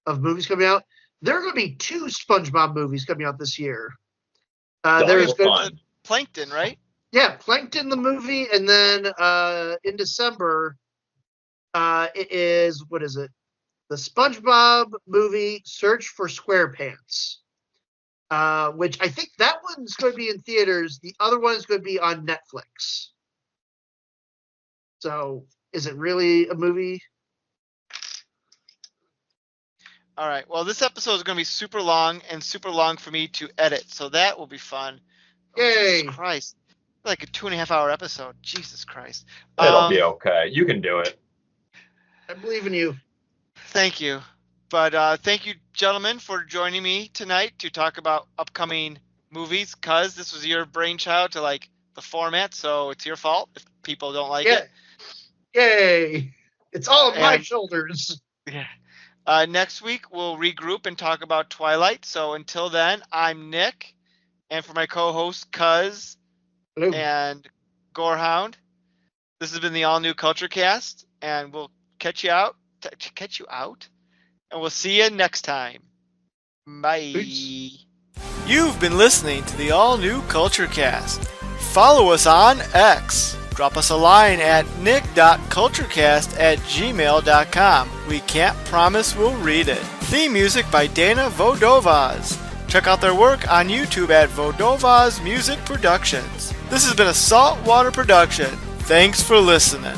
of movies coming out. There are going to be 2 SpongeBob movies coming out this year. There's Fun. Plankton, right? Yeah, Plankton the movie, and then in December, it is, what is it? The SpongeBob movie, Search for SquarePants, which I think that one's going to be in theaters. The other one's going to be on Netflix. So, is it really a movie? All right. Well, this episode is going to be super long and super long for me to edit, so that will be fun. Oh, Yay! Jesus Christ. Like a 2.5-hour episode. Jesus Christ. It'll be okay. You can do it. I believe in you. Thank you. But thank you, gentlemen, for joining me tonight to talk about upcoming movies, because this was your brainchild to like the format, so it's your fault if people don't like it. Yay! It's all on my And- shoulders. Yeah. Next week, we'll regroup and talk about Twilight. So until then, I'm Nick. And for my co-host, Cuz Hello. and Gorehound, this has been the All New Culture Cast. And we'll catch you out. And we'll see you next time. Bye. Peace. You've been listening to the All New Culture Cast. Follow us on X. Drop us a line at nick.culturecast@gmail.com. We can't promise we'll read it. Theme music by Dana Vodovaz. Check out their work on YouTube at Vodovaz Music Productions. This has been a Saltwater production. Thanks for listening.